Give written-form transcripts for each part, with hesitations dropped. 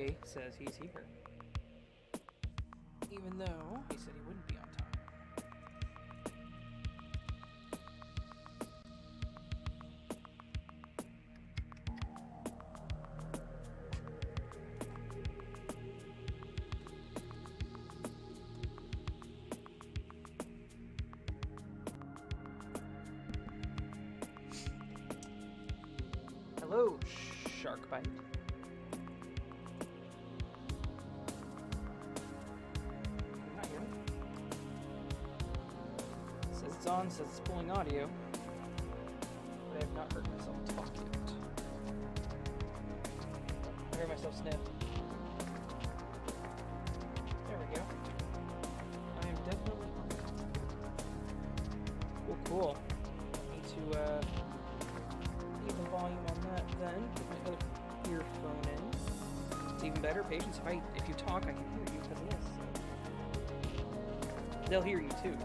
Day says he's here. Even though he said he wouldn't be on time. Hello, Sharkbite. Not here. Says it's on, says it's pulling audio. But I have not heard myself talk yet. I heard myself sniff. There we go. I am definitely on it. Cool, cool. Need to, leave the volume on that then. Put my other earphone in. It's even better. Patience, if you talk, I can hear you because of this. So. They'll hear you too.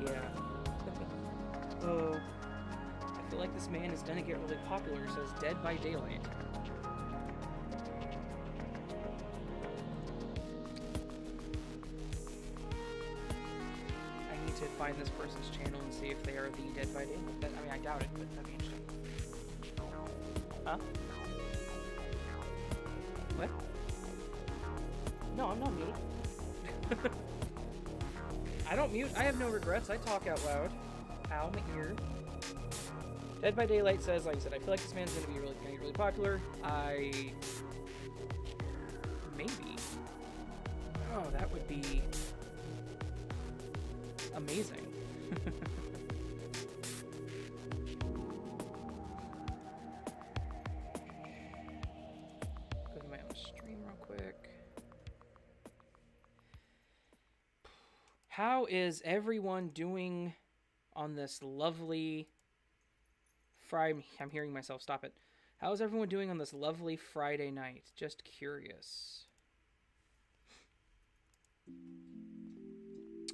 Yeah. Oh. I feel like this man is gonna get really popular, says Dead by Daylight. I need to find this person's channel and see if they are the Dead by Daylight. I mean, I doubt it, but that'd be interesting. Huh? What? No, I'm not mute. I don't mute. I have no regrets. I talk out loud. Ow, my ear. Dead by Daylight says, like I said, I feel like this man's gonna be really popular. Maybe. Oh, that would be amazing. Go to my own stream real quick. How is everyone doing on this lovely Friday? I'm hearing myself. Stop it. How is everyone doing on this lovely Friday night? Just curious.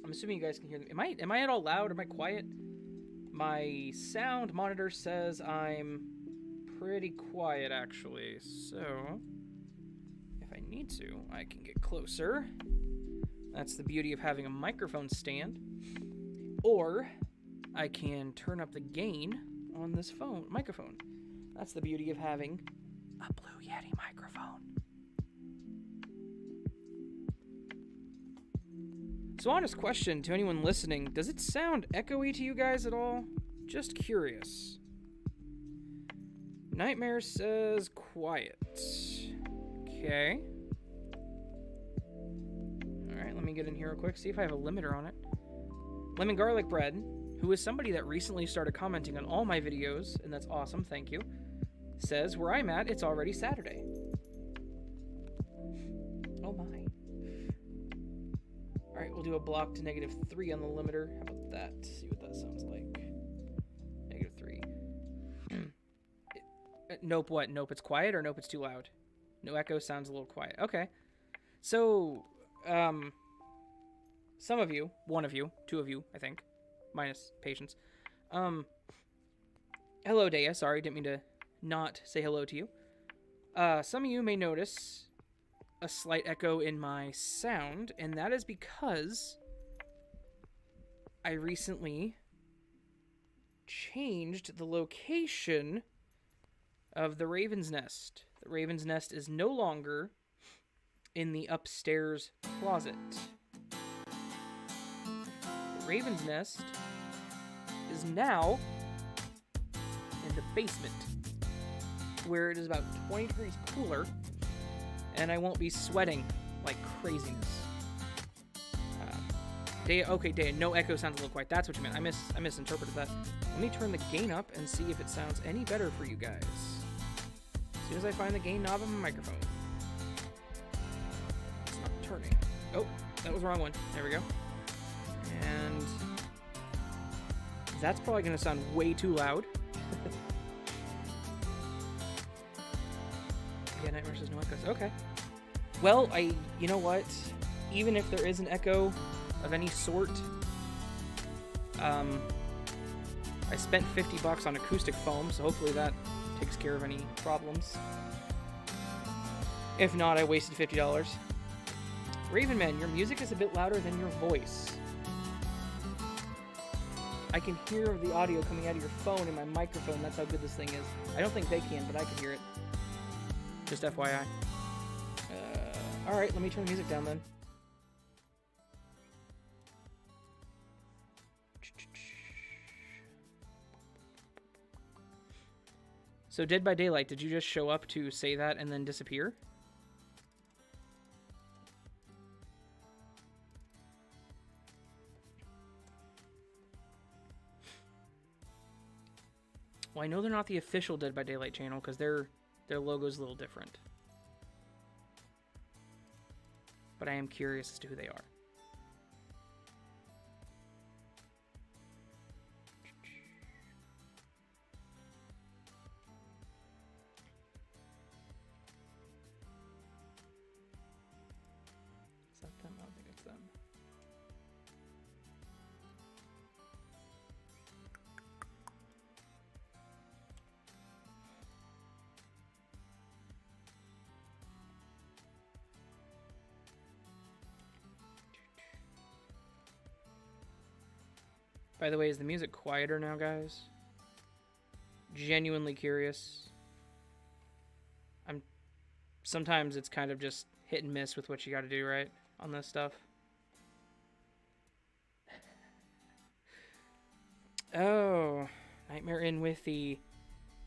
I'm assuming you guys can hear me. Am I at all loud? Am I quiet? My sound monitor says I'm pretty quiet, actually. So, if I need to, I can get closer. That's the beauty of having a microphone stand. Or I can turn up the gain on this microphone. That's the beauty of having a Blue Yeti microphone. So, honest question to anyone listening, does it sound echoey to you guys at all? Just curious. Nightmare says quiet. Okay. Alright, let me get in here real quick, see if I have a limiter on it. Lemon Garlic Bread, who is somebody that recently started commenting on all my videos, and that's awesome, thank you, says, where I'm at, it's already Saturday. Oh my. Alright, we'll do a block to -3 on the limiter. How about that? See what that sounds like. -3. Nope, what? Nope, it's quiet, or nope, it's too loud? No echo, sounds a little quiet. Okay. So, some of you, one of you, two of you, I think, minus Patience. Hello, Dea. Sorry, didn't mean to not say hello to you. Some of you may notice a slight echo in my sound, and that is because I recently changed the location of the Raven's Nest. The Raven's Nest is no longer in the upstairs closet. The Raven's Nest is now in the basement, where it is about 20 degrees cooler, and I won't be sweating like craziness. Okay, Dea, no echo sounds a little quiet. That's what you meant. I misinterpreted that. Let me turn the gain up and see if it sounds any better for you guys. As soon as I find the gain knob on my microphone. It's not turning. Oh, that was the wrong one. There we go. And that's probably going to sound way too loud. Yeah, Nightmare says no echoes. Okay. Well, you know what? Even if there is an echo of any sort, I spent $50 on acoustic foam, so hopefully that takes care of any problems. If not, I wasted $50. Ravenman, your music is a bit louder than your voice. I can hear the audio coming out of your phone and my microphone. That's how good this thing is. I don't think they can, but I can hear it. Just FYI. Alright, let me turn the music down then. So Dead by Daylight, did you just show up to say that and then disappear? Well, I know they're not the official Dead by Daylight channel because their logo's a little different. But I am curious as to who they are. Is that them? I don't think it's them. By the way, is the music quieter now, guys? Genuinely curious. Sometimes it's kind of just hit and miss with what you got to do, right? On this stuff. Oh, Nightmare in with the...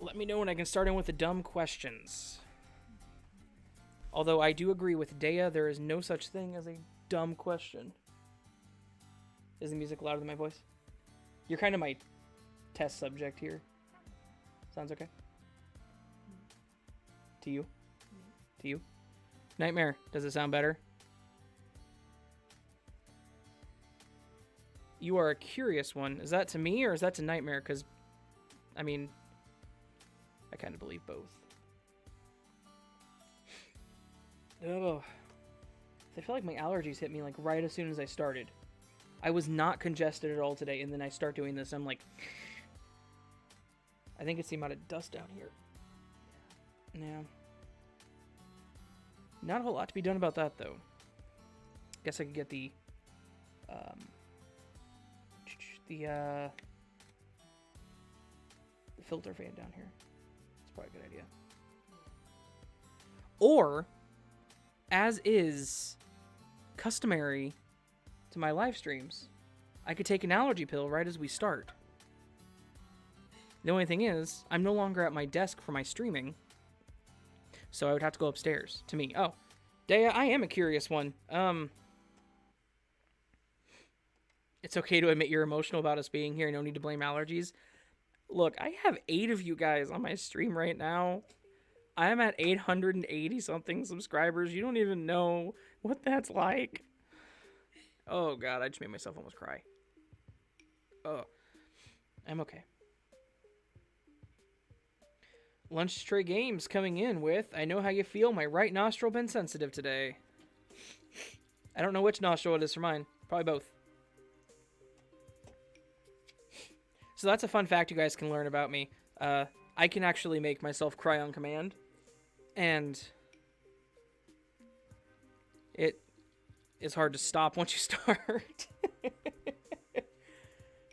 Let me know when I can start in with the dumb questions. Although I do agree with Dea, there is no such thing as a dumb question. Is the music louder than my voice? You're kind of my test subject here. Sounds okay? To you? To you? Nightmare, does it sound better? You are a curious one. Is that to me or is that to Nightmare? Because, I mean, I kind of believe both. Oh. I feel like my allergies hit me like right as soon as I started. I was not congested at all today, and then I start doing this. I'm like, I think it's the amount of dust down here. Yeah. Not a whole lot to be done about that, though. Guess I could get the filter fan down here. It's probably a good idea. Or, as is customary to my live streams, I could take an allergy pill right as we start. The only thing is, I'm no longer at my desk for my streaming, so I would have to go upstairs to me. Oh, Dea, I am a curious one. It's okay to admit you're emotional about us being here. No need to blame allergies. Look, I have 8 of you guys on my stream right now. I'm at 880 something subscribers. You don't even know what that's like. Oh god, I just made myself almost cry. Oh, I'm okay. Lunch Tray Games coming in with, I know how you feel, my right nostril been sensitive today. I don't know which nostril it is for mine. Probably both. So that's a fun fact you guys can learn about me. I can actually make myself cry on command. And it is hard to stop once you start.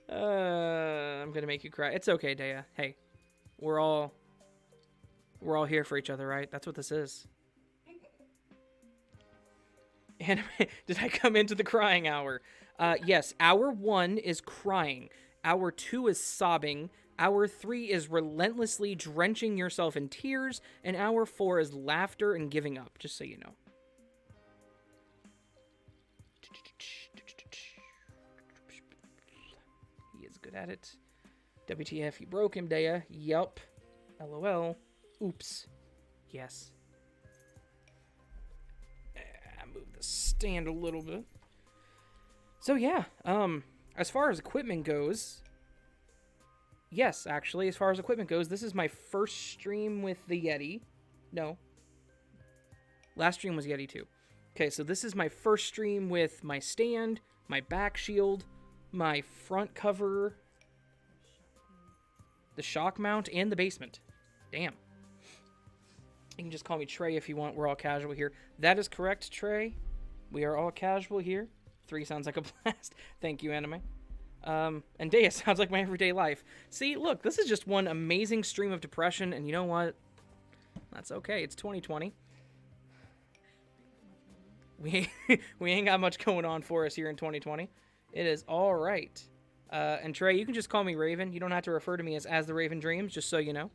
I'm gonna make you cry. It's okay, Dea. Hey, we're all here for each other, right? That's what this is. Anime, did I come into the crying hour? Yes, hour 1 is crying. Hour 2 is sobbing. Hour 3 is relentlessly drenching yourself in tears. And hour 4 is laughter and giving up, just so you know. He is good at it. WTF, you broke him, Dea. Yup. LOL. Oops. Yes. Move the stand a little bit. So yeah, as far as equipment goes, yes, actually, as far as equipment goes, this is my first stream with the Yeti. No. Last stream was Yeti 2. Okay, so this is my first stream with my stand, my back shield, my front cover, the shock mount, and the basement. Damn. You can just call me Trey if you want. We're all casual here. That is correct, Trey. We are all casual here. 3 sounds like a blast. Thank you, Anime. And Dea sounds like my everyday life. See, look, this is just one amazing stream of depression, and you know what? That's okay. It's 2020. We ain't got much going on for us here in 2020. It is all right. And Trey, you can just call me Raven. You don't have to refer to me as the Raven Dreams, just so you know.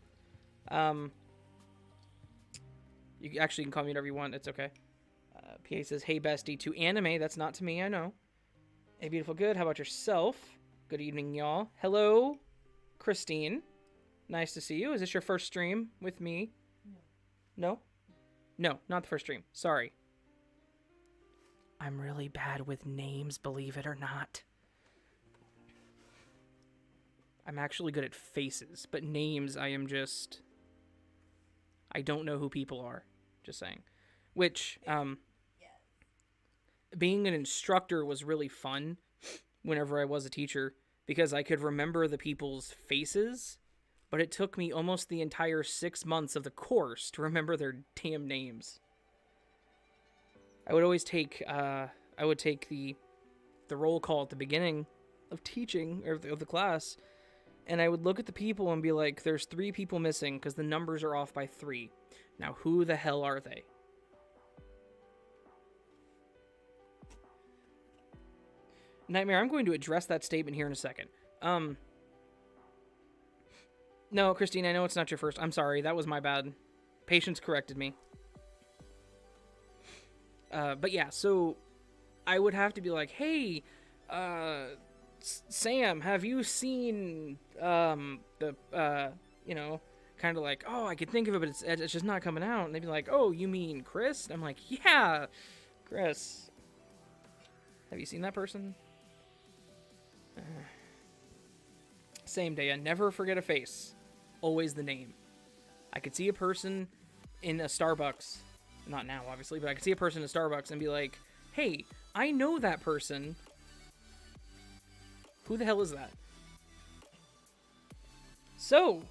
You actually can call me whatever you want. It's okay. PA says, hey, bestie, to Anime. That's not to me, I know. Hey, beautiful good. How about yourself? Good evening, y'all. Hello, Christine. Nice to see you. Is this your first stream with me? No? No, not the first stream. Sorry. I'm really bad with names, believe it or not. I'm actually good at faces, but names I don't know who people are. Just saying. Which, being an instructor was really fun whenever I was a teacher because I could remember the people's faces, but it took me almost the entire 6 months of the course to remember their damn names. I would always take, the roll call at the beginning of teaching, or of the class, and I would look at the people and be like, there's 3 people missing because the numbers are off by 3. Now, who the hell are they? Nightmare, I'm going to address that statement here in a second. No, Christine, I know it's not your first. I'm sorry, that was my bad. Patience corrected me. But yeah, so I would have to be like, hey, Sam, have you seen, kind of like, oh, I could think of it, but it's just not coming out. And they'd be like, oh, you mean Chris? And I'm like, yeah, Chris. Have you seen that person? Same day. I never forget a face. Always the name. I could see a person in a Starbucks. Not now, obviously, but I could see a person in a Starbucks and be like, hey, I know that person. Who the hell is that? So,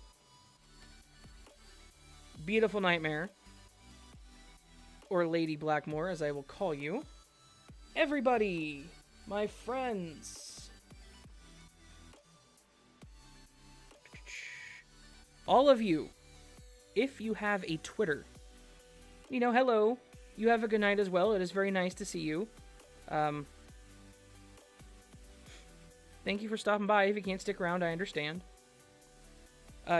beautiful Nightmare, or Lady Blackmore, as I will call you. Everybody, my friends. All of you, if you have a Twitter, hello. You have a good night as well. It is very nice to see you. Thank you for stopping by. If you can't stick around, I understand.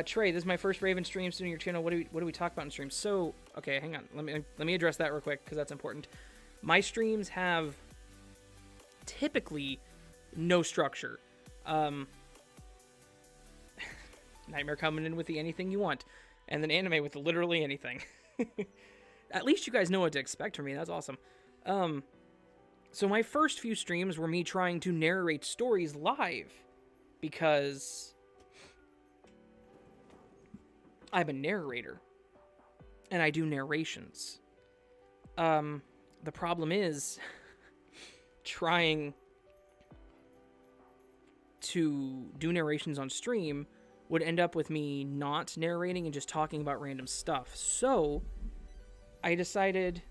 Trey, this is my first Raven stream on your channel. What do we talk about in streams? So, okay, hang on. Let me address that real quick because that's important. My streams have typically no structure. Nightmare coming in with the anything you want, and then Anime with the literally anything. At least you guys know what to expect from me. That's awesome. So my first few streams were me trying to narrate stories live because I'm a narrator and I do narrations. The problem is trying to do narrations on stream would end up with me not narrating and just talking about random stuff. So I decided,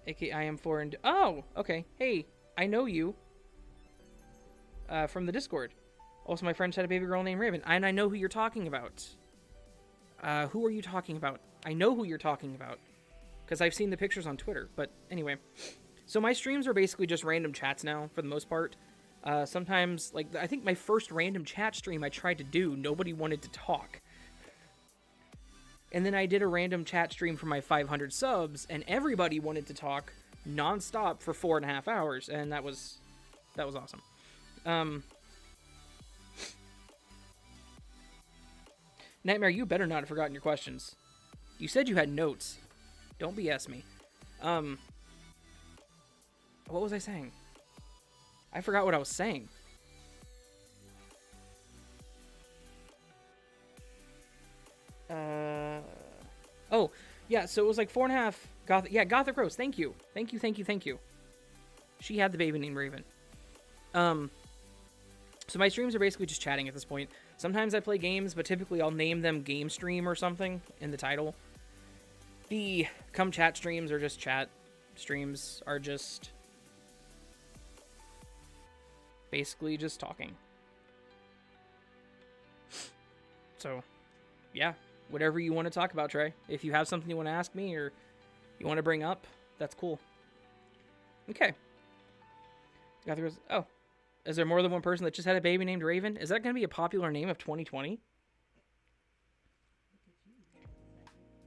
I am foreign. Oh, okay. Hey, I know you from the Discord. Also, my friends had a baby girl named Raven, and I know who you're talking about. Who are you talking about? I know who you're talking about because I've seen the pictures on Twitter. But anyway, so my streams are basically just random chats now for the most part. Sometimes, like, I think my first random chat stream I tried to do, nobody wanted to talk. And then I did a random chat stream for my 500 subs, and everybody wanted to talk nonstop for 4.5 hours, and that was awesome. Nightmare, you better not have forgotten your questions. You said you had notes. Don't BS me. What was I saying? I forgot what I was saying. Oh, yeah, so it was like 4.5 Gothic. Yeah, Gothic Rose. Thank you. Thank you. She had the baby named Raven. So my streams are basically just chatting at this point. Sometimes I play games, but typically I'll name them game stream or something in the title. The come chat streams or just chat streams are just basically just talking. So, yeah, whatever you want to talk about, Trey. If you have something you want to ask me or you want to bring up, that's cool. Okay. Oh, is there more than one person that just had a baby named Raven? Is that going to be a popular name of 2020?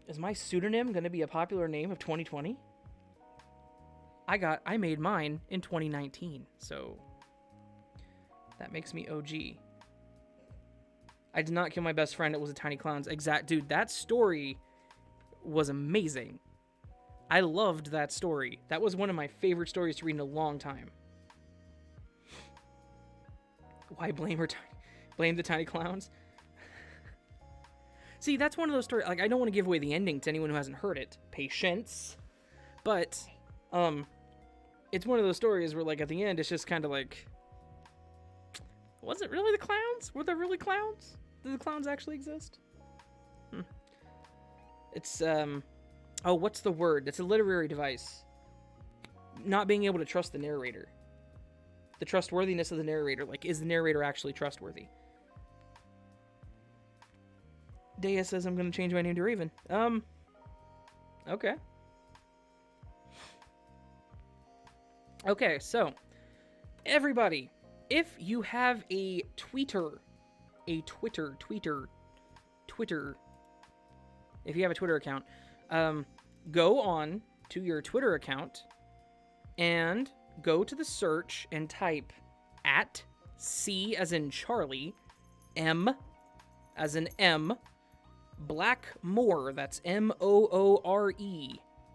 Is my pseudonym going to be a popular name of 2020? I made mine in 2019, so that makes me OG. I did not kill my best friend. It was a tiny clown's dude, that story was amazing. I loved that story. That was one of my favorite stories to read in a long time. Why blame the tiny clowns? See, that's one of those stories, like, I don't want to give away the ending to anyone who hasn't heard it. Patience. But, it's one of those stories where, like, at the end, it's just kind of like, was it really the clowns? Were there really clowns? Did the clowns actually exist? It's, oh, what's the word? It's a literary device. Not being able to trust the narrator. The trustworthiness of the narrator. Like, is the narrator actually trustworthy? Dea says I'm going to change my name to Raven. Okay. Okay, so, everybody, if you have a Twitter, if you have a Twitter account, go on to your Twitter account and go to the search and type at C as in Charlie, M as in M, Blackmore, that's Moore,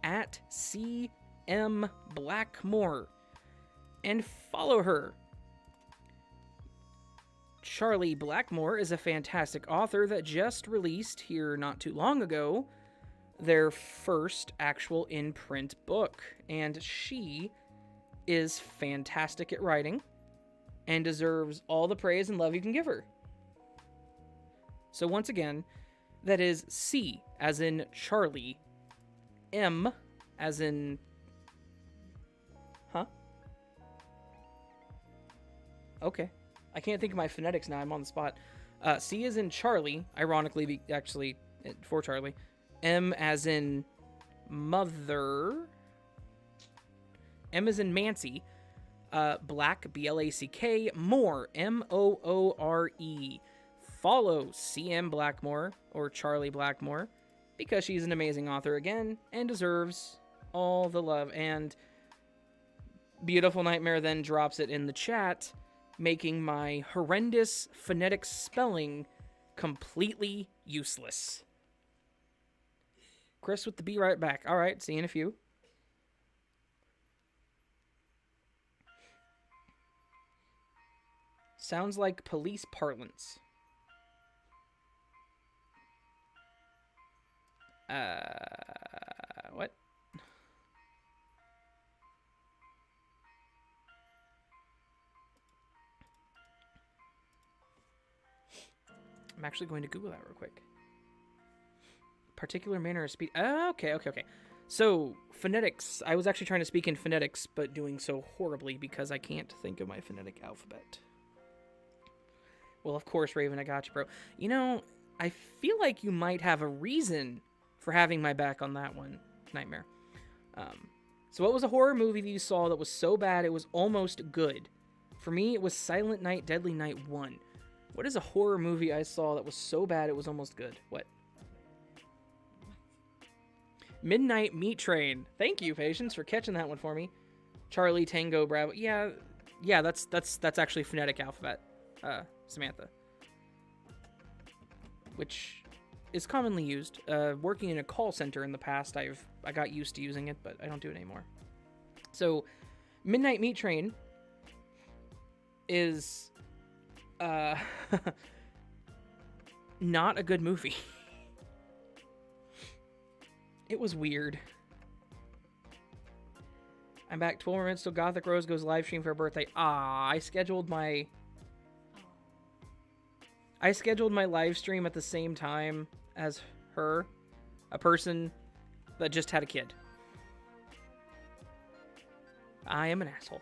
at CM Blackmore, and follow her. Charlie Blackmore is a fantastic author that just released here not too long ago their first actual in-print book, and she is fantastic at writing and deserves all the praise and love you can give her. So once again, that is C as in Charlie, M as in... Huh? Okay. I can't think of my phonetics now. I'm on the spot. C as in Charlie, ironically, actually, for Charlie. M as in mother. M as in Mancy. Black, B-L-A-C-K. More, M-O-O-R-E. Follow CM Blackmore, or Charlie Blackmore, because she's an amazing author again, and deserves all the love. And Beautiful Nightmare then drops it in the chat, making my horrendous phonetic spelling completely useless. Chris with the be right back. All right, see you in a few. Sounds like police parlance. What? I'm actually going to Google that real quick. Particular manner of speech. Okay. So, phonetics. I was actually trying to speak in phonetics, but doing so horribly because I can't think of my phonetic alphabet. Well, of course, Raven, I got you, bro. You know, I feel like you might have a reason for having my back on that one, Nightmare. So what was a horror movie that you saw that was so bad it was almost good? For me, it was Silent Night, Deadly Night 1. What is a horror movie I saw that was so bad it was almost good? What? Midnight Meat Train. Thank you, Patience, for catching that one for me. Charlie, Tango, Bravo. Yeah, that's actually phonetic alphabet, Samantha. Which is commonly used. Working in a call center in the past, I got used to using it, but I don't do it anymore. So, Midnight Meat Train is not a good movie. It was weird. I'm back 12 more minutes till Gothic Rose goes live stream for her birthday. I scheduled my... I scheduled my live stream at the same time as her, a person that just had a kid. I am an asshole.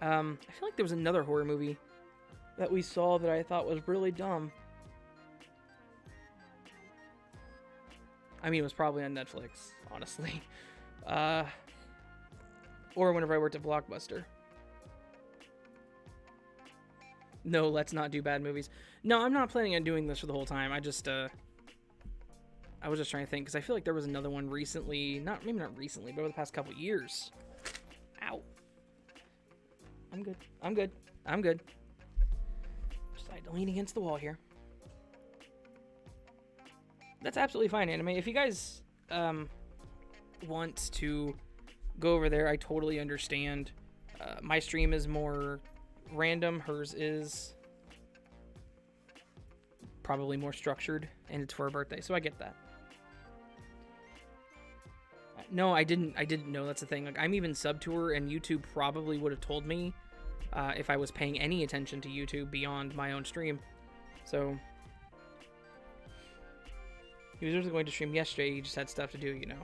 I feel like there was another horror movie that we saw that I thought was really dumb. I mean, it was probably on Netflix, honestly. Or whenever I worked at Blockbuster. No, let's not do bad movies. No, I'm not planning on doing this for the whole time. I was just trying to think, because I feel like there was another one recently. Maybe not recently, but over the past couple years. Ow. I'm good. Just lean against the wall here. That's absolutely fine, anime. If you guys want to go over there, I totally understand. My stream is more random. Hers is probably more structured, and it's for her birthday, so I get that. No, I didn't know. That's the thing. Like, I'm even sub to her, and YouTube probably would have told me if I was paying any attention to YouTube beyond my own stream. So he was originally going to stream yesterday. He just had stuff to do, you know.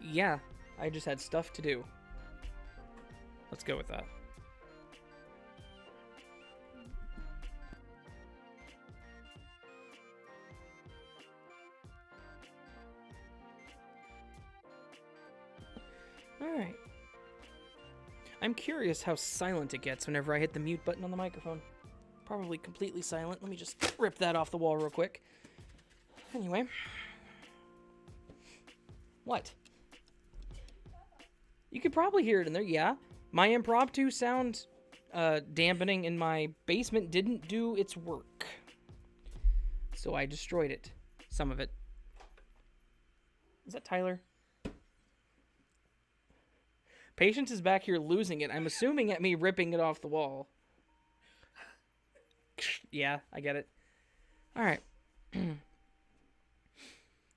Yeah, I just had stuff to do. Let's go with that. Alright. I'm curious how silent it gets whenever I hit the mute button on the microphone. Probably completely silent. Let me just rip that off the wall real quick. Anyway. What? You could probably hear it in there, yeah. My impromptu sound dampening in my basement didn't do its work. So I destroyed it. Some of it. Is that Tyler? Patience is back here losing it. I'm assuming at me ripping it off the wall. Yeah, I get it. Alright.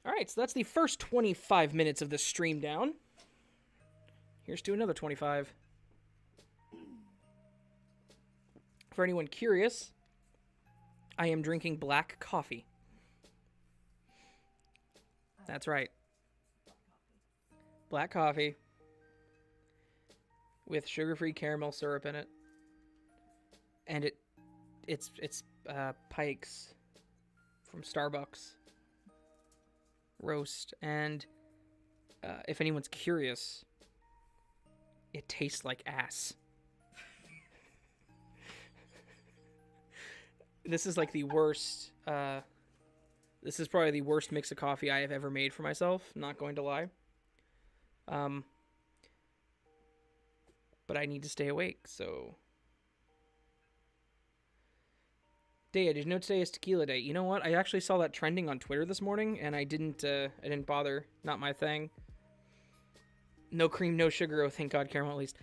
Alright, so that's the first 25 minutes of the stream down. Here's to another 25. For anyone curious, I am drinking black coffee. That's right. Black coffee with sugar-free caramel syrup in it. And it's Pikes from Starbucks roast. And if anyone's curious, it tastes like ass. This is like the worst, this is probably the worst mix of coffee I have ever made for myself, not going to lie. But I need to stay awake, so. Dea, did you know today is tequila day? You know what? I actually saw that trending on Twitter this morning, and I didn't bother. Not my thing. No cream, no sugar. Oh, thank God, caramel at least.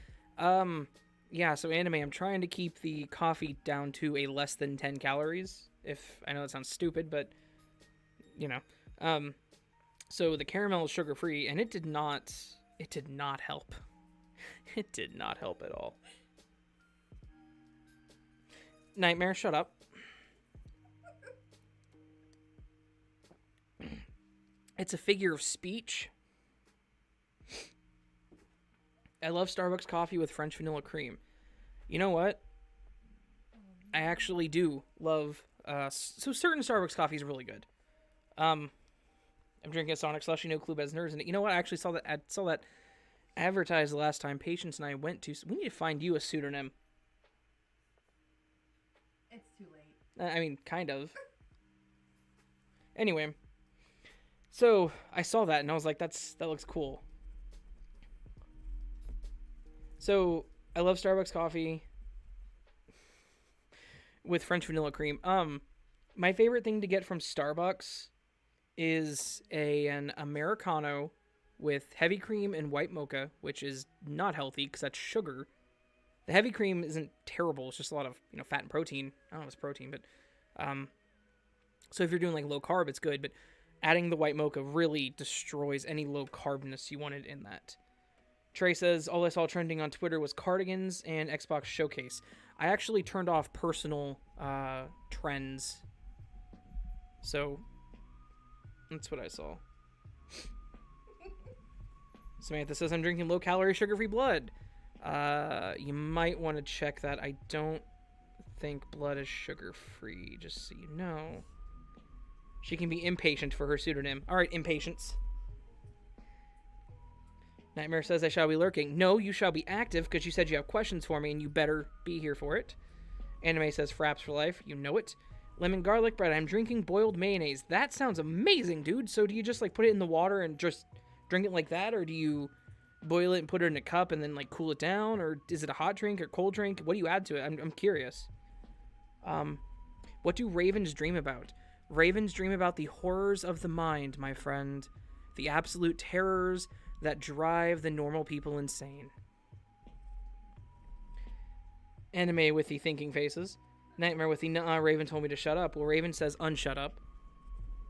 Yeah, so anime, I'm trying to keep the coffee down to a less than 10 calories. If I know that sounds stupid, but you know. So the caramel is sugar-free, and it did not help. It did not help at all. Nightmare, shut up. It's a figure of speech. I love Starbucks coffee with French vanilla cream. You know what? I actually do love... so certain Starbucks coffee is really good. I'm drinking a Sonic Slushy, no clue as nerds. And you know what? I actually saw that advertised the last time Patience and I went to. So we need to find you a pseudonym. It's too late. I mean, kind of. Anyway. So I saw that and I was like, that looks cool. So I love Starbucks coffee with French vanilla cream. My favorite thing to get from Starbucks is an Americano with heavy cream and white mocha, which is not healthy because that's sugar. The heavy cream isn't terrible. It's just a lot of, fat and protein. I don't know if it's protein, but so if you're doing like low carb, it's good. But adding the white mocha really destroys any low carbness you wanted in that. Trey says, all I saw trending on Twitter was cardigans and Xbox Showcase. I actually turned off personal trends. So, that's what I saw. Samantha says, I'm drinking low-calorie, sugar-free blood. You might want to check that. I don't think blood is sugar-free, just so you know. She can be impatient for her pseudonym. All right, impatience. Nightmare says, I shall be lurking. No, you shall be active, because you said you have questions for me, and you better be here for it. Anime says, fraps for life. You know it. Lemon garlic bread. I'm drinking boiled mayonnaise. That sounds amazing, dude. So do you just, like, put it in the water and just drink it like that, or do you boil it and put it in a cup and then, like, cool it down, or is it a hot drink or cold drink? What do you add to it? I'm curious. What do ravens dream about? Ravens dream about the horrors of the mind, my friend. The absolute terrors that drive the normal people insane. Anime with the thinking faces. Nightmare with the nuh-uh, Raven told me to shut up. Well, Raven says unshut up.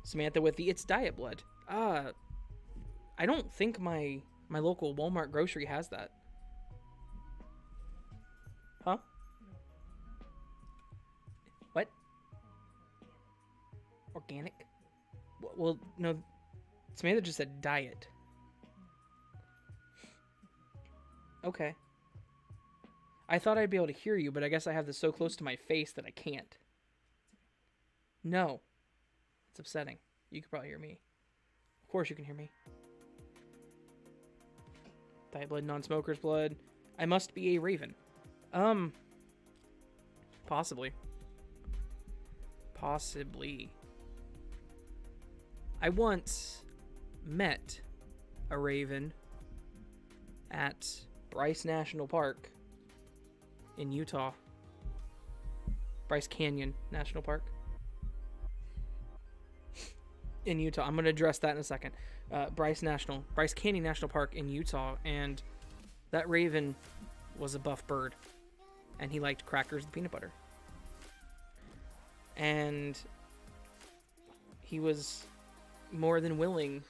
Samantha with the it's diet blood. I don't think my local Walmart grocery has that. Huh? What? Organic? Well, no. Samantha just said diet. Okay. I thought I'd be able to hear you, but I guess I have this so close to my face that I can't. No. It's upsetting. You could probably hear me. Of course you can hear me. Diet blood, non-smoker's blood. I must be a raven. Possibly. Possibly. I once met a raven at Bryce National Park in Utah. Bryce Canyon National Park. In Utah. I'm going to address that in a second. Bryce Canyon National Park in Utah, and that raven was a buff bird, and he liked crackers and peanut butter. And he was more than willing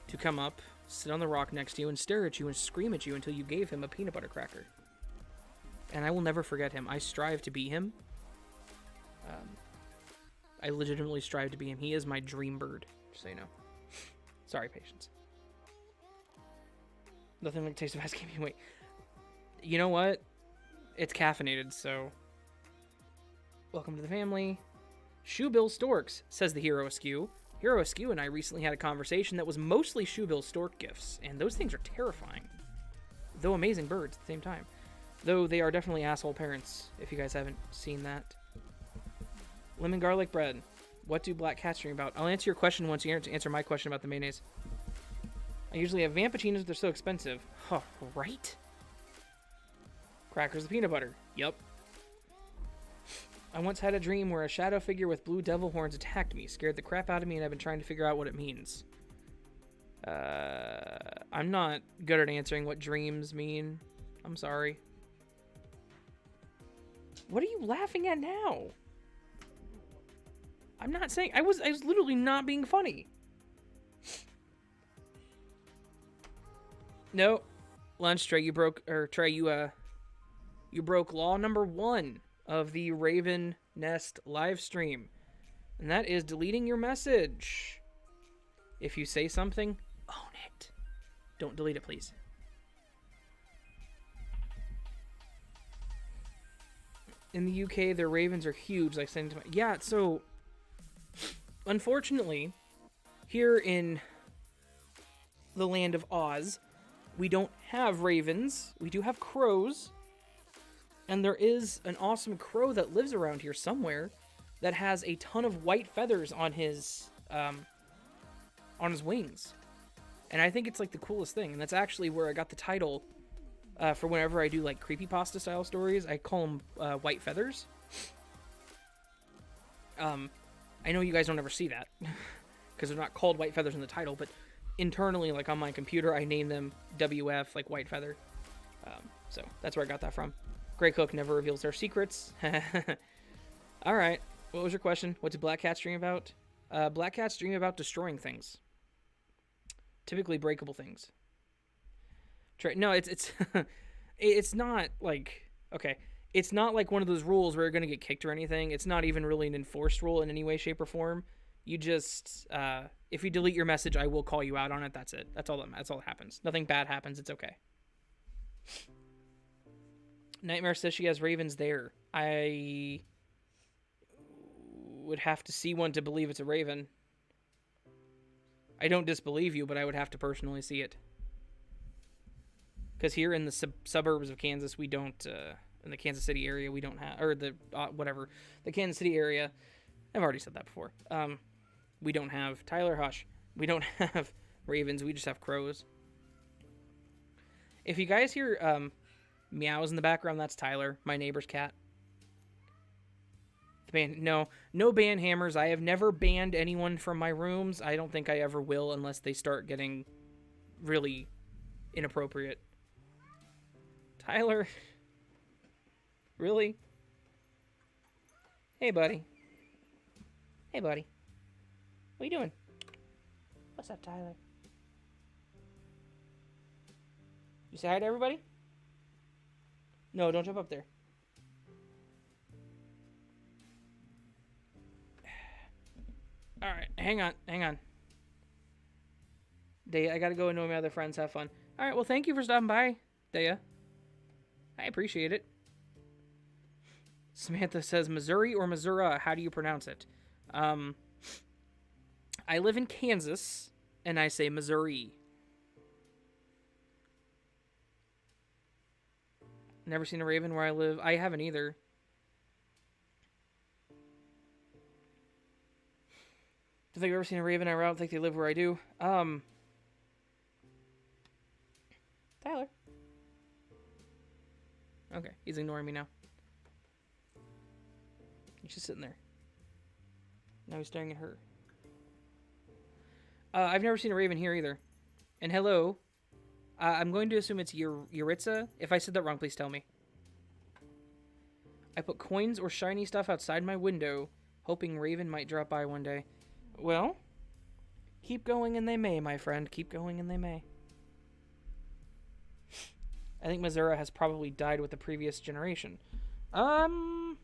to come up, sit on the rock next to you, and stare at you and scream at you until you gave him a peanut butter cracker. And I will never forget him. I strive to be him. I legitimately strive to be him. He is my dream bird, just so you know. Sorry, patience. Nothing like taste of ice cream. Wait. You know what? It's caffeinated, so... Welcome to the family. Shoebill Storks, says the Hero Askew. Hero Askew and I recently had a conversation that was mostly Shoebill Stork gifts, and those things are terrifying. Though amazing birds at the same time. Though they are definitely asshole parents, if you guys haven't seen that. Lemon garlic bread. What do black cats dream about? I'll answer your question once you answer my question about the mayonnaise. I usually have Vampuccinos, they're so expensive. Huh, right? Crackers and peanut butter. Yup. I once had a dream where a shadow figure with blue devil horns attacked me, scared the crap out of me, and I've been trying to figure out what it means. I'm not good at answering what dreams mean. I'm sorry. What are you laughing at now? I'm not saying... I was literally not being funny. No. Lunch, Trey, you broke... Or, Trey, you broke law number 1 of the Raven Nest live stream. And that is deleting your message. If you say something, own it. Don't delete it, please. In the UK, their ravens are huge, like saying to my... Yeah, so... Unfortunately, here in the land of Oz, we don't have ravens. We do have crows. And there is an awesome crow that lives around here somewhere that has a ton of white feathers on his wings. And I think it's like the coolest thing. And that's actually where I got the title for whenever I do like creepypasta style stories. I call them white feathers. I know you guys don't ever see that because they're not called white feathers in the title, but internally, like on my computer, I name them WF, like white feather. So that's where I got that from. Grey Cook never reveals their secrets. All right. What was your question? What do black cats dream about? Black cats dream about destroying things. Typically breakable things. No, it's it's not like okay. It's not like one of those rules where you're gonna get kicked or anything. It's not even really an enforced rule in any way, shape, or form. You just if you delete your message, I will call you out on it. That's it. That's all that happens. Nothing bad happens. It's okay. Nightmare says she has ravens there. I would have to see one to believe it's a raven. I don't disbelieve you, but I would have to personally see it. Because here in the suburbs of Kansas, we don't, in the Kansas City area, we don't have, or the, the Kansas City area, I've already said that before, we don't have, Tyler, hush, we don't have ravens, we just have crows. If you guys hear, meows in the background, that's Tyler, my neighbor's cat. No ban hammers. I have never banned anyone from my rooms. I don't think I ever will unless they start getting really inappropriate. Tyler? Really? Hey, buddy. Hey, buddy. What are you doing? What's up, Tyler? You say hi to everybody? No, don't jump up there. Alright, hang on. Daya, I gotta go and know my other friends. Have fun. Alright, well, thank you for stopping by, Daya. I appreciate it. Samantha says, Missouri or Missouri? How do you pronounce it? I live in Kansas, and I say Missouri. Never seen a raven where I live. I haven't either. Don't think I've ever seen a raven. I don't think they live where I do. Tyler. Okay, he's ignoring me now. He's just sitting there. Now he's staring at her. I've never seen a raven here either. And hello. I'm going to assume it's Yuritsa. If I said that wrong, please tell me. I put coins or shiny stuff outside my window, hoping raven might drop by one day. Well, keep going and they may, my friend. Keep going and they may. I think Missouri has probably died with the previous generation. My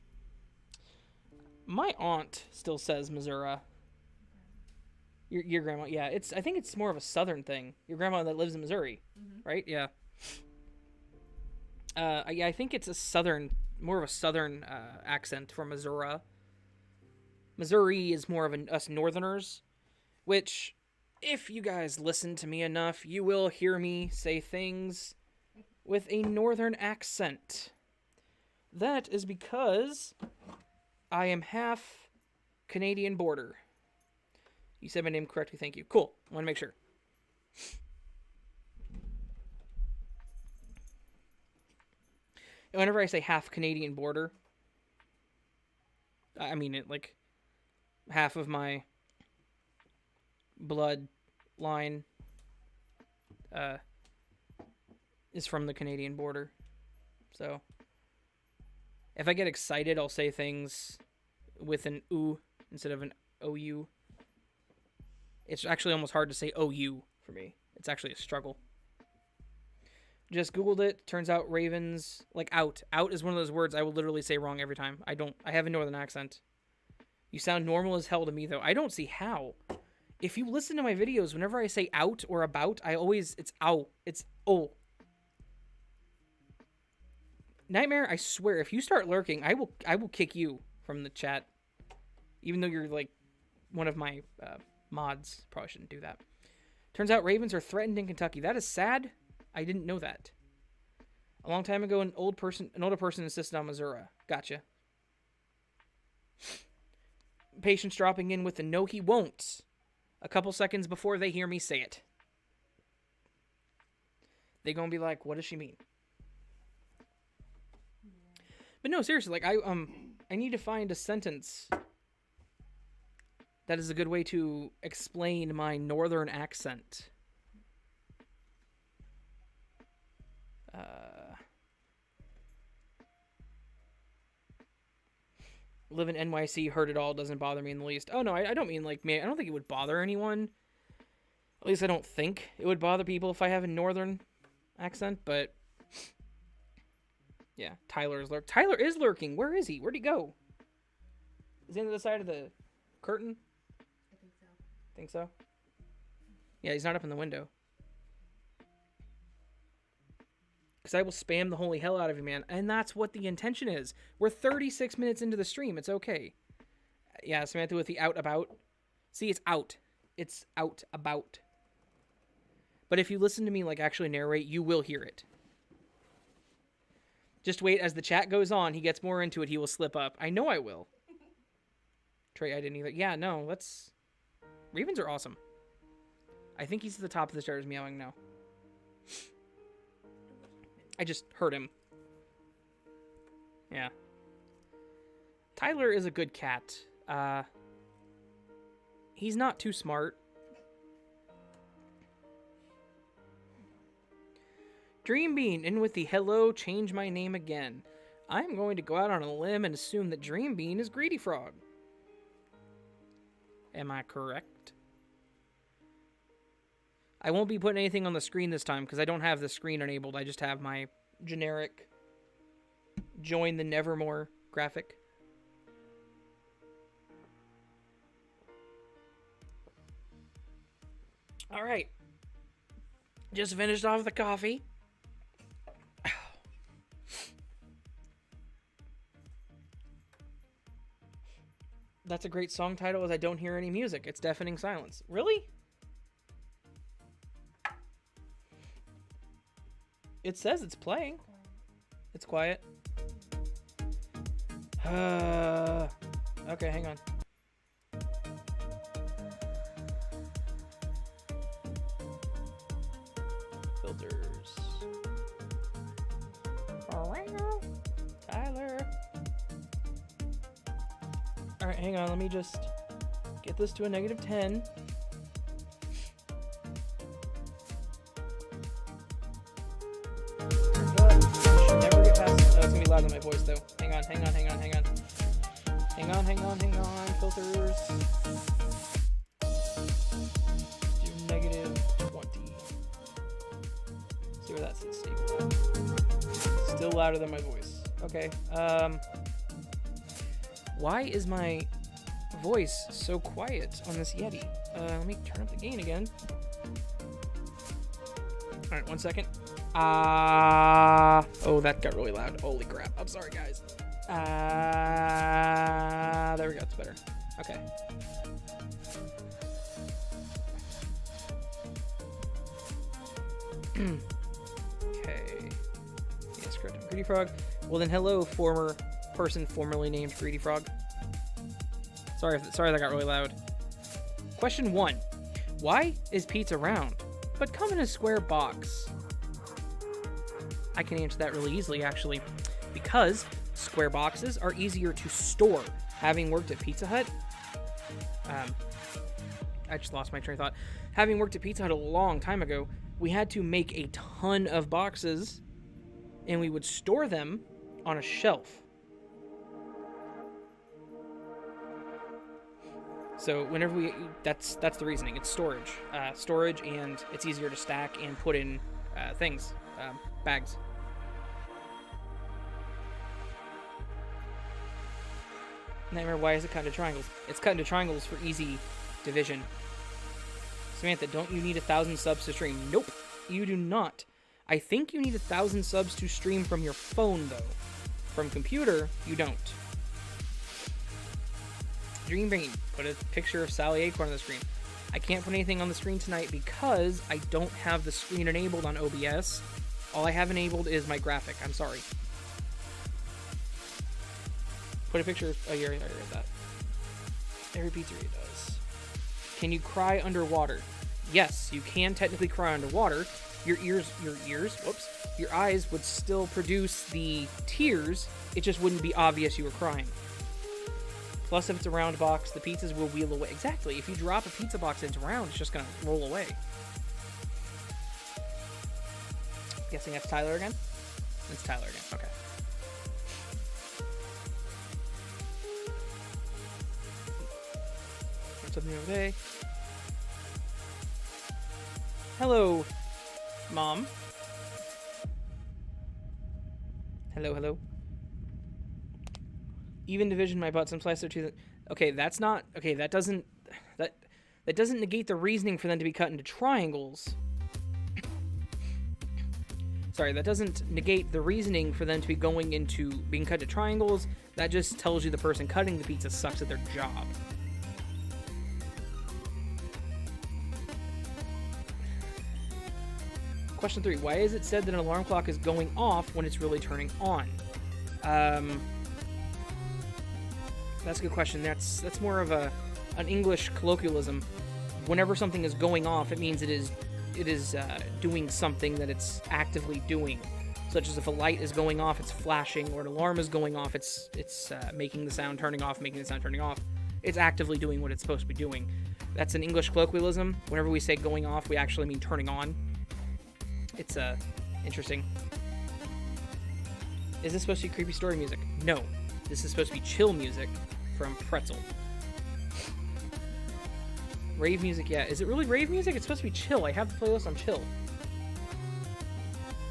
aunt still says Missouri. Your grandma, yeah. I think it's more of a southern thing. Your grandma that lives in Missouri, right? Yeah. Yeah, I think it's more of a southern accent for Missouri. Missouri is more of us northerners, which, if you guys listen to me enough, you will hear me say things with a northern accent. That is because I am half Canadian border. You said my name correctly, thank you. Cool, I want to make sure. And whenever I say half Canadian border, I mean it like half of my blood line is from the Canadian border. So if I get excited, I'll say things with an oo instead of an ou. It's actually almost hard to say ou for me. It's actually a struggle. Just Googled it. Turns out ravens, like out. Out is one of those words I will literally say wrong every time. I have a northern accent. You sound normal as hell to me, though. I don't see how. If you listen to my videos, whenever I say out or about, it's ow. It's oh. Nightmare, I swear, if you start lurking, I will kick you from the chat. Even though you're, like, one of my mods. Probably shouldn't do that. Turns out ravens are threatened in Kentucky. That is sad. I didn't know that. A long time ago, an older person insisted on Missouri. Gotcha. Patients dropping in with a no, he won't. A couple seconds before they hear me say it. They gonna be like, what does she mean? Yeah. But no, seriously, like I need to find a sentence that is a good way to explain my northern accent. Live in NYC, heard it all, doesn't bother me in the least. Oh no, I don't mean like me. I don't think it would bother anyone. At least I don't think it would bother people if I have a northern accent, but yeah, Tyler is lurking. Where is he? Where'd he go? Is he on the other side of the curtain? I think so. Think so? Yeah, he's not up in the window. Because I will spam the holy hell out of you, man. And that's what the intention is. We're 36 minutes into the stream. It's okay. Yeah, Samantha with the out about. See, it's out. It's out about. But if you listen to me like actually narrate, you will hear it. Just wait, as the chat goes on, he gets more into it, he will slip up. I know I will. Trey, I didn't either. Yeah, no, let's... Ravens are awesome. I think he's at the top of the stairs meowing now. I just heard him. Yeah. Tyler is a good cat. He's not too smart. Dreambean in with the hello, change my name again. I'm going to go out on a limb and assume that Dreambean is Greedy Frog. Am I correct? I won't be putting anything on the screen this time because I don't have the screen enabled. I just have my generic join the Nevermore graphic. All right. Just finished off the coffee. That's a great song title, as I don't hear any music. It's deafening silence. Really? It says it's playing. It's quiet. Okay, hang on. Filters. Tyler. All right, hang on. Let me just get this to a -10. Never get past. Oh, it's gonna be loud in my voice though. Hang on. Filters. Do -20. See where that sits stable. Still louder than my voice. Okay. Why is my voice so quiet on this Yeti? Let me turn up the gain again. All right, 1 second. Oh, that got really loud. Holy crap. I'm sorry, guys. There we go. It's better. Okay. Okay. Yes, correct. I'm Greedy Frog. Well, then hello, former person formerly named Greedy Frog. Sorry that got really loud. Question 1. Why is pizza round, but come in a square box? I can answer that really easily, actually. Because square boxes are easier to store. Having worked at Pizza Hut... I just lost my train of thought. Having worked at Pizza Hut a long time ago, we had to make a ton of boxes, and we would store them on a shelf. So whenever we, that's the reasoning. It's storage, and it's easier to stack and put in things, bags. Nightmare, why is it cut into triangles? It's cut into triangles for easy division. Samantha, don't you need 1,000 subs to stream? Nope, you do not. I think you need 1,000 subs to stream from your phone, though. From computer, you don't. Dreambrain, put a picture of Sally Acorn on the screen. I can't put anything on the screen tonight because I don't have the screen enabled on OBS. All I have enabled is my graphic. I'm sorry. Put a picture. Oh, you already read that. Every pizzeria does. Can you cry underwater? Yes, you can technically cry underwater. Your eyes would still produce the tears. It just wouldn't be obvious you were crying. Plus, if it's a round box, the pizzas will wheel away. Exactly. If you drop a pizza box and it's round, it's just going to roll away. Guessing that's Tyler again? It's Tyler again. Okay. Something over there. Hello, Mom. Hello, hello. Even division my butt, some slice their teeth. Okay, that's not... Okay, that doesn't negate the reasoning for them to be cut into triangles. Sorry, that doesn't negate the reasoning for them to be being cut to triangles. That just tells you the person cutting the pizza sucks at their job. Question 3. Why is it said that an alarm clock is going off when it's really turning on? That's a good question. That's more of an English colloquialism. Whenever something is going off, it means it is doing something that it's actively doing. Such as if a light is going off, it's flashing, or an alarm is going off, it's making the sound turning off, making the sound turning off. It's actively doing what it's supposed to be doing. That's an English colloquialism. Whenever we say going off, we actually mean turning on. It's interesting. Is this supposed to be creepy story music? No. This is supposed to be chill music from Pretzel. Rave music, yeah. Is it really rave music? It's supposed to be chill. I have the playlist on chill.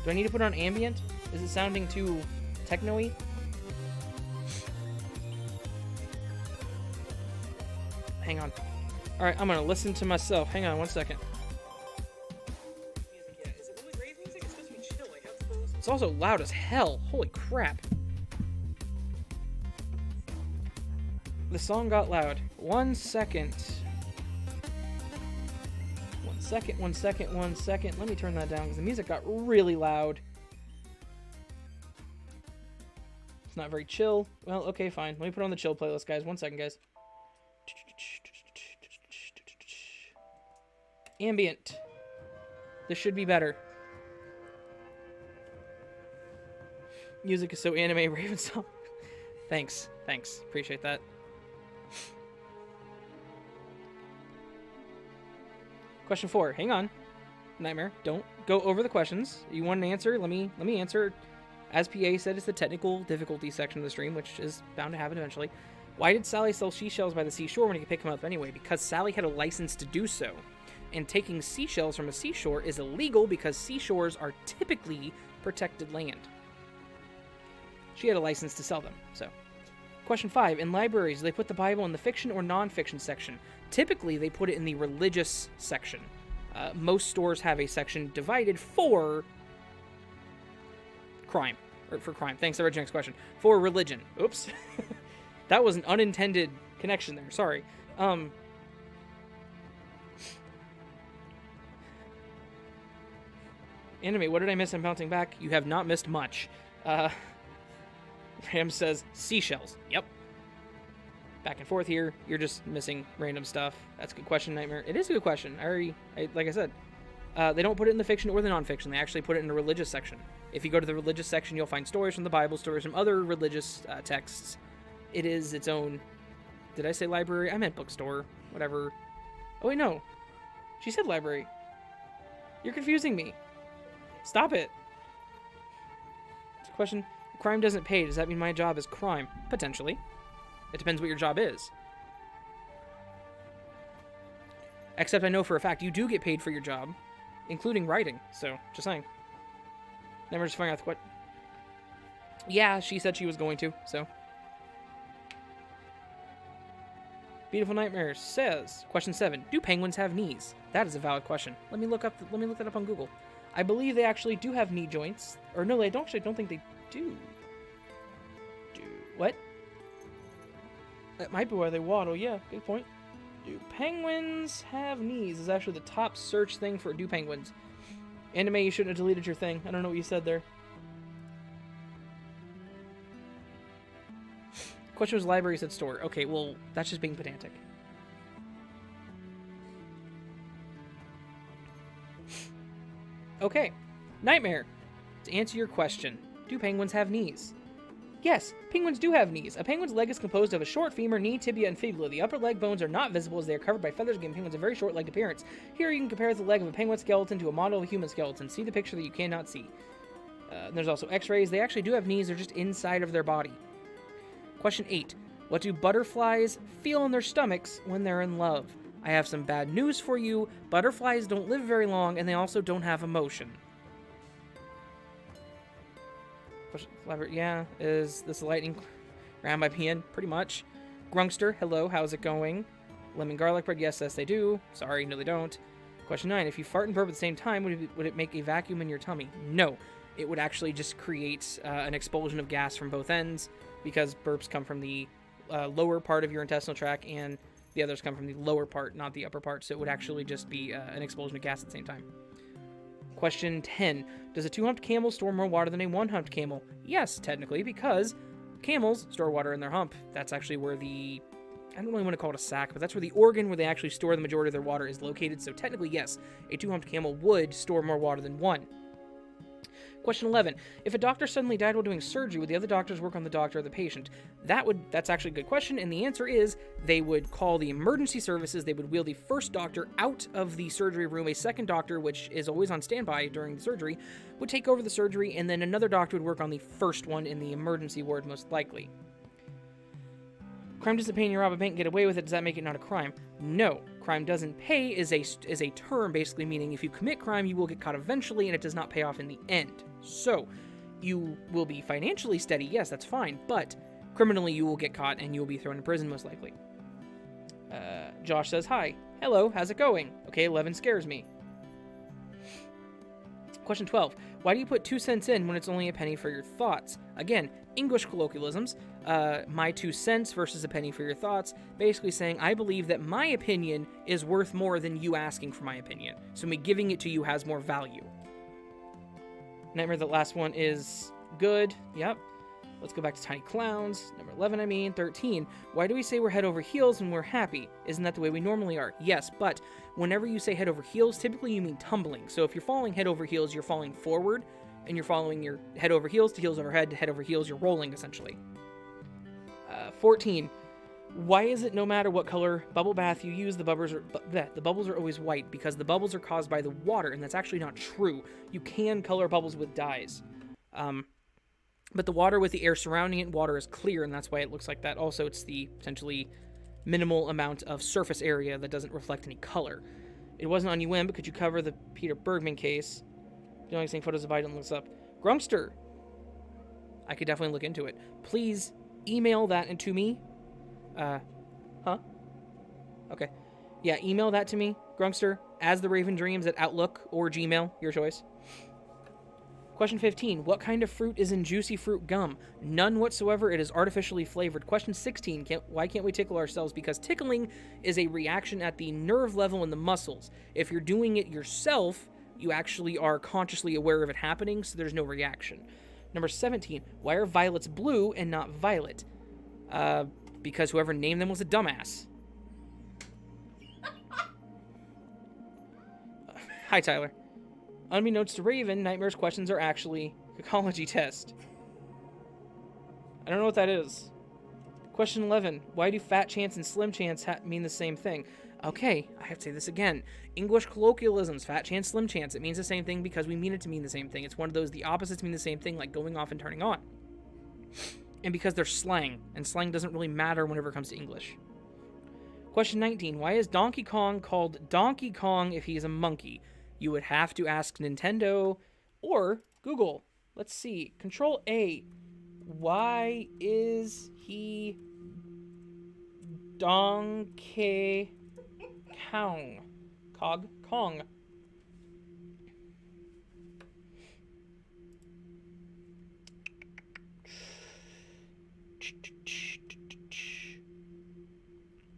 Do I need to put on ambient? Is it sounding too techno-y? Hang on. Alright, I'm gonna listen to myself. Hang on one second. Yeah. Is it really rave music? It's supposed to be chill. I have the playlist. It's also loud as hell. Holy crap. The song got loud. 1 second. One second. Let me turn that down because the music got really loud. It's not very chill. Well, okay, fine. Let me put on the chill playlist, guys. 1 second, guys. Ambient. This should be better. Music is so anime, Raven song. Thanks. Appreciate that. Question 4. Hang on. Nightmare. Don't go over the questions. You want an answer? Let me answer. As PA said, it's the technical difficulty section of the stream, which is bound to happen eventually. Why did Sally sell seashells by the seashore when he could pick them up anyway? Because Sally had a license to do so. And taking seashells from a seashore is illegal because seashores are typically protected land. She had a license to sell them, so. Question 5. In libraries, do they put the Bible in the fiction or non-fiction section? Typically, they put it in the religious section. Most stores have a section divided for crime. Or for crime. Thanks, I read your next question. For religion. Oops. That was an unintended connection there. Sorry. Anime, what did I miss? I'm bouncing back. You have not missed much. Ram says, seashells. Yep. Back and forth here. You're just missing random stuff. That's a good question, Nightmare. It is a good question. Like I said, they don't put it in the fiction or the non-fiction. They actually put it in the religious section. If you go to the religious section, you'll find stories from the Bible, stories from other religious texts. It is its own... Did I say library? I meant bookstore. Whatever. Oh, wait, no. She said library. You're confusing me. Stop it. It's a question. Crime doesn't pay. Does that mean my job is crime? Potentially. It depends what your job is. Except I know for a fact you do get paid for your job, including writing. So, just saying. Never just figuring out what... Yeah, she said she was going to, so... Beautiful Nightmare says, question 7, do penguins have knees? That is a valid question. Let me look that up on Google. I believe they actually do have knee joints. Or no, I don't think they do. What? That might be why they waddle. Yeah, good point. Do penguins have knees? Is actually the top search thing for do penguins. Anime, you shouldn't have deleted your thing. I don't know what you said there. Question was library, said store. Okay, well, that's just being pedantic. Okay. Nightmare. To answer your question, do penguins have knees? Yes, penguins do have knees. A penguin's leg is composed of a short femur, knee, tibia, and fibula. The upper leg bones are not visible as they are covered by feathers, giving penguins a very short-legged appearance. Here you can compare the leg of a penguin skeleton to a model of a human skeleton. See the picture that you cannot see. There's also x-rays. They actually do have knees. They're just inside of their body. Question 8. What do butterflies feel in their stomachs when they're in love? I have some bad news for you. Butterflies don't live very long, and they also don't have emotion. Yeah, is this lightning round by PN? Pretty much. Grunkster, hello, how's it going? Lemon garlic bread, yes, they do. Sorry, no, they don't. Question 9, if you fart and burp at the same time, would it make a vacuum in your tummy? No. It would actually just create an expulsion of gas from both ends, because burps come from the lower part of your intestinal tract, and the others come from the lower part, not the upper part, so it would actually just be an expulsion of gas at the same time. Question 10. Does a 2-humped camel store more water than a 1-humped camel? Yes, technically, because camels store water in their hump. That's actually where I don't really want to call it a sac, but that's where the organ where they actually store the majority of their water is located. So technically, yes, a 2-humped camel would store more water than one. Question 11. If a doctor suddenly died while doing surgery, would the other doctors work on the doctor or the patient? That's actually a good question, and the answer is they would call the emergency services. They would wheel the first doctor out of the surgery room. A second doctor, which is always on standby during the surgery, would take over the surgery, and then another doctor would work on the first one in the emergency ward, most likely. Crime doesn't pay and you rob a bank and get away with it. Does that make it not a crime? No. Crime doesn't pay is a term basically meaning if you commit crime, you will get caught eventually and it does not pay off in the end. So, you will be financially steady, yes, that's fine, but criminally you will get caught and you will be thrown in prison most likely. Josh says, hi. Hello, how's it going? Okay, 11 scares me. Question 12. Why do you put 2 cents in when it's only a penny for your thoughts? Again, English colloquialisms. My 2 cents versus a penny for your thoughts. Basically saying, I believe that my opinion is worth more than you asking for my opinion. So me giving it to you has more value. Nightmare, the last one is good. Yep. Let's go back to Tiny Clowns. Number 11, 13. Why do we say we're head over heels when we're happy? Isn't that the way we normally are? Yes, but whenever you say head over heels, typically you mean tumbling. So if you're falling head over heels, you're falling forward, and you're following your head over heels to heels over head to head over heels. You're rolling, essentially. 14. Why is it no matter what color bubble bath you use, the bubbles are always white? Because the bubbles are caused by the water, and that's actually not true. You can color bubbles with dyes. But the water with the air surrounding it, water is clear, and that's why it looks like that. Also, it's the potentially minimal amount of surface area that doesn't reflect any color. It wasn't on UM, but could you cover the Peter Bergman case? The only thing photos of Biden looks up. Grunkster! I could definitely look into it. Please email that into me. Huh? Okay. Yeah, email that to me, Grunkster, as the Raven Dreams at Outlook or Gmail, your choice. Question 15. What kind of fruit is in juicy fruit gum? None whatsoever. It is artificially flavored. Question 16. Why can't we tickle ourselves? Because tickling is a reaction at the nerve level in the muscles. If you're doing it yourself, you actually are consciously aware of it happening, so there's no reaction. Number 17. Why are violets blue and not violet? Because whoever named them was a dumbass. Hi, Tyler. Unbeknownst to Raven, Nightmare's questions are actually ecology test. I don't know what that is. Question 11. Why do fat chance and slim chance mean the same thing? Okay, I have to say this again. English colloquialisms, fat chance, slim chance. It means the same thing because we mean it to mean the same thing. It's one of those, the opposites mean the same thing, like going off and turning on. And because they're slang, and slang doesn't really matter whenever it comes to English. Question 19. Why is Donkey Kong called Donkey Kong if he is a monkey? You would have to ask Nintendo or Google. Let's see. Control A. Why is he Donkey Kong? Kong.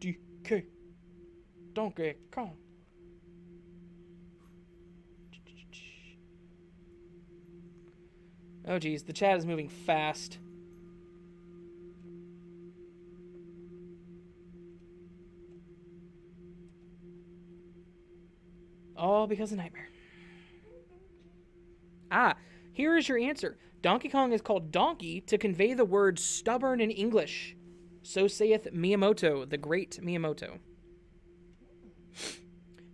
DK. Donkey Kong. Oh geez, the chat is moving fast. All because of Nightmare. Ah, here is your answer. Donkey Kong is called Donkey to convey the word stubborn in English. So saith Miyamoto, the great Miyamoto.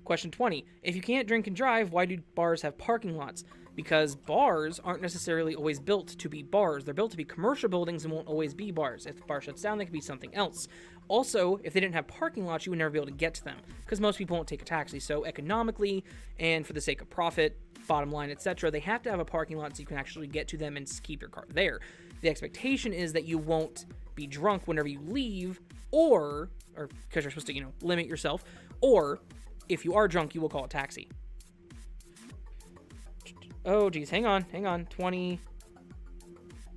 Question 20. If you can't drink and drive, why do bars have parking lots? Because bars aren't necessarily always built to be bars. They're built to be commercial buildings and won't always be bars. If the bar shuts down, they could be something else. Also, if they didn't have parking lots, you would never be able to get to them because most people won't take a taxi. So economically and for the sake of profit, bottom line, etc. They have to have a parking lot so you can actually get to them and keep your car there. The expectation is that you won't be drunk whenever you leave, or because you're supposed to, limit yourself, or if you are drunk, you will call a taxi. Oh, geez. Hang on. 20.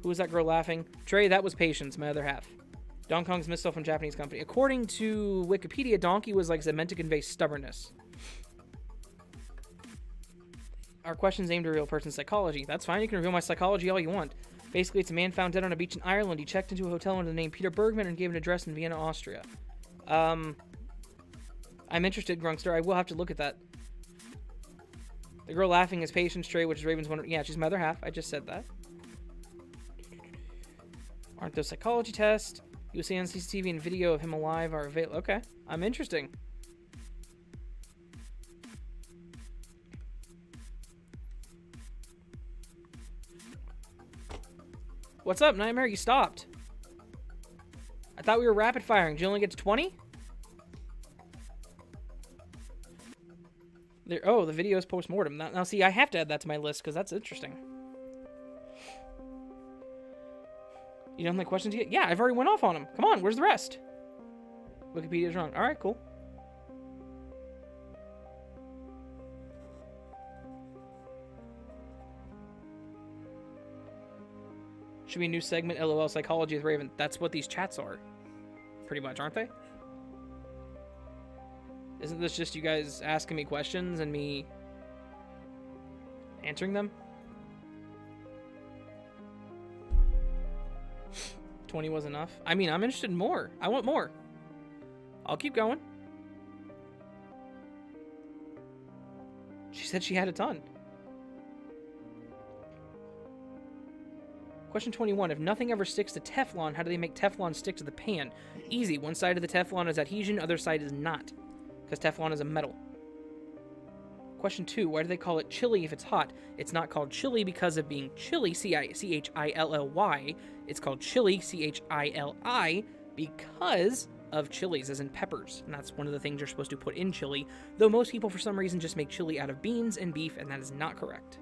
Who was that girl laughing? Trey, that was Patience, my other half. Donkey Kong's missile from Japanese company. According to Wikipedia, donkey was like meant to convey stubbornness. Our questions aimed at a real person's psychology. That's fine. You can reveal my psychology all you want. Basically, it's a man found dead on a beach in Ireland. He checked into a hotel under the name Peter Bergman and gave an address in Vienna, Austria. I'm interested, Grunkster. I will have to look at that. The girl laughing is Patience Trey, which is Raven's one. Yeah, she's my other half. I just said that. Aren't those psychology tests? You will see on CCTV and video of him alive are available. Okay, I'm interesting. What's up, Nightmare? You stopped. I thought we were rapid firing. Did you only get to 20? There, oh, the video is post-mortem. Now, see, I have to add that to my list because that's interesting. You don't have any questions yet? Yeah, I've already went off on them. Come on, where's the rest? Wikipedia's wrong. All right, cool. Should be a new segment, LOL Psychology with Raven. That's what these chats are. Pretty much, aren't they? Isn't this just you guys asking me questions and me answering them? 20 was enough. I mean, I'm interested in more. I want more. I'll keep going. She said she had a ton. Question 21. If nothing ever sticks to Teflon, how do they make Teflon stick to the pan? Easy. One side of the Teflon is adhesion, other side is not. Because Teflon is a metal. Question 2. Why do they call it chili if it's hot? It's not called chili because of being chili, C-H-I-L-L-Y. It's called chili, C-H-I-L-I, because of chilies, as in peppers. And that's one of the things you're supposed to put in chili, though most people for some reason just make chili out of beans and beef, and that is not correct.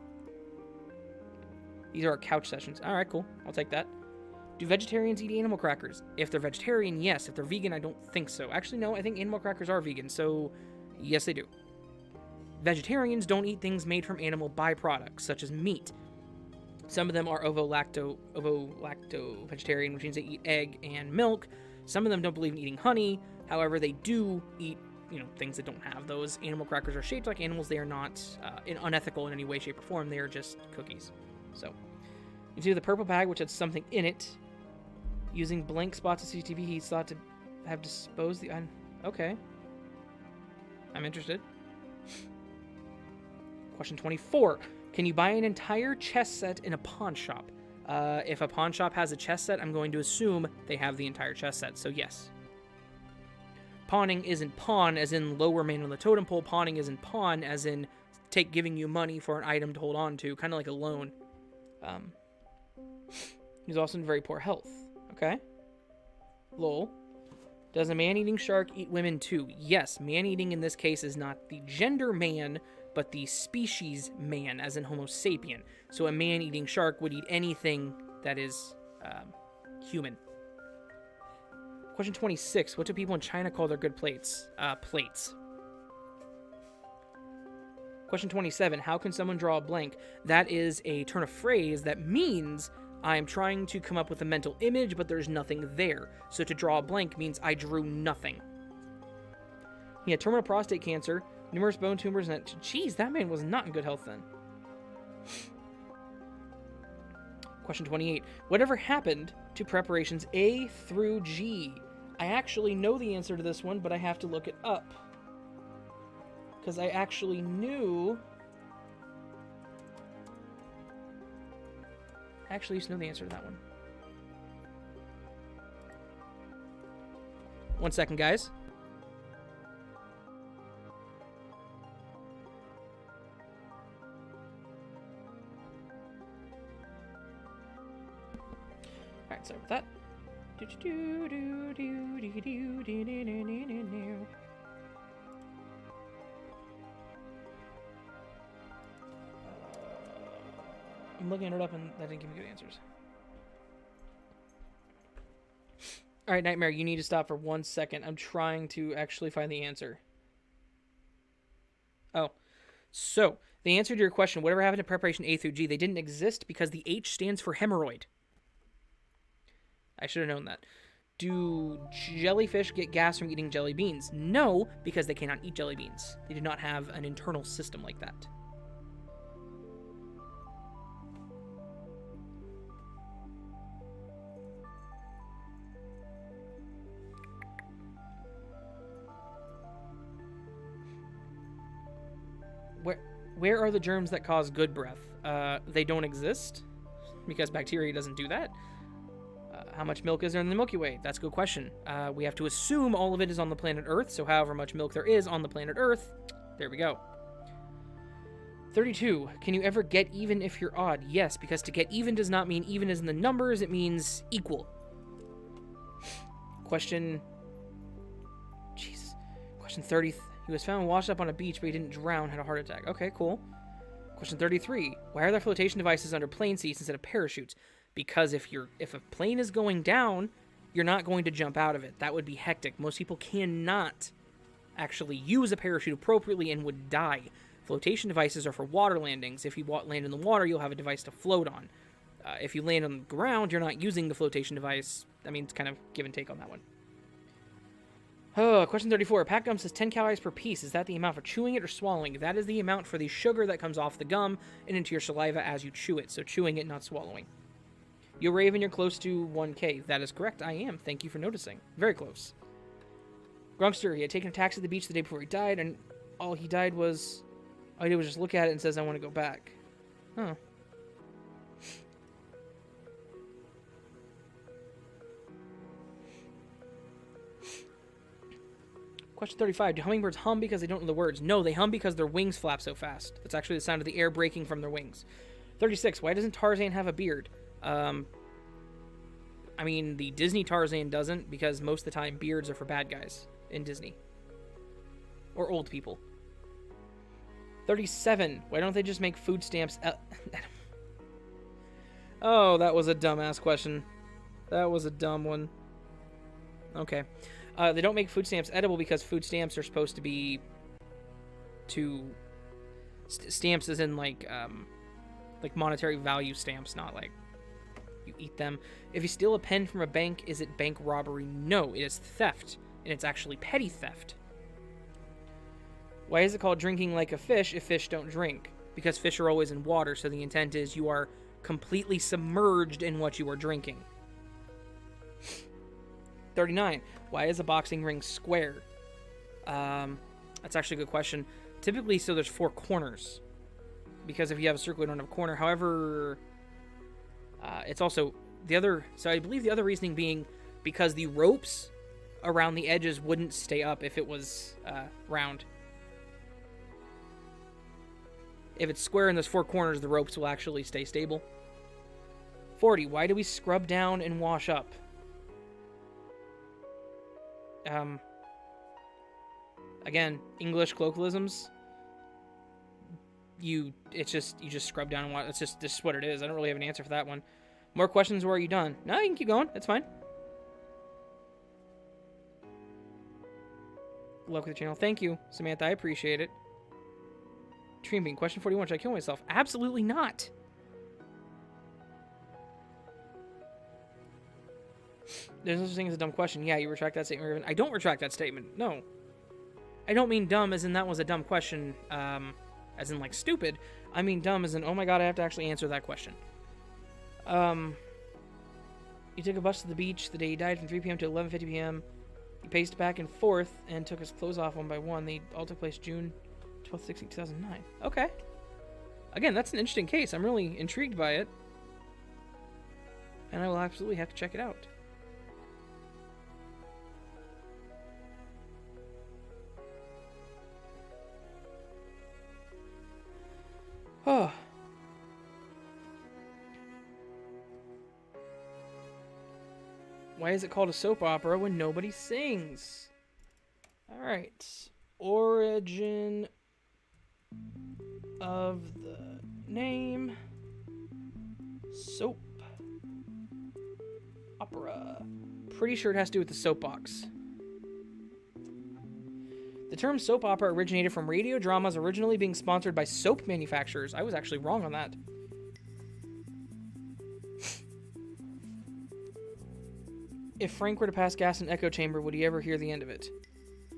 These are our couch sessions. All right, cool. I'll take that. Do vegetarians eat animal crackers? If they're vegetarian, yes. If they're vegan, I don't think so. Actually, no, I think animal crackers are vegan, so yes, they do. Vegetarians don't eat things made from animal byproducts, such as meat. Some of them are ovo-lacto vegetarian, which means they eat egg and milk. Some of them don't believe in eating honey. However, they do eat, things that don't have those. Animal crackers are shaped like animals. They are not unethical in any way, shape, or form. They are just cookies. So, you see the purple bag, which had something in it. Using blank spots of CCTV, he's thought to have disposed the... Okay. I'm interested. Question 24. Can you buy an entire chess set in a pawn shop? If a pawn shop has a chess set, I'm going to assume they have the entire chess set, so yes. Pawning isn't pawn as in lower man on the totem pole. Pawning isn't pawn as in giving you money for an item to hold on to, kind of like a loan. He's also in very poor health. Okay. Lol. Does a man-eating shark eat women too? Yes, man-eating in this case is not the gender man, but the species man, as in Homo sapien. So a man-eating shark would eat anything that is human. Question 26. What do people in China call their good plates? Plates. Question 27. How can someone draw a blank? That is a turn of phrase that means I'm trying to come up with a mental image, but there's nothing there. So to draw a blank means I drew nothing. He had terminal prostate cancer, numerous bone tumors, and geez, that man was not in good health then. Question 28. Whatever happened to preparations A through G? I actually know the answer to this one, but I have to look it up. Because I actually knew... I actually used to know the answer to that one. 1 second, guys. Alright, sorry about that. I'm looking it up and that didn't give me good answers. All right, Nightmare, you need to stop for 1 second. I'm trying to actually find the answer. Oh, so the answer to your question, whatever happened to preparation A through G, they didn't exist because the H stands for hemorrhoid. I should have known that. Do jellyfish get gas from eating jelly beans? No, because they cannot eat jelly beans. They do not have an internal system like that. Where are the germs that cause good breath? They don't exist because bacteria doesn't do that. How much milk is there in the Milky Way? That's a good question. We have to assume all of it is on the planet Earth, so however much milk there is on the planet Earth, there we go. 32. Can you ever get even if you're odd? Yes, because to get even does not mean even as in the numbers, it means equal. Question 30. He was found washed up on a beach, but he didn't drown, had a heart attack. Okay, cool. Question 33. Why are there flotation devices under plane seats instead of parachutes? Because if a plane is going down, you're not going to jump out of it. That would be hectic. Most people cannot actually use a parachute appropriately and would die. Flotation devices are for water landings. If you land in the water, you'll have a device to float on. If you land on the ground, you're not using the flotation device. I mean, it's kind of give and take on that one. Oh, question 34. A pack gum says 10 calories per piece. Is that the amount for chewing it or swallowing? That is the amount for the sugar that comes off the gum and into your saliva as you chew it. So chewing it, not swallowing. You're Raven, you're close to 1K. That is correct. I am. Thank you for noticing. Very close. Grunkster, he had taken a taxi to the beach the day before he died, and all he did was just look at it and says, I want to go back. Huh. Question 35. Do hummingbirds hum because they don't know the words? No, they hum because their wings flap so fast. That's actually the sound of the air breaking from their wings. 36. Why doesn't Tarzan have a beard? I mean, the Disney Tarzan doesn't, because most of the time beards are for bad guys in Disney. Or old people. 37. Why don't they just make food stamps? Oh, that was a dumbass question. That was a dumb one. Okay. They don't make food stamps edible because food stamps are supposed to be stamps as in like monetary value stamps, not like you eat them. If you steal a pen from a bank, is it bank robbery? No, it is theft, and it's actually petty theft. Why is it called drinking like a fish if fish don't drink? Because fish are always in water, so the intent is you are completely submerged in what you are drinking. 39. Why is a boxing ring square? That's actually a good question. Typically, so there's 4 corners. Because if you have a circle, you don't have a corner. However, it's also the other... So I believe the other reasoning being because the ropes around the edges wouldn't stay up if it was round. If it's square and there's 4 corners, the ropes will actually stay stable. 40. Why do we scrub down and wash up? Again, English colloquialisms. You just scrub down and wash. It's just what it is. I don't really have an answer for that one. More questions, or are you done? No, you can keep going. That's fine. Good luck with the channel. Thank you, Samantha. I appreciate it. Dreaming. Question 41. Should I kill myself? Absolutely not. There's no such thing as a dumb question. Yeah, you retract that statement, Raven. I don't retract that statement. No. I don't mean dumb as in that was a dumb question, as in like stupid. I mean dumb as in, oh my god, I have to actually answer that question. He took a bus to the beach the day he died from 3 p.m. to 11:50 p.m. He paced back and forth and took his clothes off one by one. They all took place June 12th, 16, 2009. Okay. Again, that's an interesting case. I'm really intrigued by it. And I will absolutely have to check it out. Oh. Why is it called a soap opera when nobody sings? Alright. Origin of the name. Soap. Opera. Pretty sure it has to do with the soapbox. The term soap opera originated from radio dramas originally being sponsored by soap manufacturers. I was actually wrong on that. If Frank were to pass gas in an echo chamber, would he ever hear the end of it?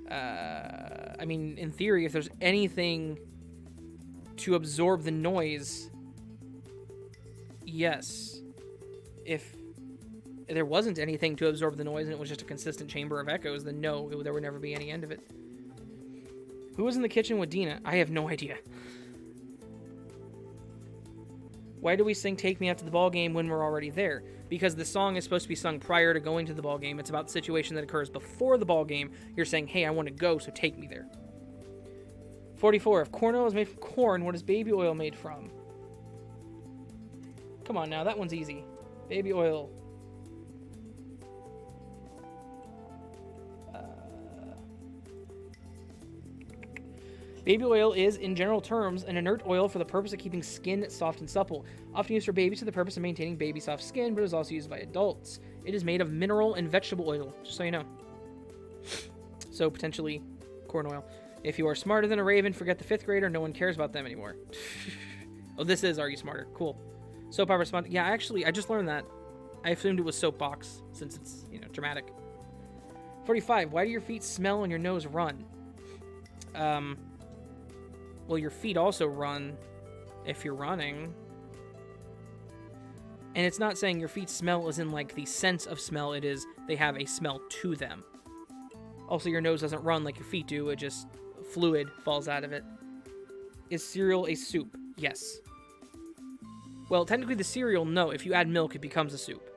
I mean, in theory, if there's anything to absorb the noise, yes. If there wasn't anything to absorb the noise and it was just a consistent chamber of echoes, then no, there would never be any end of it. Who was in the kitchen with Dina? I have no idea. Why do we sing Take Me Out to the Ball Game when we're already there? Because the song is supposed to be sung prior to going to the ball game. It's about the situation that occurs before the ball game. You're saying, hey, I want to go, so take me there. 44. If corn oil is made from corn, what is baby oil made from? Come on now, that one's easy. Baby oil. Baby oil is, in general terms, an inert oil for the purpose of keeping skin soft and supple. Often used for babies for the purpose of maintaining baby soft skin, but is also used by adults. It is made of mineral and vegetable oil, just so you know. So, potentially, corn oil. If you are smarter than a raven, forget the 5th grader. No one cares about them anymore. Oh, this is Are You Smarter? Cool. Soap opera sponsor. Yeah, actually, I just learned that. I assumed it was soapbox, since it's, dramatic. 45. Why do your feet smell and your nose run? Well, your feet also run if you're running. And it's not saying your feet smell as in, like, the sense of smell. It is they have a smell to them. Also, your nose doesn't run like your feet do. It just, fluid falls out of it. Is cereal a soup? Yes. Well, technically the cereal, no. If you add milk, it becomes a soup.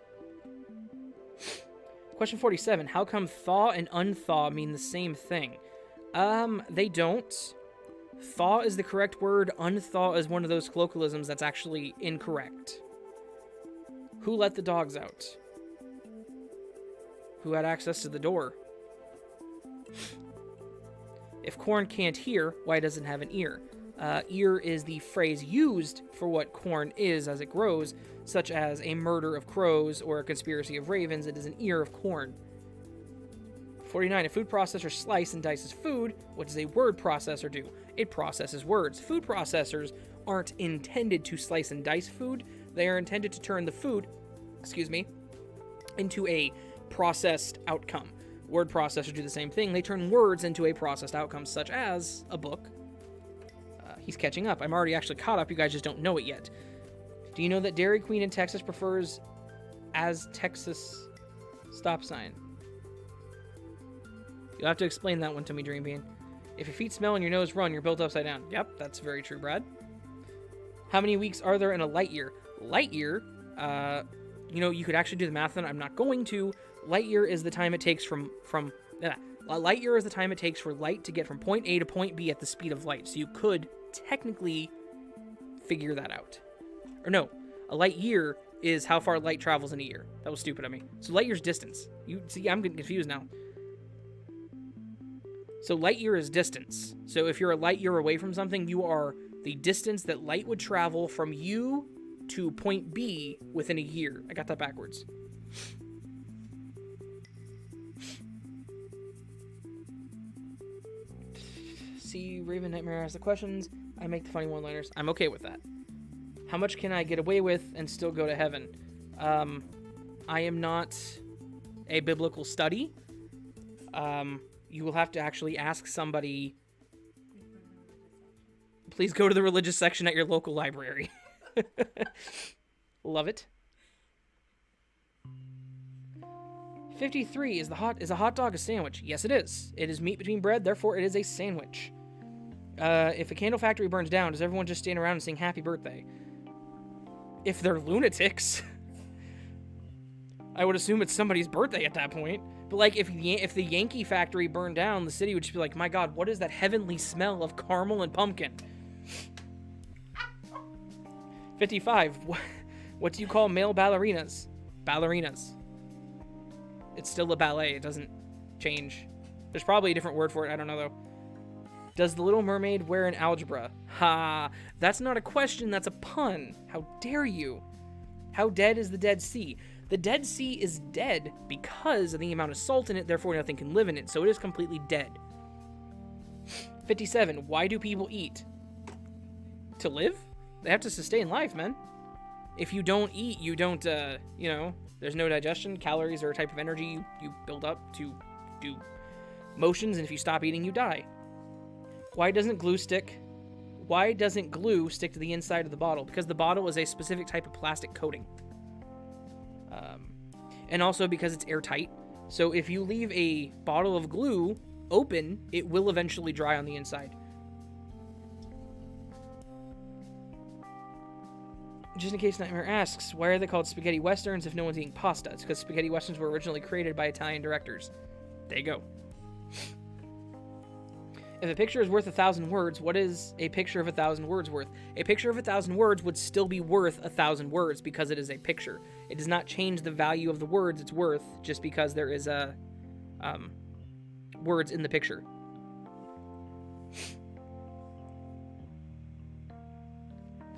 Question 47. How come thaw and unthaw mean the same thing? They don't. Thaw is the correct word. Unthaw is one of those colloquialisms that's actually incorrect. Who let the dogs out? Who had access to the door? If corn can't hear, why doesn't it have an ear? Ear is the phrase used for what corn is as it grows, such as a murder of crows or a conspiracy of ravens. It is an ear of corn. 49. A food processor slices and dices food. What does a word processor do? It processes words. Food processors aren't intended to slice and dice food. They are intended to turn the food, into a processed outcome. Word processors do the same thing. They turn words into a processed outcome, such as a book. He's catching up. I'm already actually caught up. You guys just don't know it yet. Do you know that Dairy Queen in Texas prefers as Texas stop sign? You'll have to explain that one to me, Dream Bean. If your feet smell and your nose run, you're built upside down. Yep, that's very true, Brad. How many weeks are there in a light year? Light year, you could actually do the math on it. I'm not going to. Light year is the time it takes light year is the time it takes for light to get from point A to point B at the speed of light. So you could technically figure that out. Or no, a light year is how far light travels in a year. That was stupid of me. So light year's distance. You see, I'm getting confused now. So light year is distance. So if you're a light year away from something, you are the distance that light would travel from you to point B within a year. I got that backwards. See, Raven Nightmare asks the questions. I make the funny one-liners. I'm okay with that. How much can I get away with and still go to heaven? I am not a biblical study. You will have to actually ask somebody. Please go to the religious section at your local library. Love it. 53. Is a hot dog a sandwich? Yes, it is. It is meat between bread, therefore it is a sandwich. If a candle factory burns down, does everyone just stand around and sing happy birthday? If they're lunatics, I would assume it's somebody's birthday at that point. But like, if the Yankee factory burned down, the city would just be like, my God, what is that heavenly smell of caramel and pumpkin? 55. What do you call male ballerinas? Ballerinas. It's still a ballet. It doesn't change. There's probably a different word for it. I don't know, though. Does the Little Mermaid wear an algebra? Ha! That's not a question. That's a pun. How dare you? How dead is the Dead Sea? The Dead Sea is dead because of the amount of salt in it, therefore nothing can live in it, so it is completely dead. 57. Why do people eat? To live? They have to sustain life, man. If you don't eat, you don't, there's no digestion. Calories are a type of energy you build up to do motions, and if you stop eating, you die. Why doesn't glue stick to the inside of the bottle? Because the bottle is a specific type of plastic coating. And also because it's airtight. So if you leave a bottle of glue open, it will eventually dry on the inside. Just in case Nightmare asks, why are they called spaghetti westerns if no one's eating pasta? It's because spaghetti westerns were originally created by Italian directors. There you go. If a picture is worth 1,000 words, what is a picture of 1,000 words worth? A picture of 1,000 words would still be worth 1,000 words because it is a picture. It does not change the value of the words it's worth just because there is a words in the picture.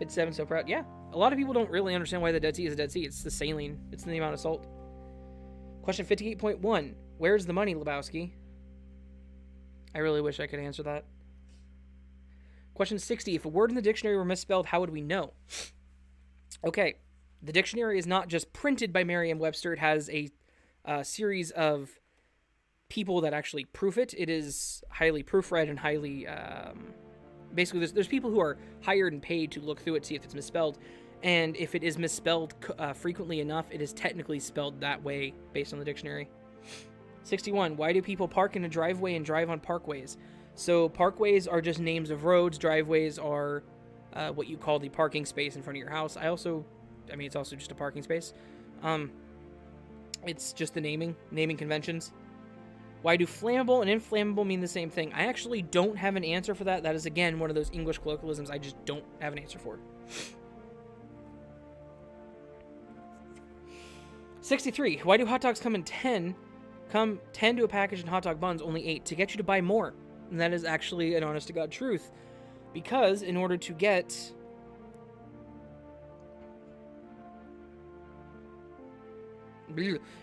Fit7 so proud. Yeah, a lot of people don't really understand why the Dead Sea is a Dead Sea. It's the saline. It's the amount of salt. Question 58.1. Where's the money, Lebowski? I really wish I could answer that. Question 60. If a word in the dictionary were misspelled, how would we know? Okay. The dictionary is not just printed by Merriam-Webster. It has a series of people that actually proof it. It is highly proofread and highly... basically, there's people who are hired and paid to look through it, see if it's misspelled. And if it is misspelled frequently enough, it is technically spelled that way based on the dictionary. 61. Why do people park in a driveway and drive on parkways? So parkways are just names of roads. Driveways are what you call the parking space in front of your house. It's also just a parking space. It's just the naming conventions. Why do flammable and inflammable mean the same thing? I actually don't have an answer for that. That is, again, one of those English colloquialisms I just don't have an answer for. 63. Why do hot dogs come 10 to a package in hot dog buns, only 8? To get you to buy more. And that is actually an honest-to-God truth. Because in order to get...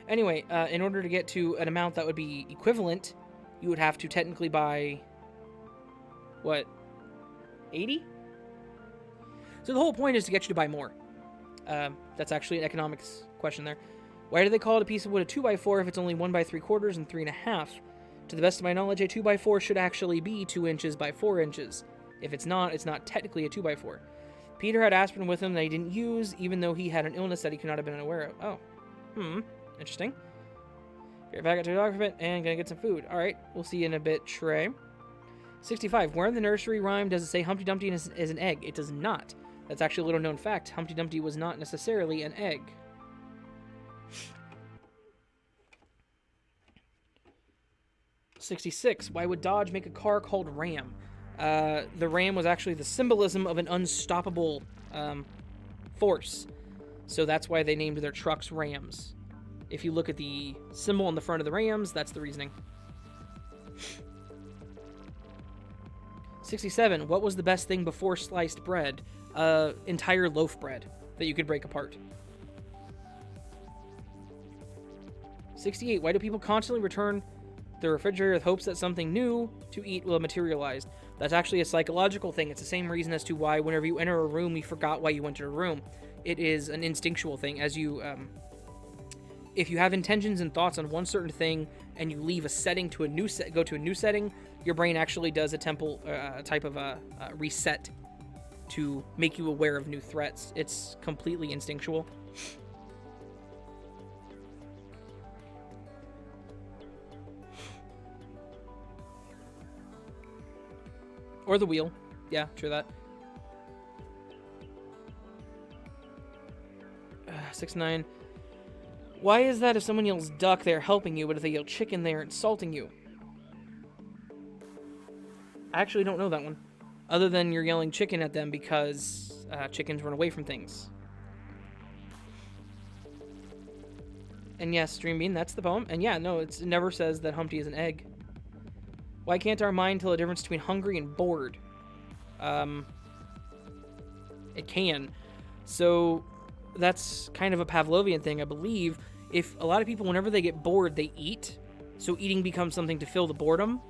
Anyway, in order to get to an amount that would be equivalent, you would have to technically buy... What? 80? So the whole point is to get you to buy more. That's actually an economics question there. Why do they call it a piece of wood a 2x4 if it's only 1 3/4 and 3.5? To the best of my knowledge, a 2x4 should actually be 2 inches by 4 inches. If it's not technically a 2x4. Peter had aspirin with him that he didn't use, even though he had an illness that he could not have been unaware of. Oh. Interesting. Get back at your dog for a bit and gonna get some food. Alright, we'll see you in a bit, Trey. 65. Where in the nursery rhyme does it say Humpty Dumpty is an egg? It does not. That's actually a little known fact. Humpty Dumpty was not necessarily an egg. 66. Why would Dodge make a car called Ram? The Ram was actually the symbolism of an unstoppable force. So that's why they named their trucks Rams. If you look at the symbol on the front of the Rams, that's the reasoning. 67. What was the best thing before sliced bread? Entire loaf bread that you could break apart. 68. Why do people constantly return the refrigerator with hopes that something new to eat will have materialized? That's actually a psychological thing. It's the same reason as to why whenever you enter a room, you forgot why you went to a room. It is an instinctual thing. As you, if you have intentions and thoughts on one certain thing and you leave a setting to a new go to a new setting, your brain actually does a type of a reset to make you aware of new threats. It's completely instinctual. Or the wheel. Yeah, true that. 69. Why is that if someone yells duck, they're helping you, but if they yell chicken, they're insulting you? I actually don't know that one. Other than you're yelling chicken at them because chickens run away from things. And yes, Dreambean, that's the poem. And yeah, no, it never says that Humpty is an egg. Why can't our mind tell the difference between hungry and bored? It can. So that's kind of a Pavlovian thing, I believe. If a lot of people, whenever they get bored, they eat. So eating becomes something to fill the boredom.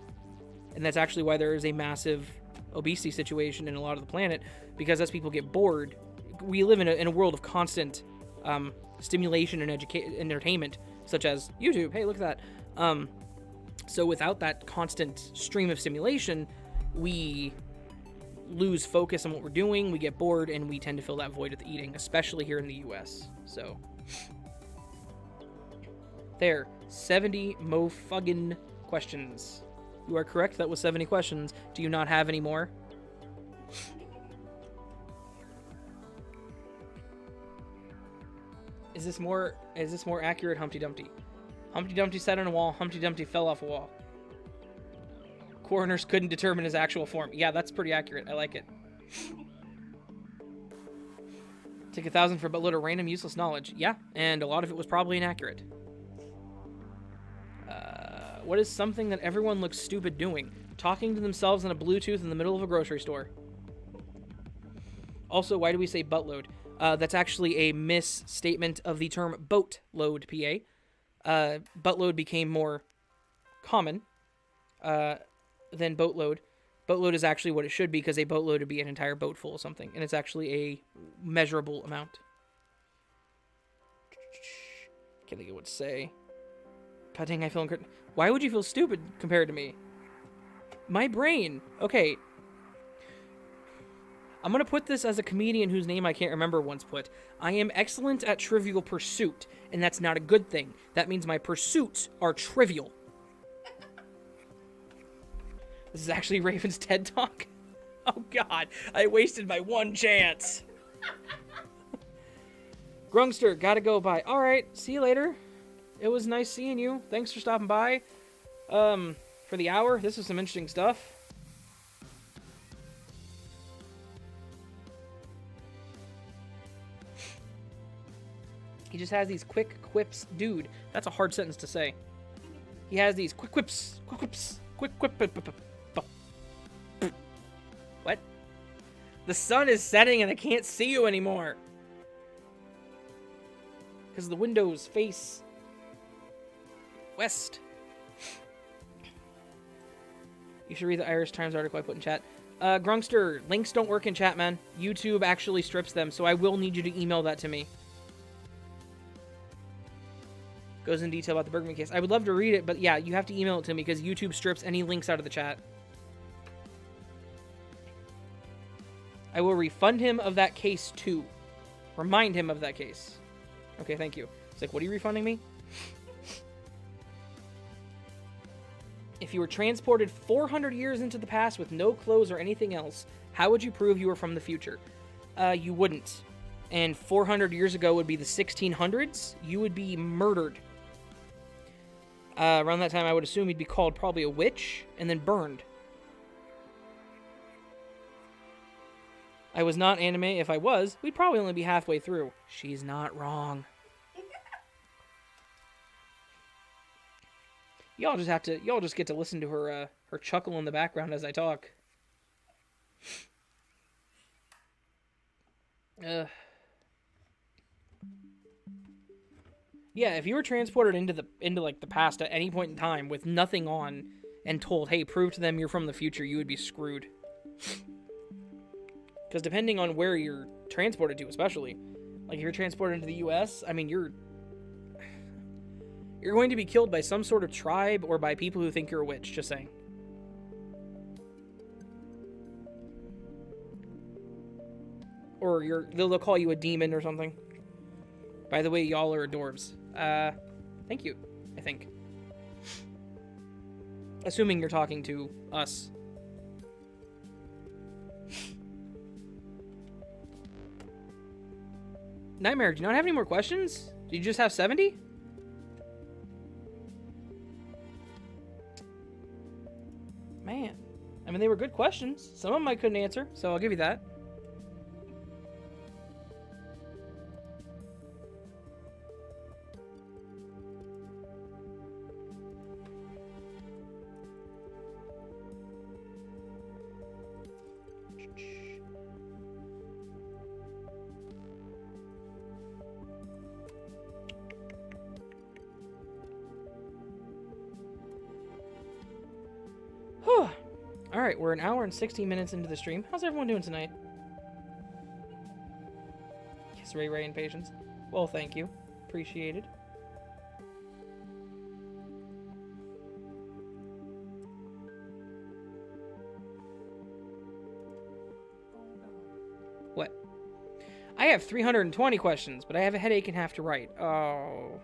And that's actually why there is a massive obesity situation in a lot of the planet, because as people get bored, we live in a world of constant stimulation and entertainment, such as YouTube. Hey, look at that. So without that constant stream of stimulation, we lose focus on what we're doing, we get bored, and we tend to fill that void with eating, especially here in the US. So there, 70 mo-fuggin' questions. You are correct, that was 70 questions. Do you not have any more? Is this more accurate, Humpty Dumpty? Humpty Dumpty sat on a wall, Humpty Dumpty fell off a wall. Coroners couldn't determine his actual form. Yeah, that's pretty accurate. I like it. Take 1,000 for a buttload of random useless knowledge. Yeah, and a lot of it was probably inaccurate. What is something that everyone looks stupid doing? Talking to themselves on a Bluetooth in the middle of a grocery store. Also, why do we say buttload? That's actually a misstatement of the term boatload, PA. Buttload became more common than boatload. Boatload is actually what it should be, because a boatload would be an entire boat full of something, and it's actually a measurable amount. Can't think of what to say. God dang, I feel Why would you feel stupid compared to me? My brain. Okay. I'm going to put this as a comedian whose name I can't remember once put. I am excellent at Trivial Pursuit, and that's not a good thing. That means my pursuits are trivial. This is actually Raven's TED Talk. Oh god, I wasted my one chance. Grungster, gotta go, bye. Alright, see you later. It was nice seeing you. Thanks for stopping by. For the hour, this was some interesting stuff. He just has these quick quips. Dude, that's a hard sentence to say. He has these quick quips. Quick quip. What? The sun is setting and I can't see you anymore. Because the windows face west. You should read the Irish Times article I put in chat. Grungster, links don't work in chat, man. YouTube actually strips them, so I will need you to email that to me. Goes in detail about the Bergman case. I would love to read it, but yeah, you have to email it to me because YouTube strips any links out of the chat. I will refund him of that case too. Remind him of that case. Okay, thank you. It's like, what are you refunding me? If you were transported 400 years into the past with no clothes or anything else, how would you prove you were from the future? You wouldn't. And 400 years ago would be the 1600s. You would be murdered. Around that time, I would assume you'd be called probably a witch and then burned. I was not anime. If I was, we'd probably only be halfway through. She's not wrong. Y'all just get to listen to her her chuckle in the background as I talk. Yeah, if you were transported into like the past at any point in time with nothing on and told, "Hey, prove to them you're from the future," you would be screwed. Because depending on where you're transported to, especially, like if you're transported into the U.S., I mean, you're going to be killed by some sort of tribe or by people who think you're a witch, just saying. Or they'll call you a demon or something. By the way, y'all are adorbs. Thank you, I think. Assuming you're talking to us. Nightmare, do you not have any more questions? Did you just have 70? Man. I mean, they were good questions. Some of them I couldn't answer, so I'll give you that. Alright, we're an hour and 16 minutes into the stream. How's everyone doing tonight? Yes, Ray and Patience. Well, thank you. Appreciated. What? I have 320 questions, but I have a headache and have to write. Oh.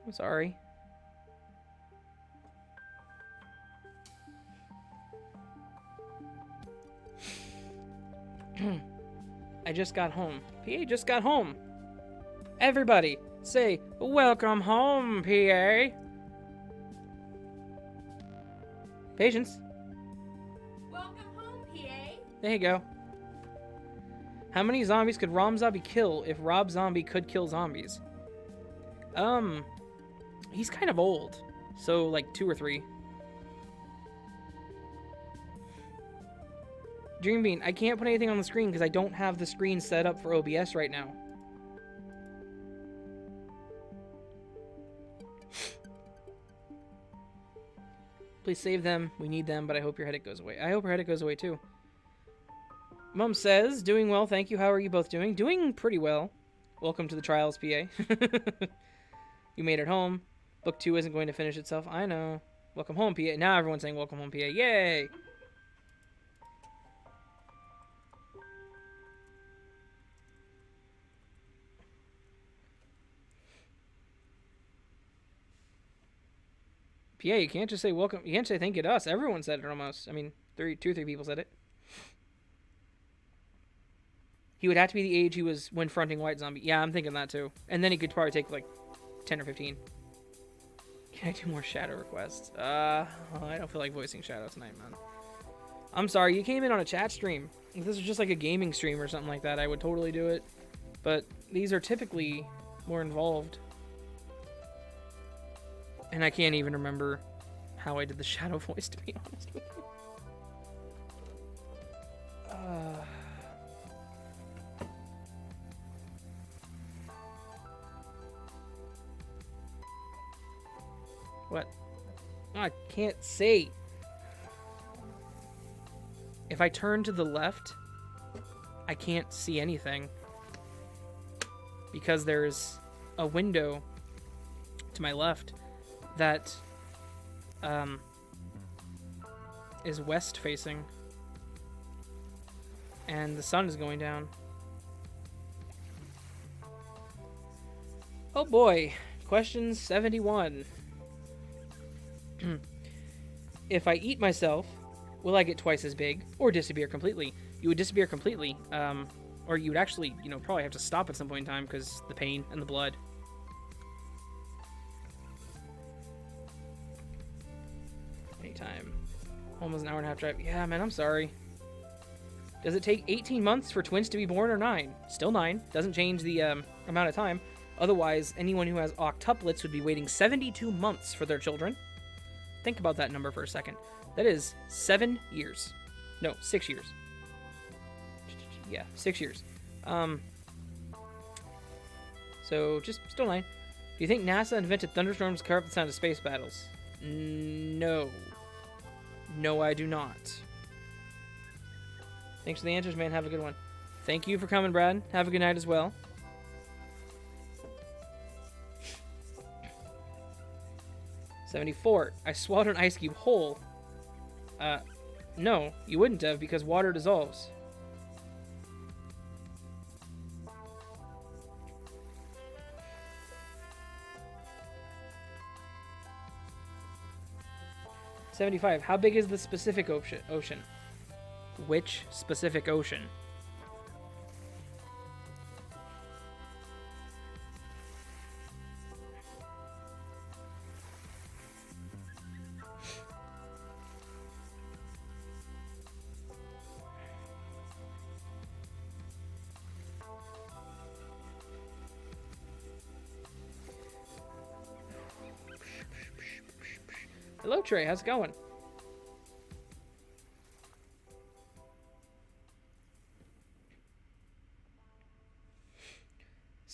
I'm sorry. I just got home. PA just got home. Everybody, say, welcome home, PA. Patience. Welcome home, PA. There you go. How many zombies could Rom Zombie kill if Rob Zombie could kill zombies? He's kind of old. So, like, 2 or 3. Dream Bean, I can't put anything on the screen because I don't have the screen set up for OBS right now. Please save them. We need them, but I hope your headache goes away. I hope your headache goes away, too. Mom says, doing well, thank you. How are you both doing? Doing pretty well. Welcome to the trials, PA. You made it home. Book 2 isn't going to finish itself. I know. Welcome home, PA. Now everyone's saying welcome home, PA. Yay! PA, you can't just say welcome. You can't say thank you to us. Everyone said it almost. I mean, 2 or 3 people said it. He would have to be the age he was when fronting White Zombie. Yeah, I'm thinking that too. And then he could probably take like 10 or 15. Can I do more Shadow requests? I don't feel like voicing Shadow tonight, man. I'm sorry, you came in on a chat stream. If this was just like a gaming stream or something like that, I would totally do it. But these are typically more involved. And I can't even remember how I did the Shadow voice, to be honest with you. What? Oh, I can't see. If I turn to the left, I can't see anything. Because there's a window to my left that is west facing. And the sun is going down. Oh boy. Question 71. If I eat myself, will I get twice as big or disappear completely? You would disappear completely, or you would actually, probably have to stop at some point in time because the pain and the blood. Anytime. Almost an hour and a half drive. Yeah, man, I'm sorry. Does it take 18 months for twins to be born or 9? Still 9. Doesn't change the amount of time. Otherwise, anyone who has octuplets would be waiting 72 months for their children. Think about that number for a second. That is 7 years. No, 6 years. Yeah, 6 years. So, just still 9. Do you think NASA invented thunderstorms to cover up the sound of space battles? No. No, I do not. Thanks for the answers, man. Have a good one. Thank you for coming, Brad. Have a good night as well. $74. I swallowed an ice cube whole. No, you wouldn't have because water dissolves. $75. How big is the specific ocean? Which specific ocean? Hello, Trey. How's it going?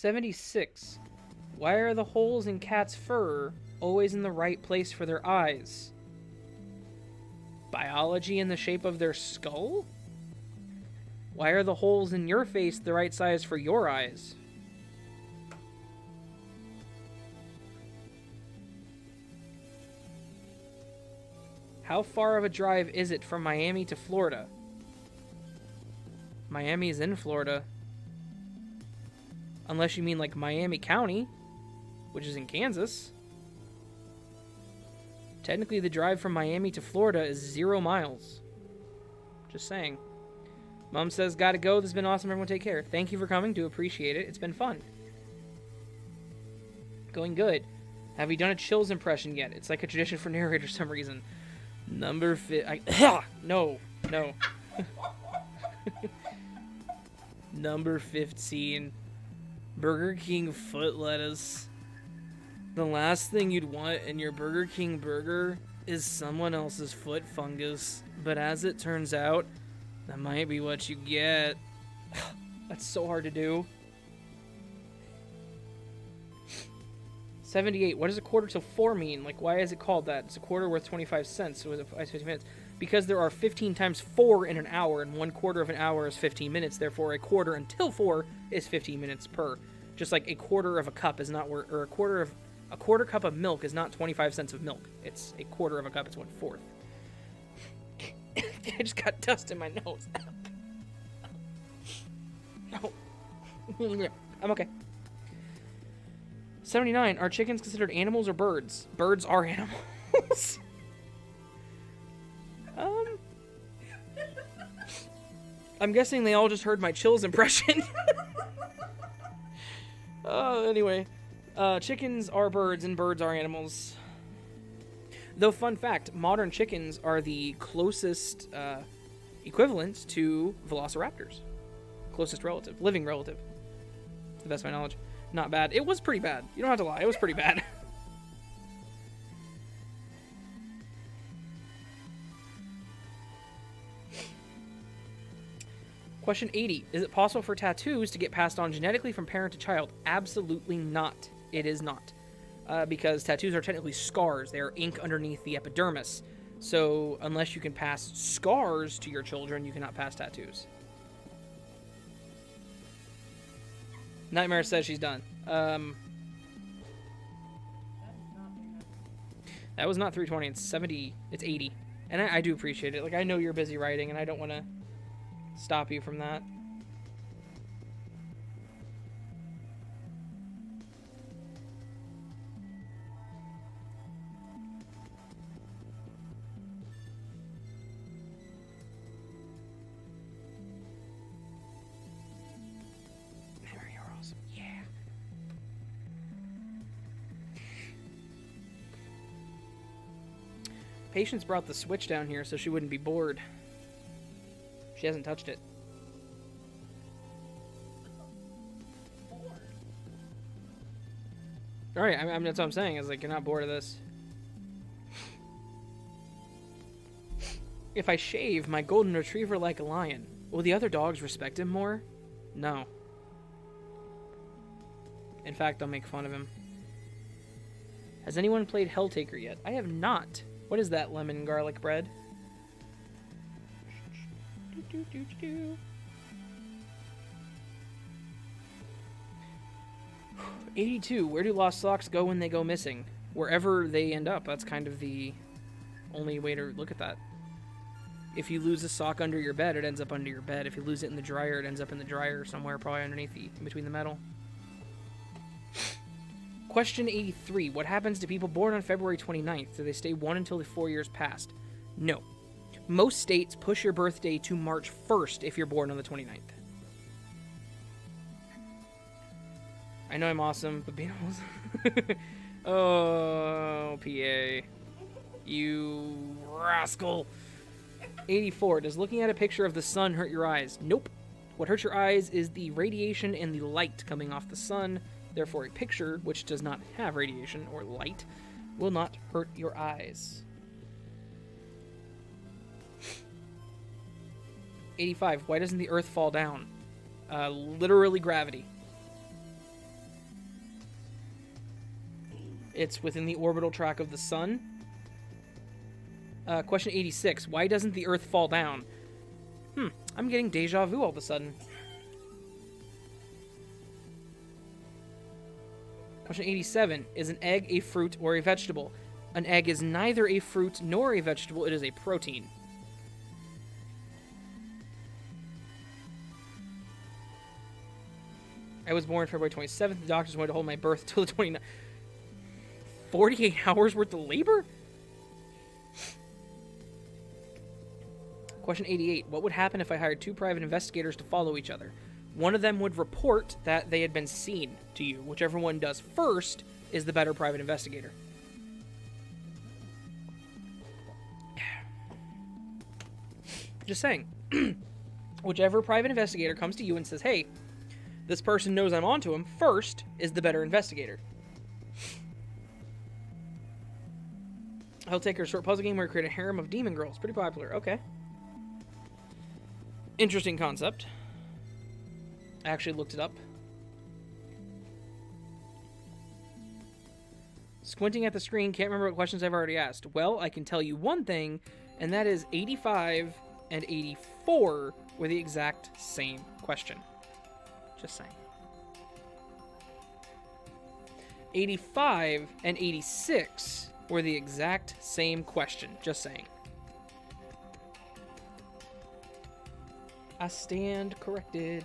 76. Why are the holes in cats' fur always in the right place for their eyes? Biology in the shape of their skull? Why are the holes in your face the right size for your eyes? How far of a drive is it from Miami to Florida? Miami is in Florida. Unless you mean like Miami County, which is in Kansas. Technically, the drive from Miami to Florida is 0 miles. Just saying. Mom says, gotta go. This has been awesome. Everyone take care. Thank you for coming. Do appreciate it. It's been fun. Going good. Have you done a Chills impression yet? It's like a tradition for narrator for some reason. Number no. Number 15. Burger King foot lettuce. The last thing you'd want in your Burger King burger is someone else's foot fungus. But as it turns out, that might be what you get. That's so hard to do. 78. What does a quarter till 4 mean? Like, why is it called that? It's a quarter worth 25 cents. So it's 50 minutes. Because there are 15 times 4 in an hour, and 1/4 of an hour is 15 minutes. Therefore, a quarter until 4 is 15 minutes per. Just like a quarter of a cup is not worth, or a quarter cup of milk is not 25 cents of milk. It's a quarter of a cup. It's 1/4. I just got dust in my nose. No. I'm okay. 79. Are chickens considered animals or birds? Birds are animals. I'm guessing they all just heard my Chills impression. Anyway. Chickens are birds and birds are animals. Though, fun fact, modern chickens are the closest equivalent to velociraptors. Closest relative. Living relative. To the best of my knowledge. Not bad. It was pretty bad. You don't have to lie. It was pretty bad. Question 80. Is it possible for tattoos to get passed on genetically from parent to child? Absolutely not. It is not. Because tattoos are technically scars. They are ink underneath the epidermis. So unless you can pass scars to your children, you cannot pass tattoos. Nightmare says she's done. That was not 320. It's 70. It's 80. And I do appreciate it. Like, I know you're busy writing, and I don't want to stop you from that. Patience brought the Switch down here so she wouldn't be bored. She hasn't touched it. Alright, I mean, that's what I'm saying, is like, you're not bored of this. If I shave my golden retriever like a lion, will the other dogs respect him more? No. In fact, they'll make fun of him. Has anyone played Helltaker yet? I have not. What is that, lemon garlic bread? 82. Where do lost socks go when they go missing? Wherever they end up. That's kind of the only way to look at that. If you lose a sock under your bed, it ends up under your bed. If you lose it in the dryer, it ends up in the dryer somewhere, probably underneath in between the metal. Question 83. What happens to people born on February 29th? Do they stay 1 until the 4 years passed? No. Most states push your birthday to March 1st if you're born on the 29th. I know I'm awesome, but being awesome... Oh, PA. You rascal. 84. Does looking at a picture of the sun hurt your eyes? Nope. What hurts your eyes is the radiation and the light coming off the sun. Therefore, a picture, which does not have radiation or light, will not hurt your eyes. 85. Why doesn't the Earth fall down? Literally gravity. It's within the orbital track of the sun. Question 86. Why doesn't the Earth fall down? I'm getting deja vu all of a sudden. Question 87. Is an egg a fruit or a vegetable? An egg is neither a fruit nor a vegetable. It is a protein. I was born February 27th. The doctors wanted to hold my birth till the 29th. 48 hours worth of labor? Question 88. What would happen if I hired 2 private investigators to follow each other? One of them would report that they had been seen to you. Whichever one does first is the better private investigator. Just saying. Whichever private investigator comes to you and says, hey, this person knows I'm onto him first is the better investigator. I'll take her a short puzzle game where we create a harem of demon girls. Pretty popular. Okay. Interesting concept. I actually looked it up. Squinting at the screen, can't remember what questions I've already asked. Well, I can tell you one thing, and that is 85 and 84 were the exact same question. Just saying. 85 and 86 were the exact same question. Just saying. I stand corrected.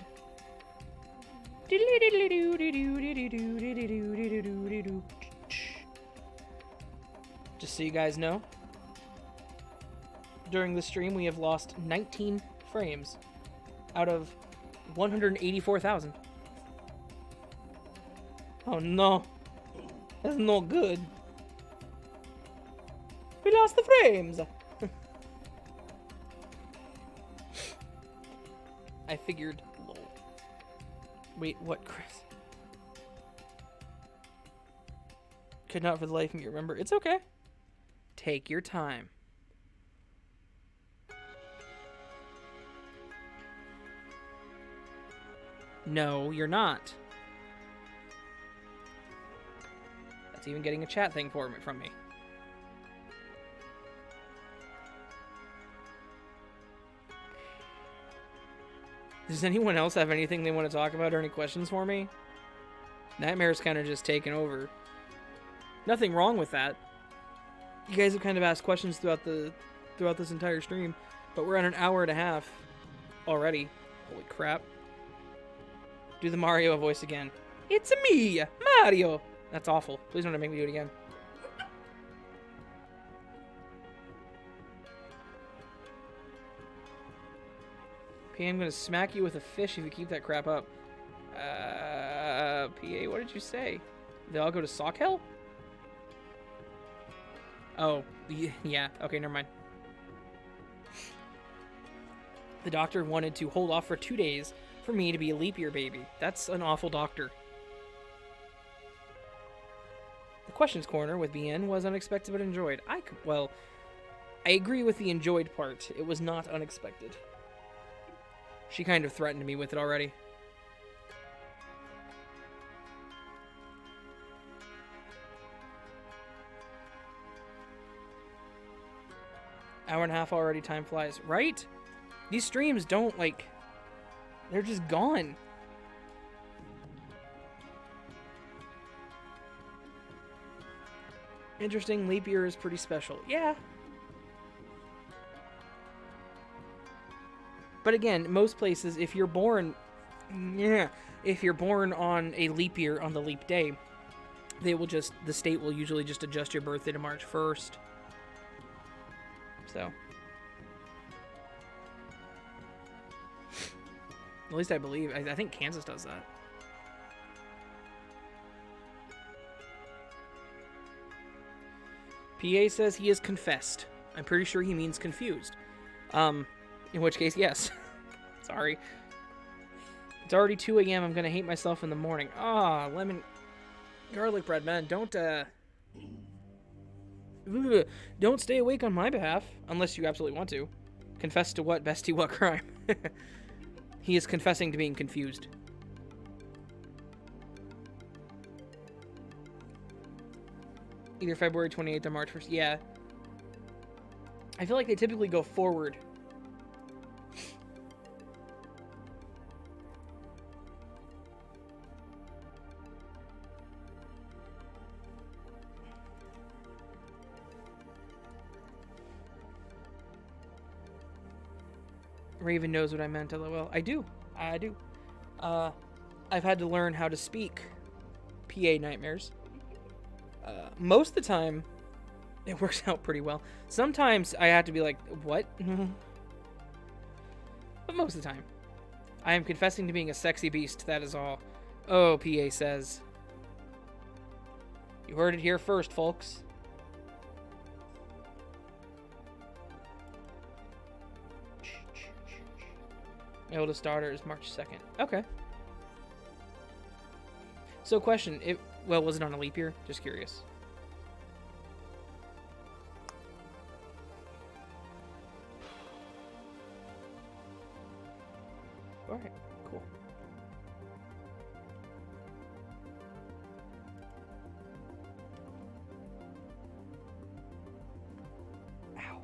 Just so you guys know, during the stream we have lost 19 frames out of 184,000. Oh no, that's no good. We lost the frames. I figured. Lol. Wait, what, Chris? Could not for the life of me remember. It's okay. Take your time. No, you're not. That's even getting a chat thing from me. Does anyone else have anything they want to talk about or any questions for me? Nightmare's kind of just taken over. Nothing wrong with that. You guys have kind of asked questions throughout this entire stream, but we're at an hour and a half already. Holy crap. Do the Mario voice again. It's me, Mario! That's awful. Please don't make me do it again. Okay, I'm gonna smack you with a fish if you keep that crap up. PA, what did you say? They all go to sock hell? Oh, yeah. Okay, never mind. The doctor wanted to hold off for 2 days for me to be a leap year baby. That's an awful doctor. The questions corner with BN was unexpected but enjoyed. I agree with the enjoyed part. It was not unexpected. She kind of threatened me with it already. Hour and a half already, time flies. Right? These streams don't, like... They're just gone. Interesting, leap year is pretty special. Yeah. But again, most places, if you're born... Yeah. If you're born on a leap year on the leap day, they will just... The state will usually just adjust your birthday to March 1st. So... At least I believe. I think Kansas does that. PA says he is confessed. I'm pretty sure he means confused. In which case, yes. Sorry. It's already 2 a.m. I'm gonna hate myself in the morning. Ah, lemon... Garlic bread, man. Don't stay awake on my behalf. Unless you absolutely want to. Confess to what, bestie, what crime? He is confessing to being confused. Either February 28th or March 1st. Yeah. I feel like they typically go forward. Raven knows what I meant, lol. I do. I do. I've had to learn how to speak PA nightmares. Most of the time, it works out pretty well. Sometimes I have to be like, what? But most of the time, I am confessing to being a sexy beast, that is all. Oh, PA says. You heard it here first, folks. My oldest daughter is March 2nd. Okay. So question, well, was it on a leap year? Just curious. Alright, cool. Ow.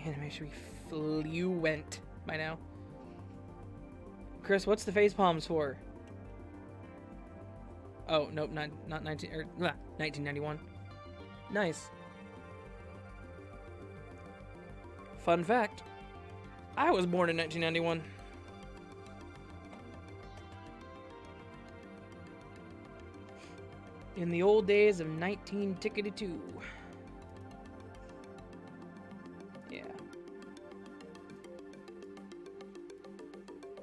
Anime should be fluent by now. Chris, what's the face palms for? Oh, nope, not 1991. Nice. Fun fact. I was born in 1991. In the old days of 1992. Yeah.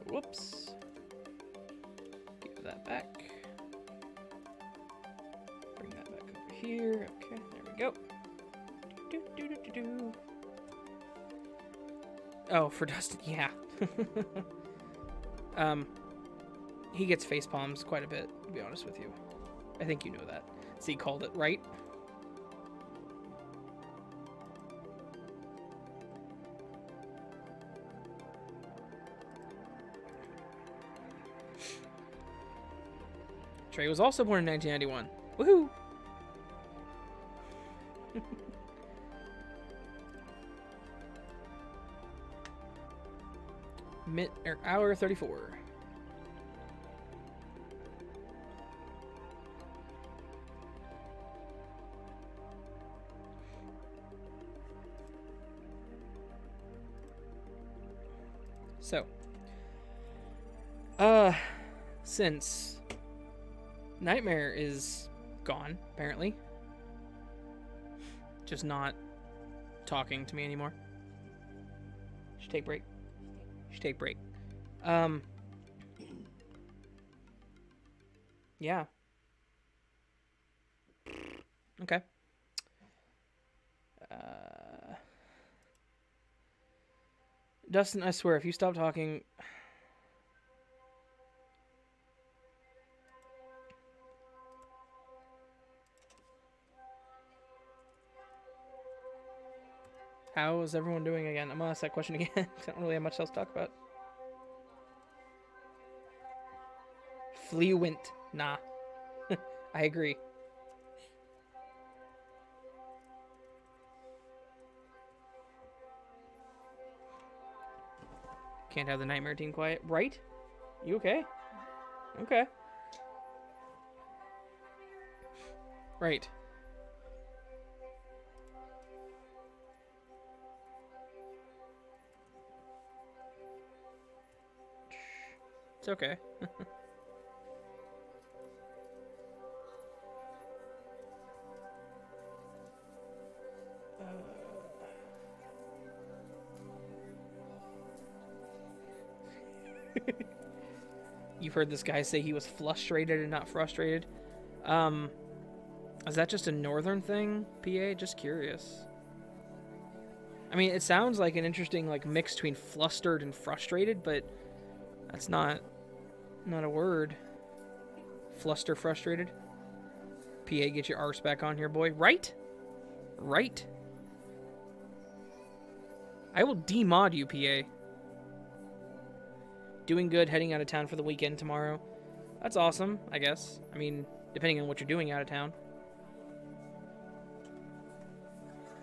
Whoops. Give that back. Bring that back over here. Okay, there we go. Oh, for Dustin, yeah. He gets face palms quite a bit, to be honest with you. I think you know that. See, called it right. Trey was also born in 1991. Woohoo! Hour 34. So, since Nightmare is gone, apparently, just not talking to me anymore. Should take break. Should take break. Yeah. Okay. Dustin, I swear, if you stop talking... How is everyone doing again? I'm gonna ask that question again. I don't really have much else to talk about. Fluent. Nah. I agree. Can't have the Nightmare team quiet. Right? You okay? Okay. Right. It's okay. You've heard this guy say he was frustrated and not frustrated. Is that just a northern thing, PA? Just curious. I mean, it sounds like an interesting like mix between flustered and frustrated, but that's not a word. Fluster frustrated. PA, get your arse back on here, boy. Right? Right? I will demod you, PA. Doing good, heading out of town for the weekend tomorrow. That's awesome, I guess. I mean, depending on what you're doing out of town.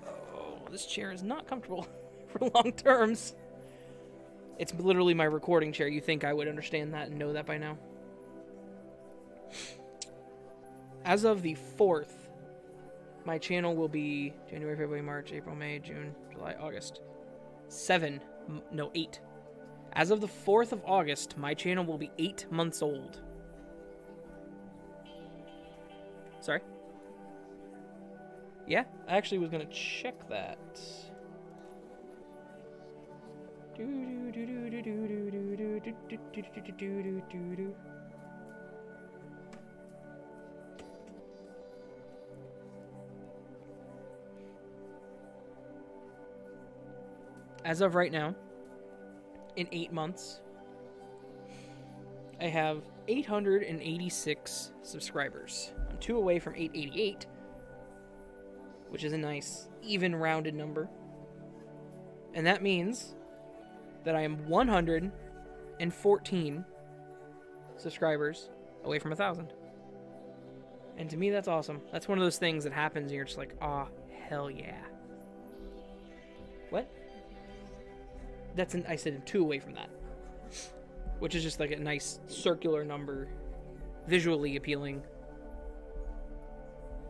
Oh, this chair is not comfortable for long terms. It's literally my recording chair. You think I would understand that and know that by now. As of the 4th, my channel will be January, February, March, April, May, June, July, August. 8. As of the 4th of August, my channel will be 8 months old. Sorry? Yeah, I actually was going to check that. As of right now, in 8 months, I have 886 subscribers. I'm 2 away from 888, which is a nice, even rounded number. And that means that I am 114 subscribers away from 1,000. And to me, that's awesome. That's one of those things that happens and you're just like, ah, oh, hell yeah. What? I said 2 away from that. Which is just like a nice circular number. Visually appealing.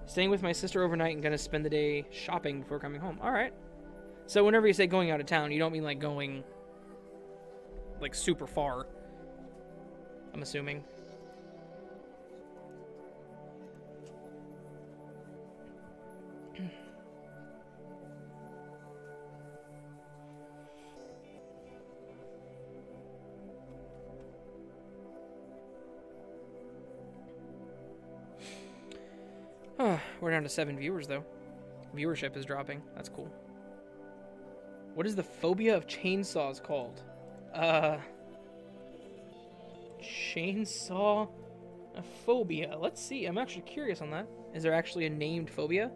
Staying with my sister overnight and gonna spend the day shopping before coming home. Alright. So whenever you say going out of town, you don't mean like going like super far. I'm assuming. We're down to 7 viewers, though. Viewership is dropping. That's cool. What is the phobia of chainsaws called? Chainsaw phobia. Let's see. I'm actually curious on that. Is there actually a named phobia?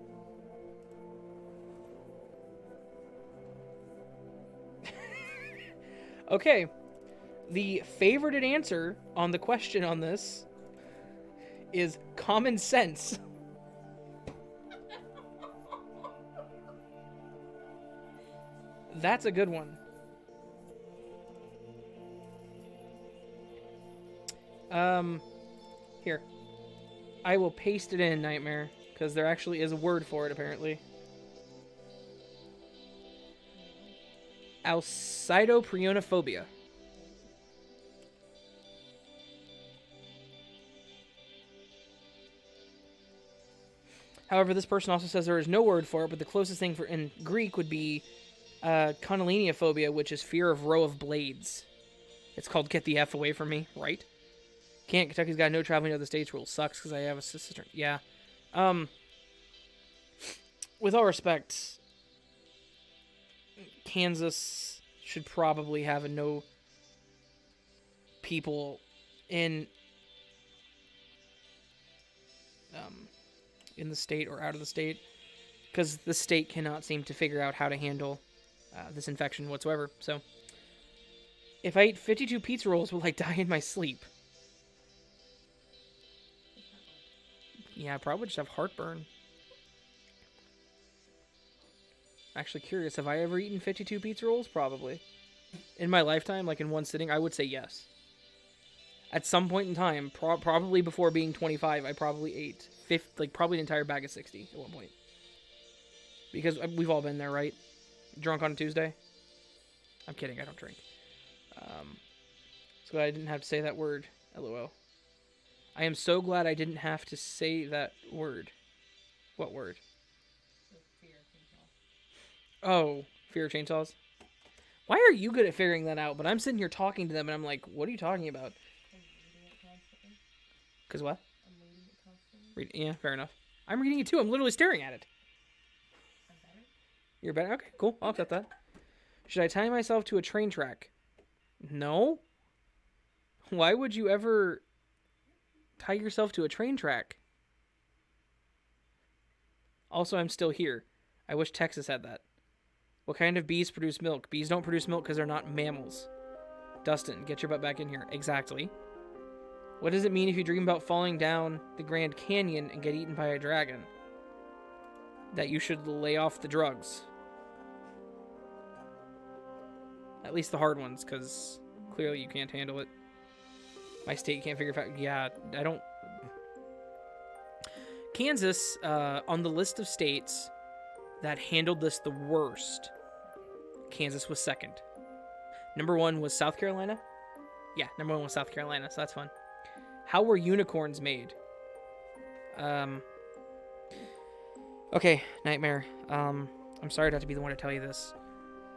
Okay. The favorited answer on the question on this is common sense. That's a good one. Here. I will paste it in, Nightmare, because there actually is a word for it, apparently. Alcidoprionophobia. However, this person also says there is no word for it, but the closest thing for in Greek would be conylenophobia, which is fear of row of blades. It's called get the F away from me, right? Can't. Kentucky's got no traveling to other states rule. Sucks because I have a sister. Yeah. With all respect, Kansas should probably have a no people in the state or out of the state, because the state cannot seem to figure out how to handle this infection whatsoever. So, if I ate 52 pizza rolls, will I die in my sleep? Yeah, I probably would just have heartburn. Actually curious, have I ever eaten 52 pizza rolls? Probably. In my lifetime, like in one sitting, I would say yes. At some point in time, probably before being 25, I probably ate probably an entire bag of 60 at one point. Because we've all been there, right? Drunk on a Tuesday? I'm kidding, I don't drink. So I didn't have to say that word. LOL. I am so glad I didn't have to say that word. What word? Oh, fear of chainsaws? Why are you good at figuring that out, but I'm sitting here talking to them and I'm like, what are you talking about? Because what? I'm reading it constantly. Yeah, fair enough. I'm reading it too. I'm literally staring at it. I'm better. You're better? Okay, cool. I'll accept that. Should I tie myself to a train track? No. Why would you ever tie yourself to a train track? Also, I'm still here. I wish Texas had that. What kind of bees produce milk? Bees don't produce milk because they're not mammals. Dustin, get your butt back in here. Exactly. What does it mean if you dream about falling down the Grand Canyon and get eaten by a dragon? That you should lay off the drugs. At least the hard ones, because clearly you can't handle it. My state can't figure out. Yeah, I don't. Kansas, on the list of states that handled this the worst, Kansas was second. Number 1 was South Carolina. Yeah, number 1 was South Carolina, so that's fun. How were unicorns made? Okay, Nightmare. I'm sorry to have to be the one to tell you this.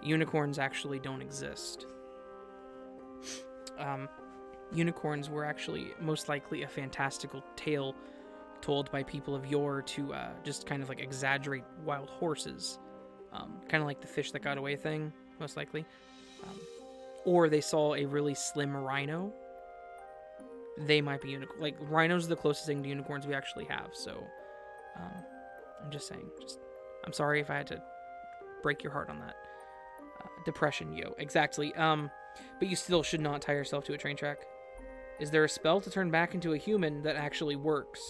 Unicorns actually don't exist. Unicorns were actually most likely a fantastical tale told by people of yore to just kind of like exaggerate wild horses. Kind of like the fish that got away thing, most likely. Or they saw a really slim rhino. They might be unicorn. Like, rhinos are the closest thing to unicorns we actually have, so I'm just saying. I'm sorry if I had to break your heart on that. Depression, yo. Exactly. But you still should not tie yourself to a train track. Is there a spell to turn back into a human that actually works?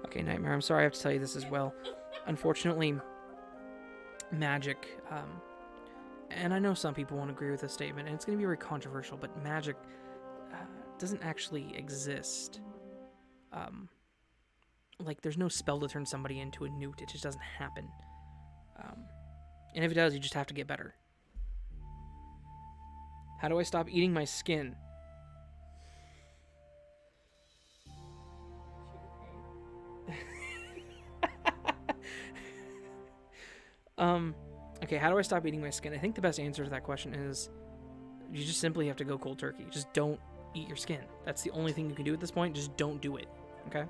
Okay, Nightmare, I'm sorry I have to tell you this as well. Unfortunately, magic, and I know some people won't agree with this statement, and it's going to be very controversial, but magic doesn't actually exist. Like, there's no spell to turn somebody into a newt. It just doesn't happen. And if it does, you just have to get better. How do I stop eating my skin? Okay, how do I stop eating my skin? I think the best answer to that question is you just simply have to go cold turkey. Just don't eat your skin. That's the only thing you can do at this point. Just don't do it. Okay?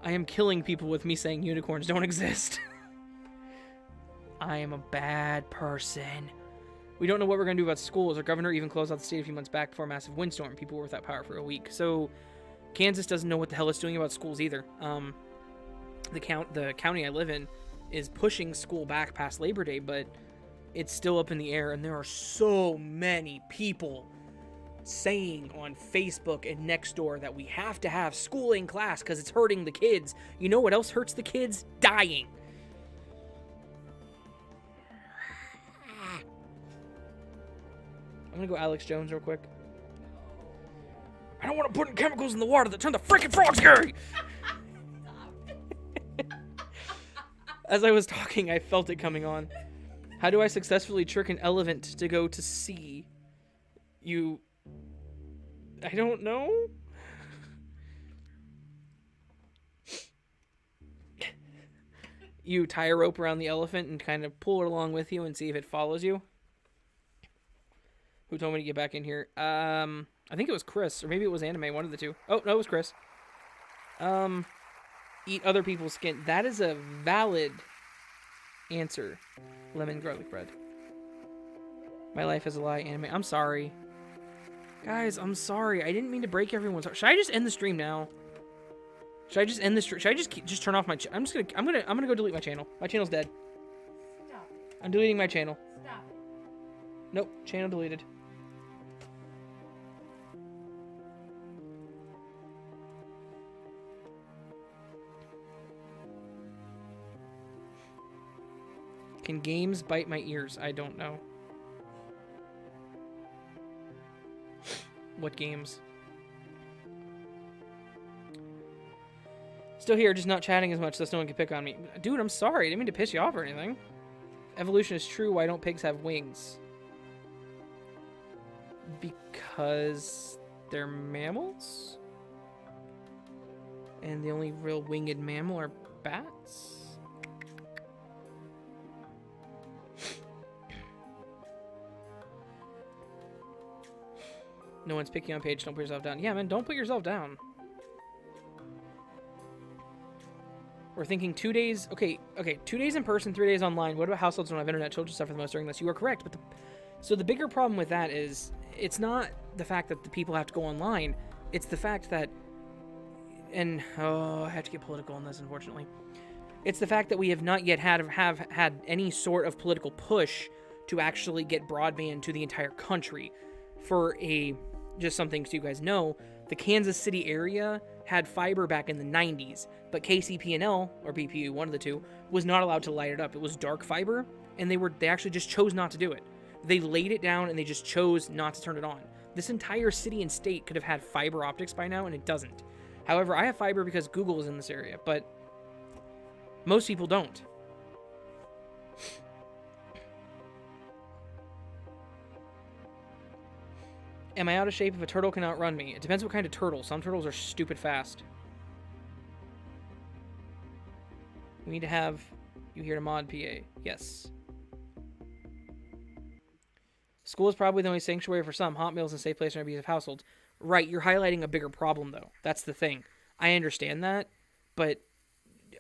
I am killing people with me saying unicorns don't exist. I am a bad person. We don't know what we're going to do about schools. Our governor even closed out the state a few months back before a massive windstorm. People were without power for a week. So Kansas doesn't know what the hell it's doing about schools either. The county I live in is pushing school back past Labor Day, but it's still up in the air, and there are so many people saying on Facebook and Nextdoor that we have to have school in class because it's hurting the kids. You know what else hurts the kids? Dying. I'm gonna go Alex Jones real quick. I don't want to put in chemicals in the water that turn the freaking frogs gay. As I was talking, I felt it coming on. How do I successfully trick an elephant to go to sea? I don't know. You tie a rope around the elephant and kind of pull it along with you and see if it follows you. Who told me to get back in here? I think it was Chris, or maybe it was Anime, one of the two. Oh, no, it was Chris. Eat other people's skin. That is a valid answer. Lemon garlic bread. My life is a lie, Anime. I'm sorry. Guys, I'm sorry. I didn't mean to break everyone's heart. Should I just end the stream now? Should I just end the stream? Should I just turn off my I'm gonna go delete my channel. My channel's dead. Stop it. I'm deleting my channel. Stop it. Nope, channel deleted. Can games bite my ears? I don't know. What games? Still here, just not chatting as much so no one can pick on me. Dude, I'm sorry. I didn't mean to piss you off or anything. Evolution is true. Why don't pigs have wings? Because they're mammals? And the only real winged mammal are bats? No one's picking on Paige. Don't put yourself down. Yeah, man, don't put yourself down. We're thinking 2 days. Okay, 2 days in person, 3 days online. What about households don't have internet? Children suffer the most during this. You are correct, but so the bigger problem with that is it's not the fact that the people have to go online. It's the fact that, and I have to get political on this, unfortunately. It's the fact that we have not yet have had any sort of political push to actually get broadband to the entire country. Just something so you guys know, the Kansas City area had fiber back in the 90s, but KCP&L, or BPU, one of the two, was not allowed to light it up. It was dark fiber, and they actually just chose not to do it. They laid it down, and they just chose not to turn it on. This entire city and state could have had fiber optics by now, and it doesn't. However, I have fiber because Google is in this area, but most people don't. Am I out of shape if a turtle can outrun me? It depends what kind of turtle. Some turtles are stupid fast. We need to have you here to mod PA. Yes. School is probably the only sanctuary for some. Hot meals and safe place in abusive households. Right, you're highlighting a bigger problem, though. That's the thing. I understand that, but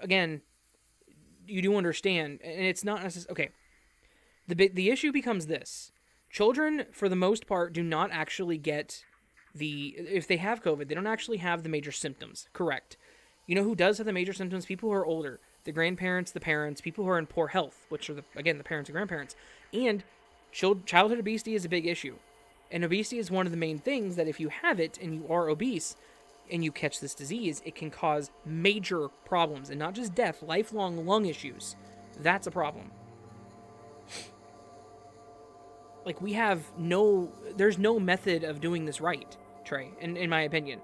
again, you do understand, and it's not necessarily... Okay, the issue becomes this. Children, for the most part, do not actually get if they have COVID, they don't actually have the major symptoms. Correct. You know who does have the major symptoms? People who are older. The grandparents, the parents, people who are in poor health, which are, the parents and grandparents. And childhood obesity is a big issue. And obesity is one of the main things that if you have it and you are obese and you catch this disease, it can cause major problems. And not just death, lifelong lung issues. That's a problem. Like, there's no method of doing this right, Trey, in my opinion.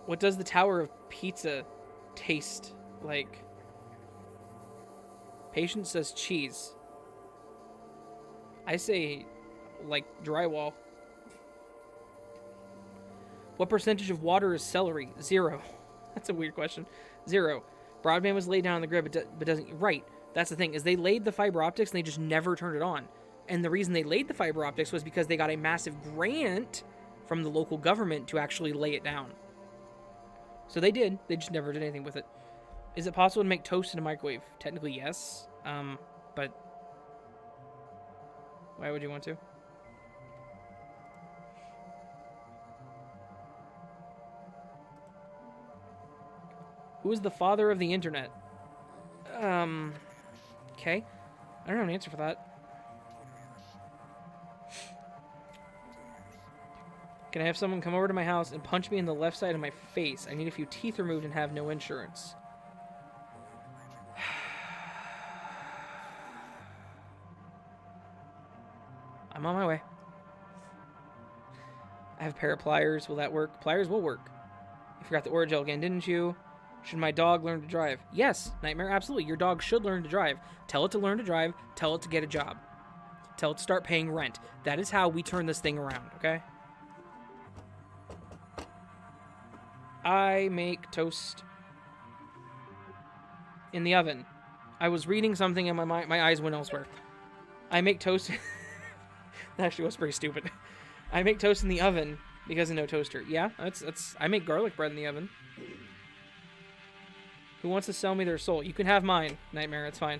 What does the Tower of Pizza taste like? Patience says cheese. I say, like, drywall. What percentage of water is celery? 0. That's a weird question. 0. Broadband was laid down on the grid, but doesn't... Right. That's the thing, is they laid the fiber optics and they just never turned it on. And the reason they laid the fiber optics was because they got a massive grant from the local government to actually lay it down. So they did. They just never did anything with it. Is it possible to make toast in a microwave? Technically, yes. But why would you want to? Who is the father of the internet? Okay. I don't have an answer for that. Can I have someone come over to my house and punch me in the left side of my face? I need a few teeth removed and have no insurance. I'm on my way. I have a pair of pliers. Will that work? Pliers will work. You forgot the Orajel again, didn't you? Should my dog learn to drive? Yes, Nightmare, absolutely. Your dog should learn to drive. Tell it to learn to drive. Tell it to get a job. Tell it to start paying rent. That is how we turn this thing around, okay? I make toast in the oven. I was reading something and my eyes went elsewhere. I make toast... That actually was pretty stupid. I make toast in the oven because of no toaster. Yeah, I make garlic bread in the oven. Who wants to sell me their soul? You can have mine, Nightmare. It's fine.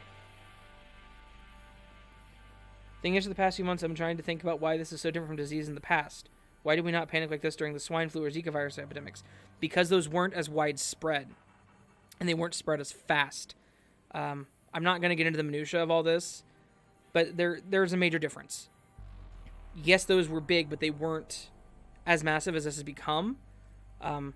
Thing is, for the past few months, I've been trying to think about why this is so different from disease in the past. Why did we not panic like this during the swine flu or Zika virus epidemics? Because those weren't as widespread. And they weren't spread as fast. I'm not going to get into the minutia of all this. But there's a major difference. Yes, those were big, but they weren't as massive as this has become. And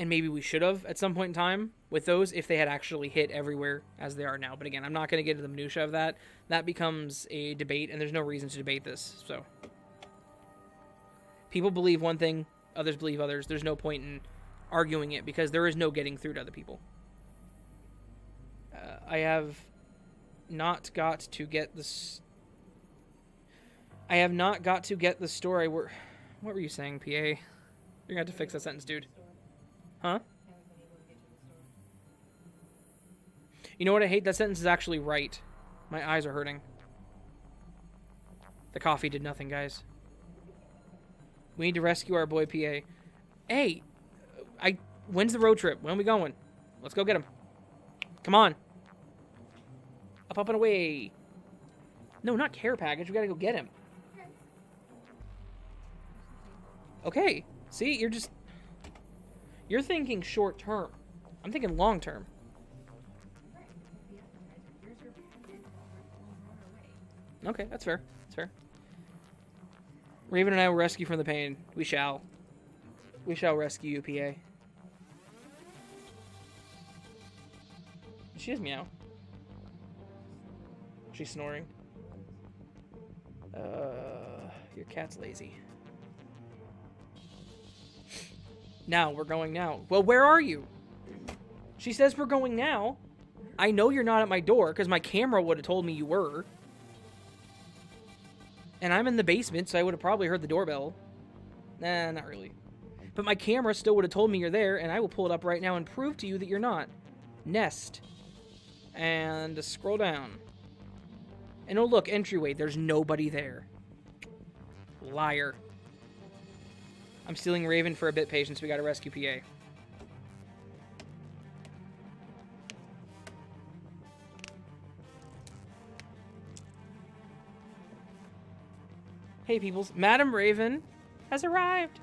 maybe we should have at some point in time with those if they had actually hit everywhere as they are now. But again, I'm not going to get into the minutia of that. That becomes a debate, and there's no reason to debate this. So people believe one thing, others believe others. There's no point in arguing it because there is no getting through to other people. I have not got to get this. I have not got to get the story. What were you saying, PA? You're going to have to fix that sentence, dude. Huh? You know what I hate? That sentence is actually right. My eyes are hurting. The coffee did nothing, guys. We need to rescue our boy PA. Hey, when's the road trip? When are we going? Let's go get him. Come on. Up and away. No, not care package. We gotta go get him. Okay. See, you're thinking short term. I'm thinking long term. Right. The estimated years are pending while we're on our way. Okay, that's fair. That's fair. Raven and I will rescue from the pain. We shall. We shall rescue you, PA. She is meow. She's snoring. Your cat's lazy. Now, we're going now. Well, where are you? She says we're going now. I know you're not at my door, because my camera would have told me you were. And I'm in the basement, so I would have probably heard the doorbell. Nah, not really. But my camera still would have told me you're there, and I will pull it up right now and prove to you that you're not. Nest. And scroll down. And oh look, entryway, there's nobody there. Liar. I'm stealing Raven for a bit patience, we gotta rescue PA. Hey peoples, Madam Raven has arrived.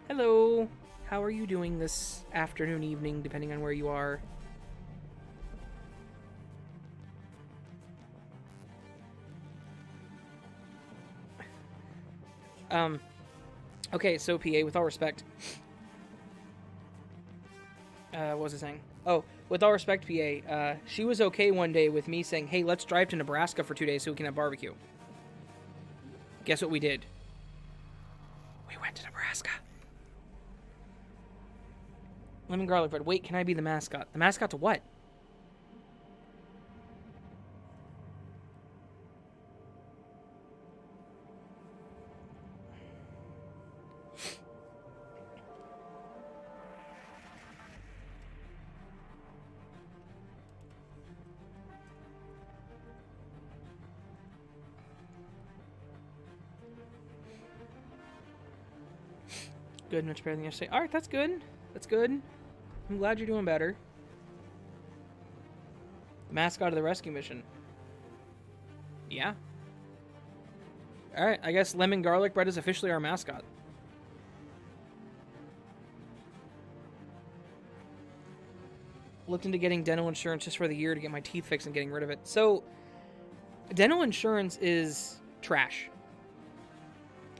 Hello. How are you doing this afternoon, evening, depending on where you are? Okay, so PA, with all respect. What was I saying? Oh, with all respect, PA, she was okay one day with me saying, hey, let's drive to Nebraska for 2 days so we can have barbecue. Guess what we did? We went to Nebraska. Lemon garlic bread. Wait, can I be the mascot? The mascot to what? Good, much better than yesterday. Alright, that's good. That's good. I'm glad you're doing better. Mascot of the rescue mission. Yeah. Alright, I guess lemon garlic bread is officially our mascot. Looked into getting dental insurance just for the year to get my teeth fixed and getting rid of it. So, dental insurance is trash.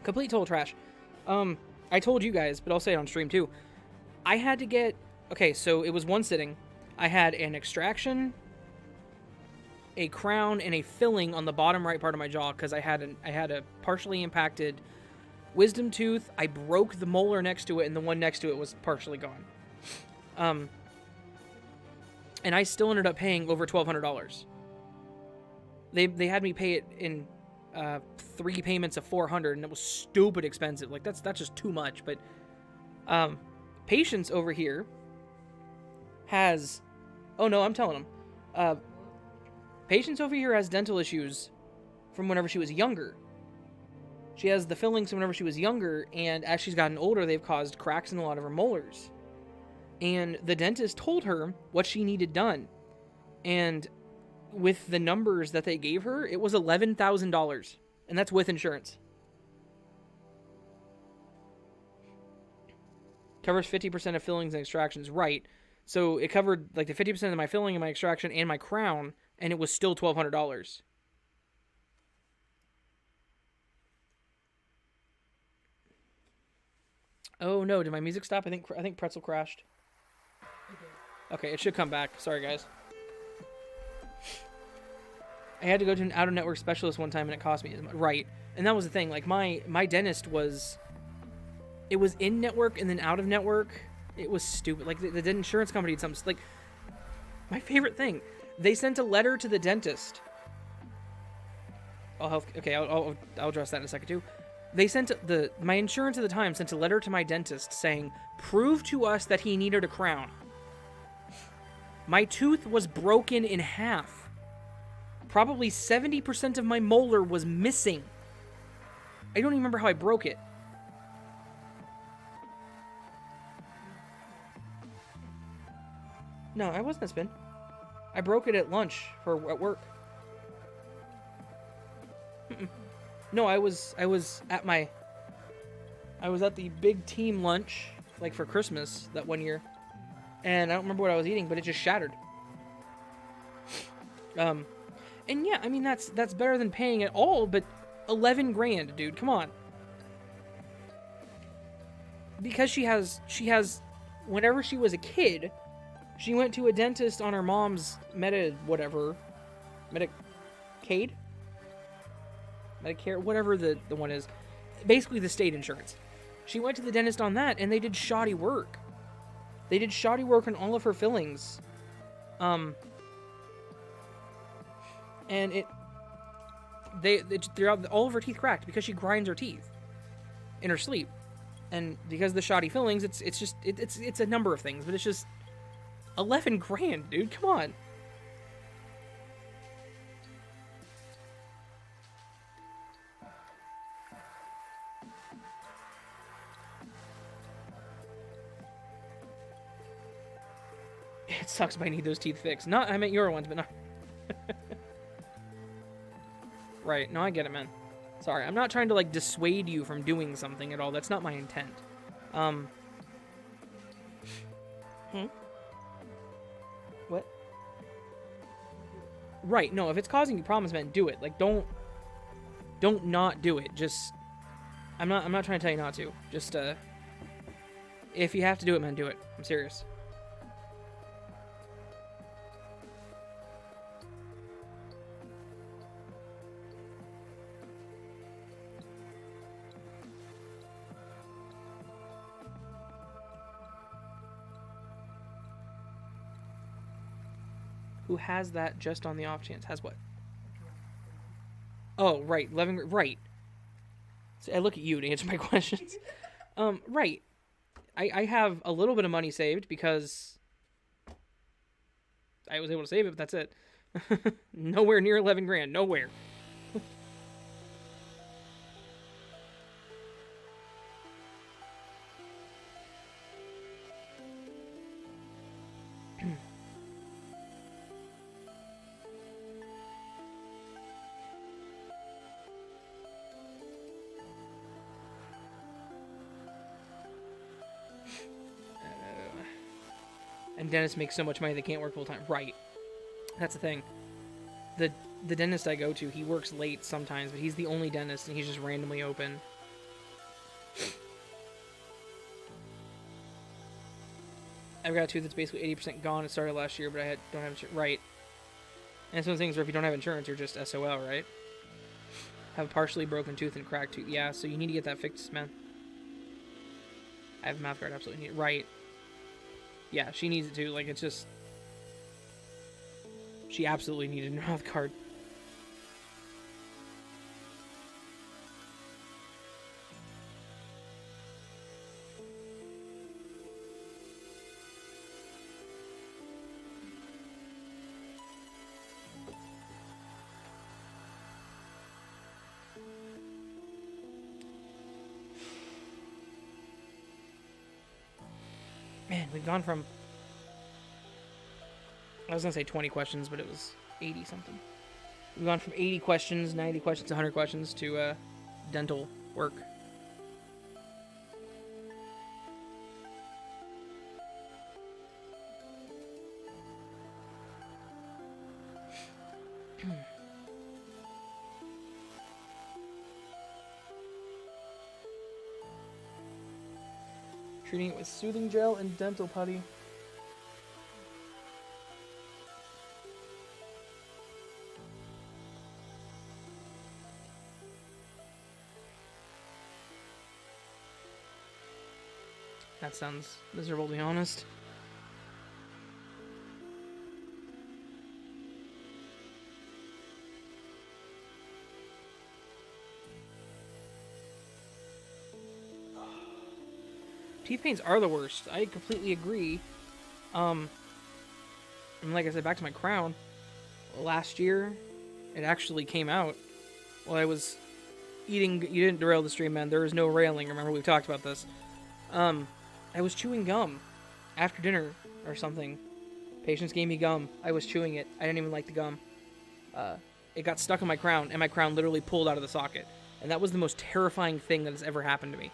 Complete total trash. I told you guys, but I'll say it on stream too. I had to get... Okay, so it was one sitting. I had an extraction, a crown, and a filling on the bottom right part of my jaw because I had a partially impacted wisdom tooth. I broke the molar next to it, and the one next to it was partially gone. And I still ended up paying over $1,200. They had me pay it in 3 payments of $400, and it was stupid expensive. Like that's just too much. But Patience over here has... Oh, no, I'm telling him. Patience over here has dental issues from whenever she was younger. She has the fillings from whenever she was younger, and as she's gotten older, they've caused cracks in a lot of her molars. And the dentist told her what she needed done. And with the numbers that they gave her, it was $11,000. And that's with insurance. Covers 50% of fillings and extractions. Right. So it covered like the 50% of my filling and my extraction and my crown, and it was still $1,200. Oh no, did my music stop? I think Pretzel crashed. Okay, it should come back. Sorry, guys. I had to go to an out-of-network specialist one time, and it cost me... Right. And that was the thing. Like, my dentist was... It was in-network and then out-of-network. It was stupid. Like, the insurance company did something... Like, my favorite thing. They sent a letter to the dentist. Okay, I'll address that in a second, too. They sent... My insurance at the time sent a letter to my dentist saying, prove to us that he needed a crown. My tooth was broken in half. Probably 70% of my molar was missing. I don't even remember how I broke it. No, I wasn't a spin. I broke it at lunch at work. No, I was at my... I was at the big team lunch, like for Christmas that one year, and I don't remember what I was eating, but it just shattered. And yeah, I mean that's better than paying it all, but 11 grand, dude, come on. Because she has, whenever she was a kid, she went to a dentist on her mom's Medicaid, Medicare, whatever the one is, basically the state insurance. She went to the dentist on that, and they did shoddy work. They did shoddy work on all of her fillings. And throughout all of her teeth cracked because she grinds her teeth in her sleep. And because of the shoddy fillings, it's a number of things, but it's just 11 grand, dude. Come on. It sucks, but I need those teeth fixed. Not, I meant your ones, but not. Right. No, I get it, man. Sorry, I'm not trying to, like, dissuade you from doing something at all. That's not my intent. What? Right. No, if it's causing you problems, man, do it. Like, don't not do it. Just, I'm not trying to tell you not to. Just, if you have to do it, man, do it. I'm serious. Who has that just on the off chance? Has what? Oh, right. 11, right. So I look at you to answer my questions. Right. I have a little bit of money saved because I was able to save it, but that's it. Nowhere near 11 grand. Nowhere. And dentists make so much money they can't work full time. Right. That's the thing. The dentist I go to, he works late sometimes, but he's the only dentist and he's just randomly open. I've got a tooth that's basically 80% gone. It started last year, but I don't have insurance. Right. And it's one of those things where if you don't have insurance, you're just SOL, right? Have a partially broken tooth and cracked tooth. Yeah, so you need to get that fixed, man. I have a mouth guard, absolutely need it. Right. Yeah, she needs it too. Like, it's just... She absolutely needed a mouth guard. Man, we've gone from... I was going to say 20 questions, but it was 80 something. We've gone from 80 questions, 90 questions, 100 questions to dental work. Treating it with soothing gel and dental putty. That sounds miserable, to be honest. Teeth pains are the worst. I completely agree. And like I said, back to my crown. Last year, it actually came out while I was eating. You didn't derail the stream, man. There is no railing. Remember, we've talked about this. I was chewing gum after dinner or something. Patients gave me gum. I was chewing it. I didn't even like the gum. It got stuck in my crown, and my crown literally pulled out of the socket. And that was the most terrifying thing that has ever happened to me.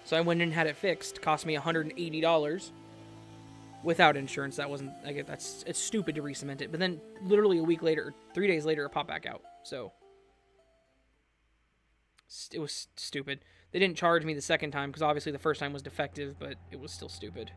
So I went in and had it fixed. Cost me $180 without insurance. That wasn't. I get it's stupid to re-cement it. But then literally a week later, or 3 days later, it popped back out. So it was stupid. They didn't charge me the second time because obviously the first time was defective, but it was still stupid.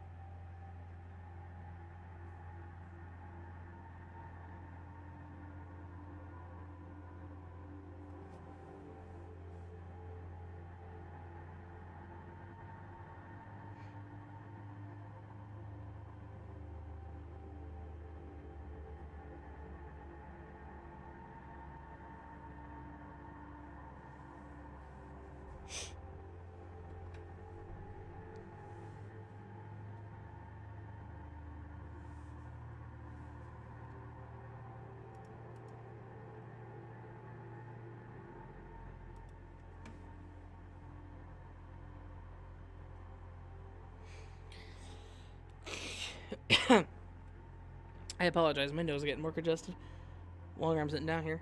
I apologize. My nose is getting more congested. Longer I'm sitting down here.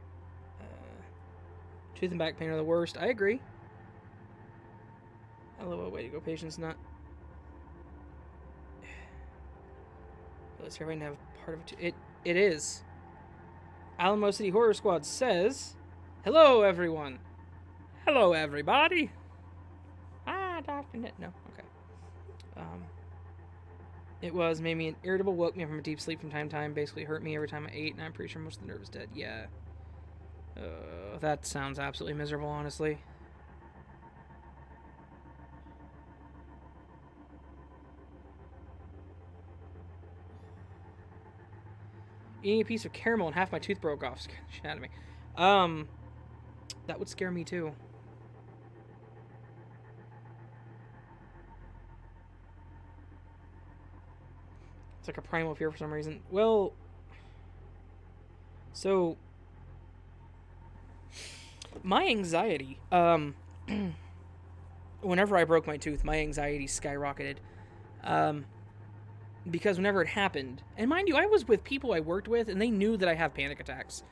Tooth and back pain are the worst. I agree. I love a way to go. Patience not. Let's see if I can have part of it. It is. Alamo City Horror Squad says, "Hello, everyone. Hello, everybody." Dr. Nit. No, okay. It made me irritable, woke me up from a deep sleep from time to time, basically hurt me every time I ate, and I'm pretty sure most of the nerve is dead. Yeah. That sounds absolutely miserable, honestly. Eating a piece of caramel and half my tooth broke off. Scared the shit out of me. That would scare me too. It's like a primal fear for some reason. Well, so my anxiety, whenever I broke my tooth, my anxiety skyrocketed. Because whenever it happened, and mind you, I was with people I worked with, and they knew that I have panic attacks.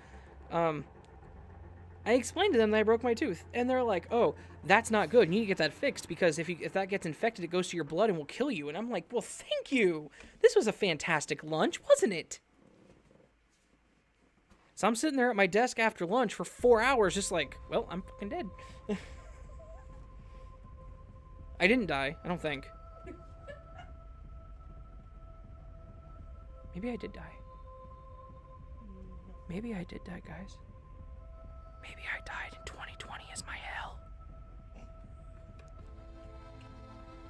I explained to them that I broke my tooth, and they're like, "Oh, that's not good. You need to get that fixed because if that gets infected, it goes to your blood and will kill you." And I'm like, "Well, thank you. This was a fantastic lunch, wasn't it?" So I'm sitting there at my desk after lunch for 4 hours, just like, well, I'm fucking dead. I didn't die, I don't think. Maybe I did die. Maybe I did die, guys. Maybe I died in 2020 as my hell.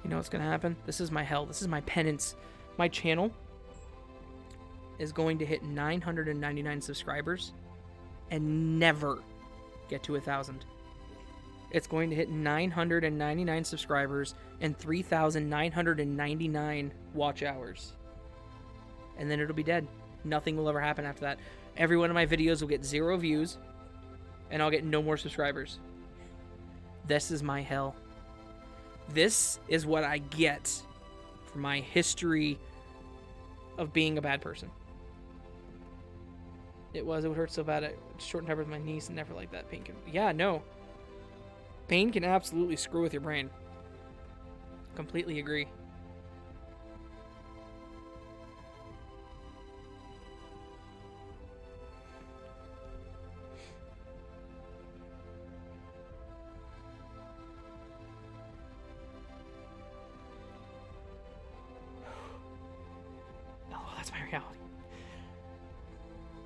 You know what's gonna happen? This is my hell. This is my penance. My channel is going to hit 999 subscribers and never get to 1,000. It's going to hit 999 subscribers and 3,999 watch hours. And then it'll be dead. Nothing will ever happen after that. Every one of my videos will get 0 views, and I'll get no more subscribers. This is my hell. This is what I get for my history of being a bad person. It would hurt so bad. I shortened time with my niece and never like that. Pain can... Yeah, no. Pain can absolutely screw with your brain. Completely agree.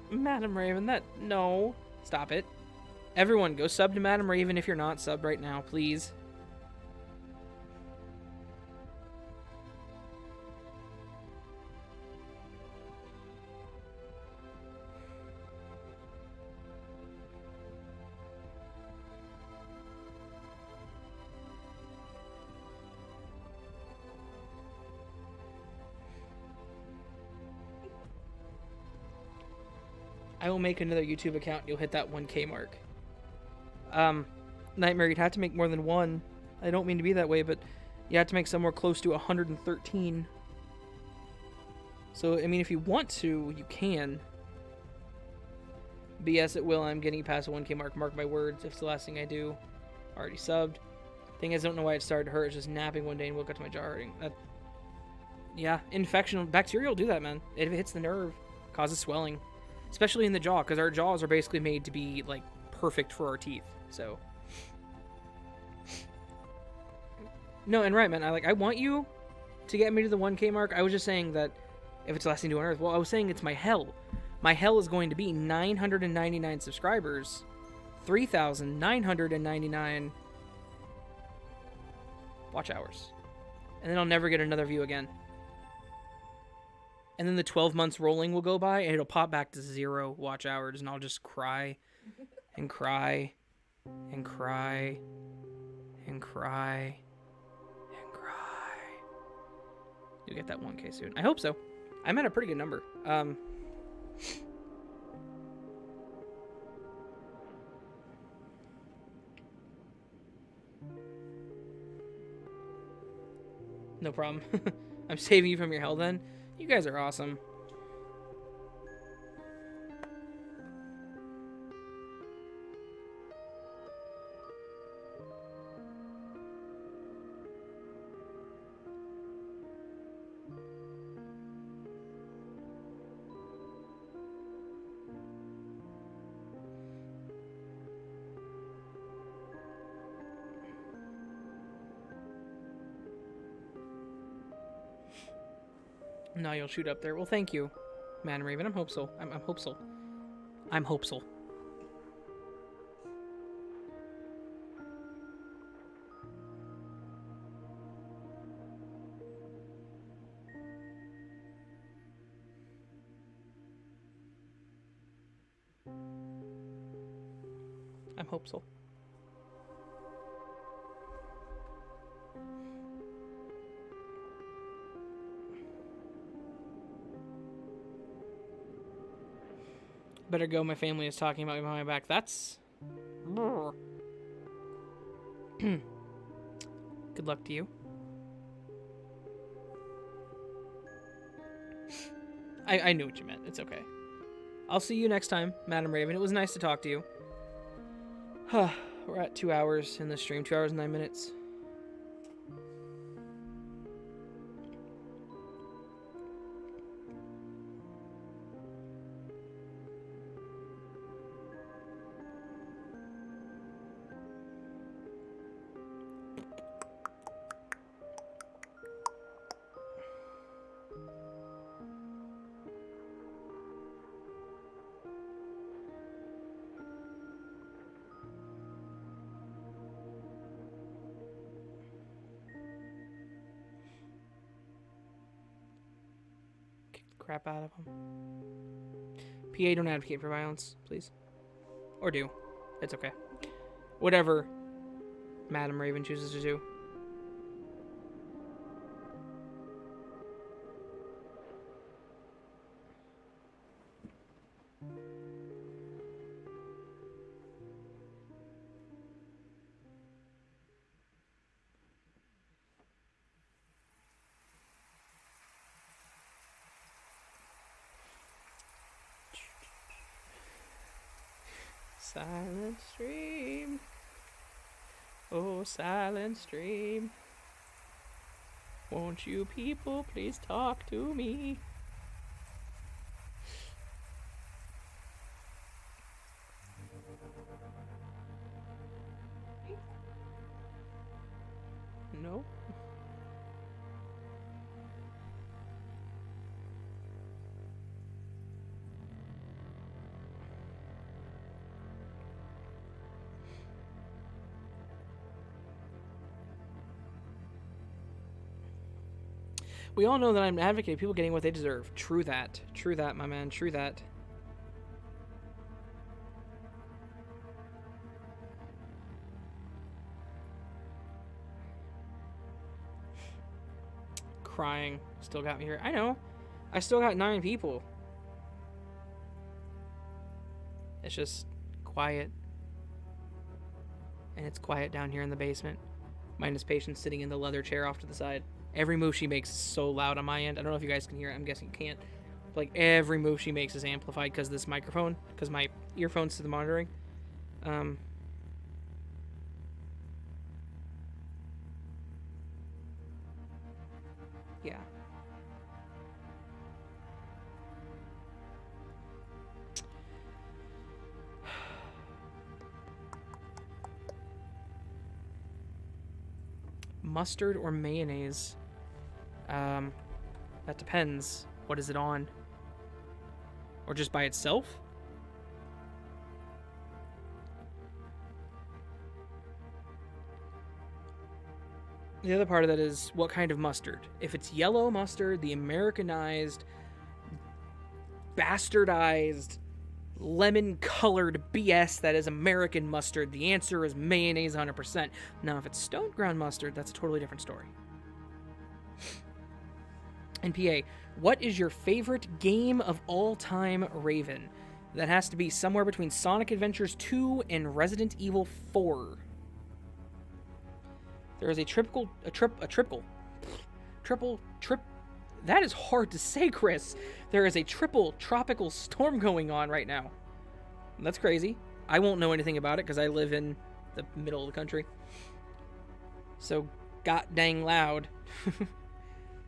Madam Raven, no. Stop it. Everyone, go sub to Madam Raven if you're not subbed right now, please. I will make another YouTube account. You'll hit that 1K mark. Nightmare, you'd have to make more than one. I don't mean to be that way, but you have to make somewhere close to 113. So, I mean, if you want to, you can. But yes, it will. I'm getting past the 1K mark. Mark my words. If it's the last thing I do. Already subbed. Thing is, I don't know why it started to hurt. It's just napping one day and woke up to my jaw hurting. Yeah, infection. Bacteria will do that, man. If it hits the nerve, causes swelling. Especially in the jaw, because our jaws are basically made to be, like, perfect for our teeth. So. No, and right, man. I want you to get me to the 1K mark. I was just saying that if it's the last thing to do on Earth. Well, I was saying it's my hell. My hell is going to be 999 subscribers, 3,999 watch hours. And then I'll never get another view again. And then the 12 months rolling will go by, and it'll pop back to 0 watch hours, and I'll just cry and cry and cry and cry and cry. You'll get that 1K soon. I hope so. I'm at a pretty good number. No problem. I'm saving you from your hell then. You guys are awesome. No, you'll shoot up there. Well, thank you, Man Raven. I'm hopeful. I'm hopeful. I'm hopeful. I'm hopeful. Better go. My family is talking about me behind my back. That's... Good luck to you. I knew what you meant. It's okay. I'll see you next time, Madam Raven. It was nice to talk to you. We're at 2 hours in the stream. 2 hours and 9 minutes. Crap out of them. PA, don't advocate for violence, please. Or do. It's okay. Whatever Madam Raven chooses to do. Silent stream. Oh, silent stream. Won't you people please talk to me? No. We all know that I'm advocating people getting what they deserve. True that. True that, my man. True that. Crying. Still got me here. I know. I still got 9 people. It's just quiet. And it's quiet down here in the basement. Minus Patience sitting in the leather chair off to the side. Every move she makes is so loud on my end. I don't know if you guys can hear it. I'm guessing you can't. Like, every move she makes is amplified because of this microphone. Because my earphones to the monitoring. Yeah. Mustard or mayonnaise? That depends. What is it on? Or just by itself? The other part of that is what kind of mustard. If it's yellow mustard, the Americanized, bastardized, lemon-colored BS that is American mustard, the answer is mayonnaise 100%. Now, if it's stone ground mustard, that's a totally different story. And PA, what is your favorite game of all time, Raven? That has to be somewhere between Sonic Adventures 2 and Resident Evil 4. There is a triple. That is hard to say, Chris. There is a triple tropical storm going on right now. That's crazy. I won't know anything about it because I live in the middle of the country. So, god dang loud.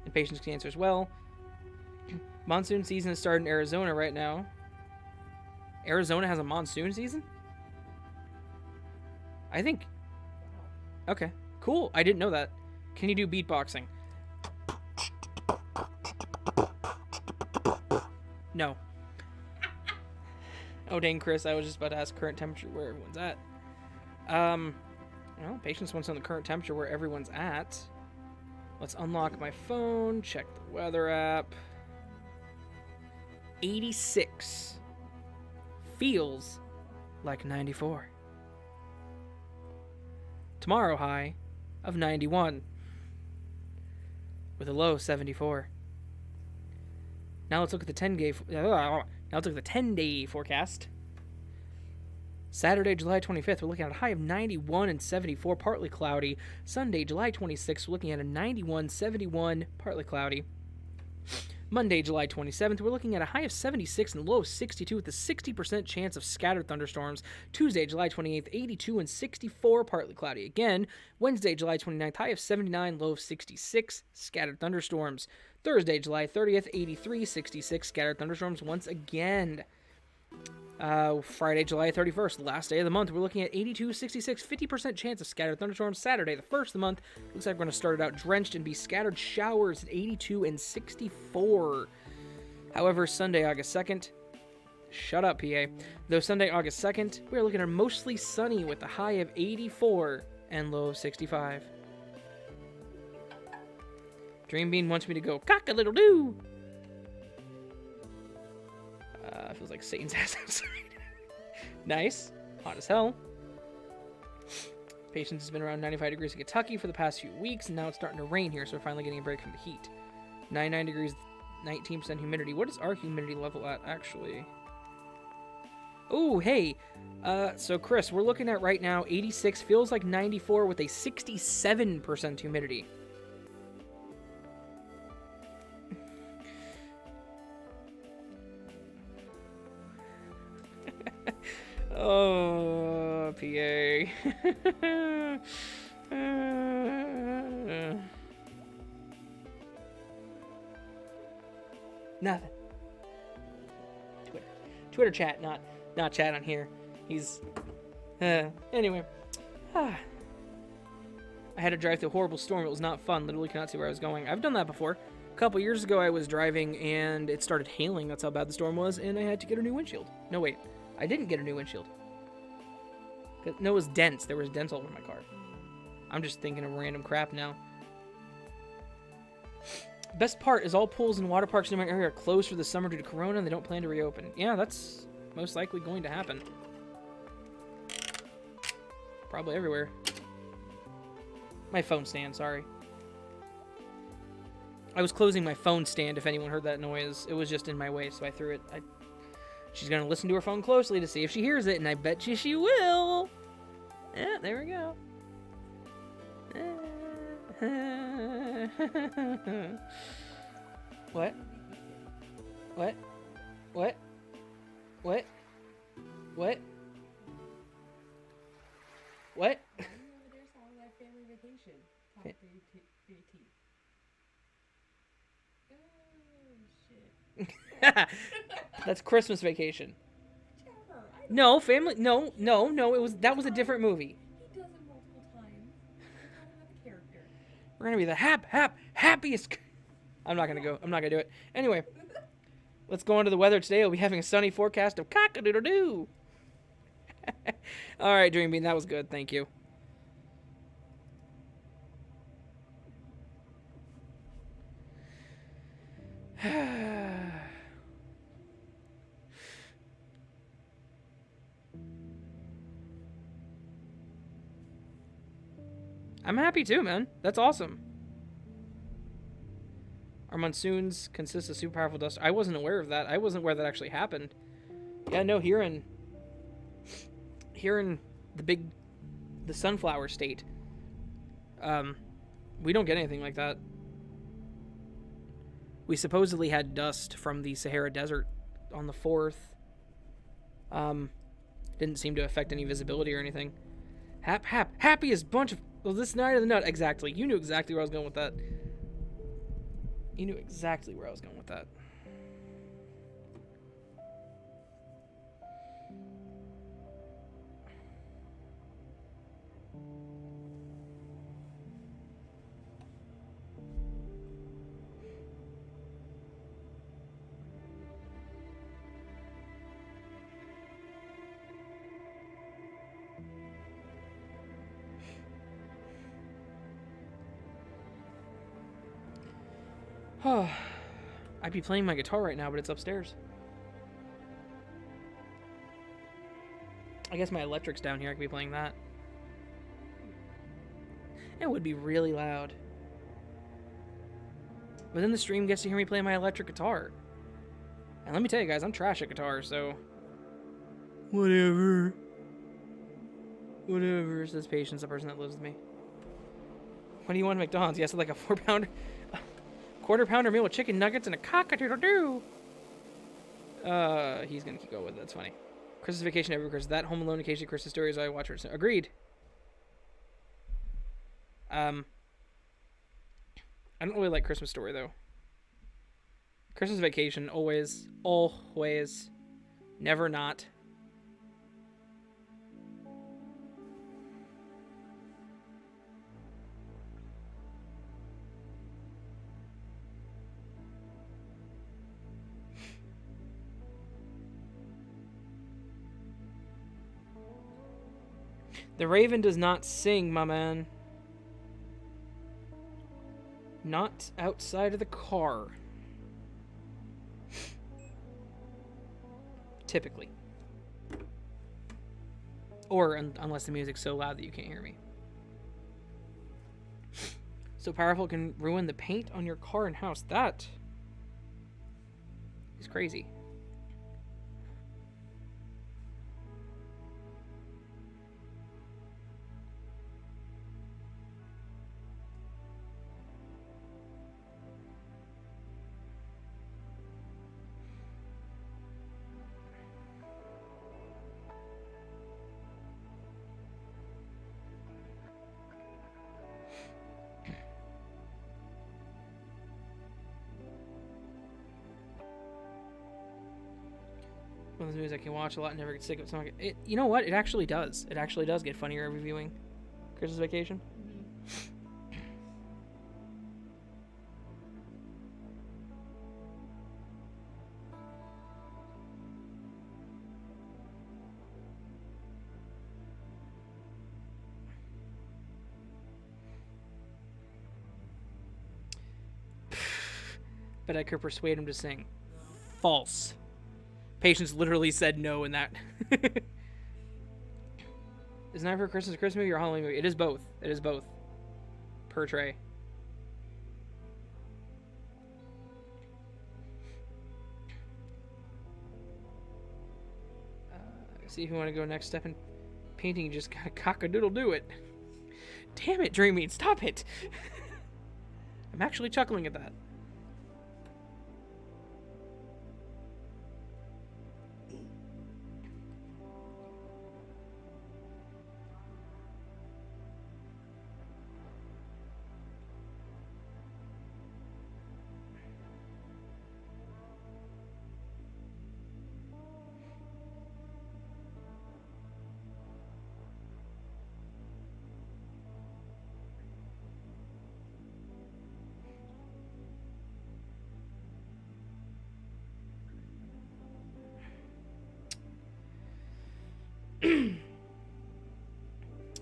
And patience can answer as well. Monsoon season has started in Arizona right now. Arizona has a monsoon season? I think... Okay, cool. I didn't know that. Can you do beatboxing? No. Oh, dang, Chris. I was just about to ask current temperature where everyone's at. Well, patience wants to know the current temperature where everyone's at. Let's unlock my phone, check the weather app. 86. Feels like 94. Tomorrow high of 91. With a low 74. Now let's look at the 10-day forecast. Saturday, July 25th, we're looking at a high of 91 and 74, partly cloudy. Sunday, July 26th, we're looking at a 91, 71, partly cloudy. Monday, July 27th, we're looking at a high of 76 and low of 62 with a 60% chance of scattered thunderstorms. Tuesday, July 28th, 82 and 64, partly cloudy again. Wednesday, July 29th, high of 79, low of 66, scattered thunderstorms. Thursday, July 30th, 83, 66, scattered thunderstorms once again. Friday, July 31st, last day of the month, we're looking at 82, 66, 50% chance of scattered thunderstorms. Saturday, the first of the month, looks like we're going to start it out drenched and be scattered showers at 82 and 64. However, Sunday, August 2nd, shut up, PA. Though Sunday, August 2nd, we're looking at mostly sunny with a high of 84 and low of 65. Dreambean wants me to go cock-a-little-doo. Feels like Satan's ass outside. Nice. Hot as hell. Patience has been around 95 degrees in Kentucky for the past few weeks, and now it's starting to rain here, so we're finally getting a break from the heat. 99 degrees, 19% humidity. What is our humidity level at, actually? Oh, hey. So, Chris, we're looking at right now 86, feels like 94 with a 67% humidity. Oh, PA. Nothing. Twitter chat, not chat on here. He's anyway. I had to drive through a horrible storm. It was not fun. Literally cannot see where I was going. I've done that before. A couple years ago, I was driving and it started hailing. That's how bad the storm was, and I had to get a new windshield. No, wait. I didn't get a new windshield. No, it was dents. There was dents all over my car. I'm just thinking of random crap now. Best part is all pools and water parks in my area are closed for the summer due to Corona and they don't plan to reopen. Yeah, that's most likely going to happen. Probably everywhere. My phone stand, sorry. I was closing my phone stand if anyone heard that noise. It was just in my way, so I threw it. She's going to listen to her phone closely to see if she hears it, and I bet you she will. Yeah, there we go. What? What? What? What? What? What? There's all that family vacation. Top 3T. shit. That's Christmas Vacation. Whichever. I don't No, family. No. That was a different movie. He does it multiple times. We're talking about the character. We're gonna be the happiest. I'm not gonna go. I'm not gonna do it. Anyway, let's go on to the weather today. We'll be having a sunny forecast of cock-a-doodle-doo. All right, Dream Bean, that was good. Thank you. I'm happy too, man. That's awesome. Our monsoons consist of super powerful dust. I wasn't aware of that. I wasn't aware that actually happened. Yeah, no, here in the sunflower state, we don't get anything like that. We supposedly had dust from the Sahara Desert on the 4th. Didn't seem to affect any visibility or anything. Happiest bunch of... Well, this night of the nut. Exactly. You knew exactly where I was going with that. You knew exactly where I was going with that. I'd be playing my guitar right now, but it's upstairs. I guess my electric's down here. I could be playing that. It would be really loud. But then the stream gets to hear me play my electric guitar. And let me tell you guys, I'm trash at guitar, so... Whatever. Whatever, says Patience, the person that lives with me. What do you want at McDonald's? Yes, like a 4-pounder... quarter-pounder meal with chicken nuggets and a cock-a-doodle-doo. He's gonna keep going with it. That's funny. Christmas Vacation every Christmas. That Home Alone occasionally Christmas Stories I watch her. Agreed. I don't really like Christmas Story though. Christmas Vacation always, never not. The Raven does not sing, my man. Not outside of the car. Typically. Or unless the music's so loud that you can't hear me. So powerful it can ruin the paint on your car and house. That is crazy. One of those movies I can watch a lot and never get sick of. It, you know what? It actually does. It actually does get funnier every viewing. Christmas Vacation. But I could persuade him to sing. False. Patience literally said no in that. Is Night for Christmas a Christmas movie or a Halloween movie? It is both. It is both. Per tray. See if you want to go next step in painting. You just gotta cock-a-doodle-do it. Damn it, Dreaming. Stop it. I'm actually chuckling at that.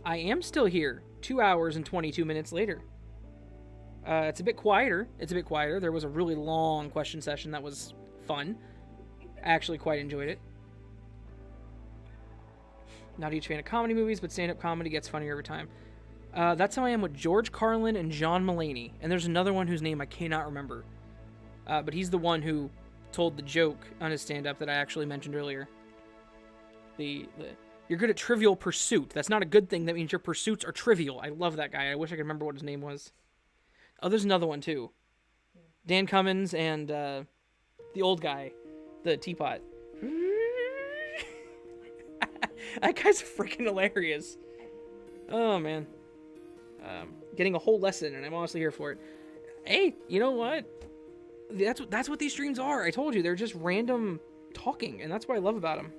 I am still here 2 hours and 22 minutes later. It's a bit quieter. There was a really long question session that was fun. I actually quite enjoyed it. Not a huge fan of comedy movies, but stand-up comedy gets funnier every time. That's how I am with George Carlin and John Mulaney. And there's another one whose name I cannot remember. But he's the one who told the joke on his stand-up that I actually mentioned earlier. You're good at Trivial Pursuit. That's not a good thing. That means your pursuits are trivial. I love that guy. I wish I could remember what his name was. Oh, there's another one, too. Dan Cummins and the old guy. The teapot. That guy's freaking hilarious. Oh, man. Getting a whole lesson, and I'm honestly here for it. Hey, you know what? That's what these streams are. I told you, they're just random talking, and that's what I love about them.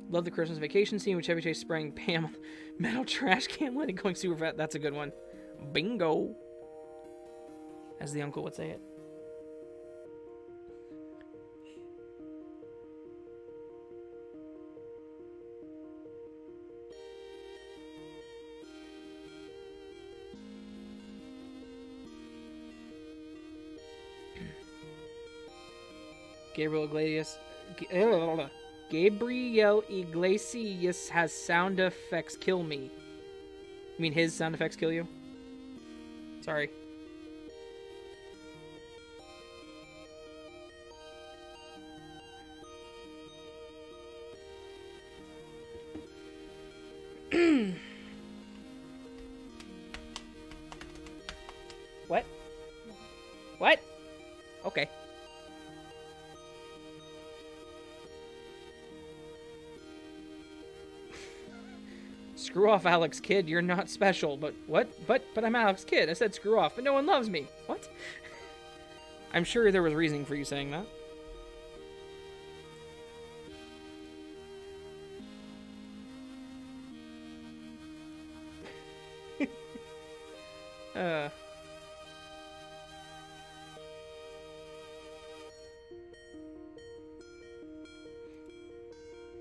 Love the Christmas vacation scene with Chevy Chase spraying Pam on the metal trash can lid and going super fat. That's a good one. Bingo. As the uncle would say it. Gabriel Iglesias has sound effects kill me. You mean his sound effects kill you? Sorry. What? What? Okay. Screw off, Alex Kidd. You're not special. But what? But I'm Alex Kidd. I said screw off, but no one loves me. What? I'm sure there was reasoning for you saying that.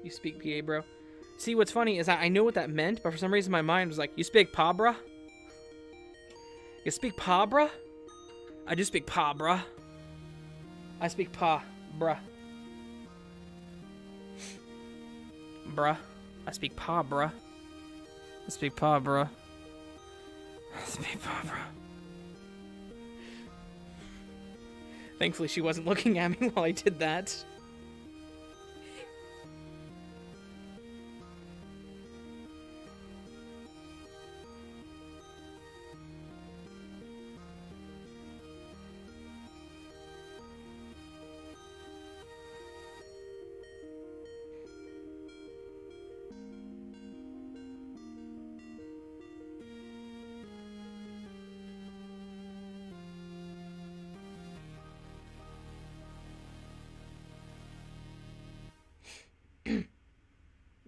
You speak PA, bro. See, what's funny is I know what that meant, but for some reason my mind was like, you speak pa, bruh? You speak pa, bruh? I do speak pa, bruh. I speak pa, bruh. Bruh. I speak pa, bruh. I speak pa, bruh. I speak pa, bruh. Thankfully, she wasn't looking at me while I did that.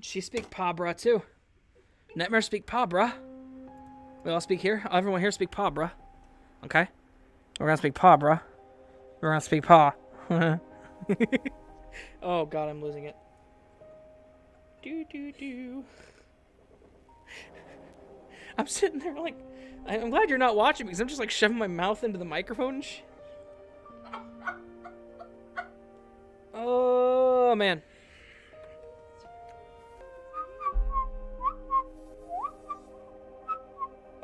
She speak pa, bruh, too. Nightmare speak pa, bruh. We all speak here. Everyone here speak pa, bruh. Okay? We're gonna speak pa, bruh. We're gonna speak pa. Oh, God, I'm losing it. Do. I'm sitting there like... I'm glad you're not watching because I'm just like shoving my mouth into the microphone and Oh, man.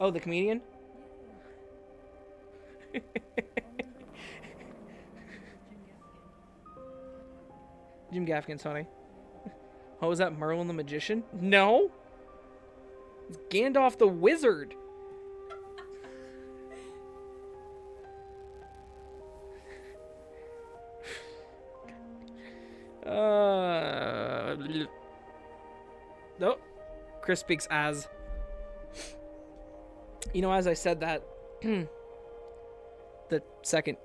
Oh, the comedian? Jim Gaffigan's funny. Oh, was that Merlin the Magician? No! It's Gandalf the Wizard! No. Chris speaks as... You know, as I said that, the second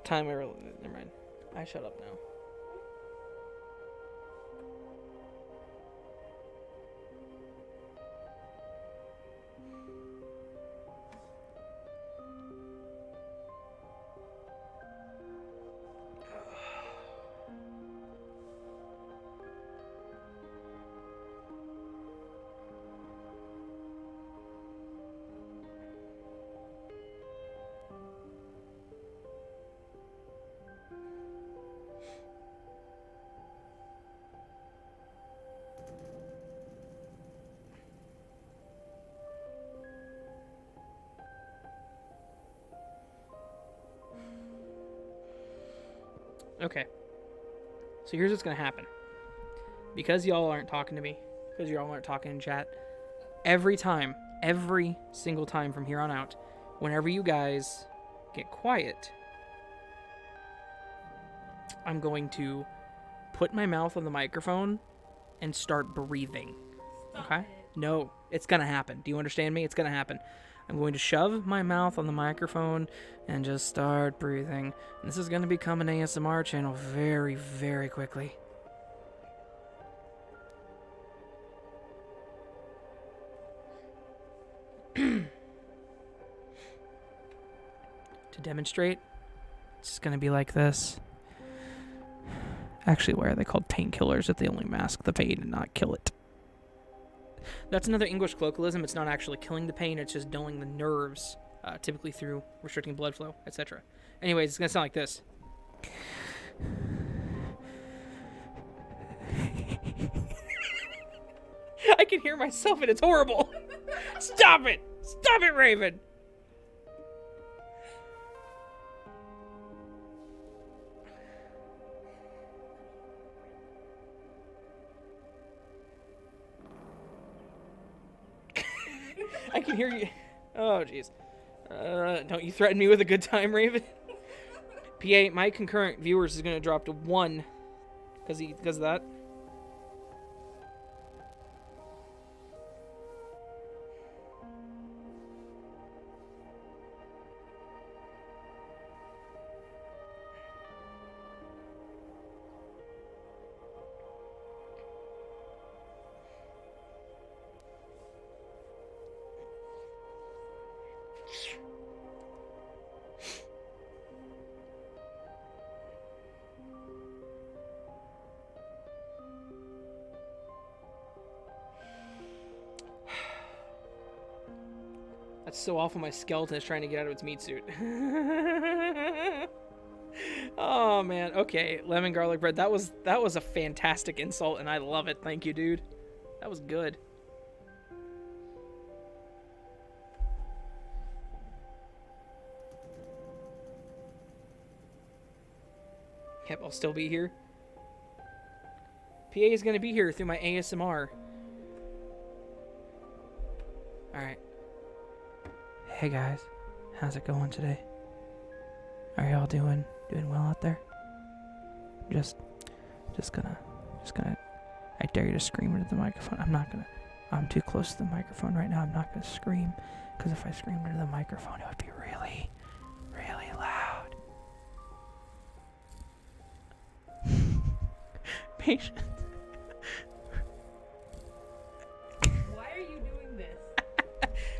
time I really... Never mind. I shut up now. Okay. So here's what's gonna happen. Because y'all aren't talking to me, because y'all aren't talking in chat, every single time from here on out, whenever you guys get quiet, I'm going to put my mouth on the microphone and start breathing. Okay? No, it's gonna happen. Do you understand me? It's gonna happen. I'm going to shove my mouth on the microphone and just start breathing. And this is gonna become an ASMR channel very, very quickly. To demonstrate, it's just gonna be like this. Actually, why are they called painkillers if they only mask the pain and not kill it? That's another English colloquialism. It's not actually killing the pain, it's just dulling the nerves, typically through restricting blood flow, etc. Anyways, it's going to sound like this. I can hear myself and it's horrible. Stop it! Stop it, Raven! I can hear you. Oh, jeez. Don't you threaten me with a good time, Raven. PA, my concurrent viewers is going to drop to 1 because of that. That's so awful. My skeleton is trying to get out of its meat suit. Oh man. Okay, lemon garlic bread. That was a fantastic insult, and I love it. Thank you, dude. That was good. Yep, I'll still be here. PA is gonna be here through my ASMR. All right. Hey guys, how's it going today? Are y'all doing well out there? Just gonna, I dare you to scream into the microphone. I'm too close to the microphone right now. I'm not gonna scream, because if I screamed into the microphone, it would be really, really loud. Patience. Why are you doing this?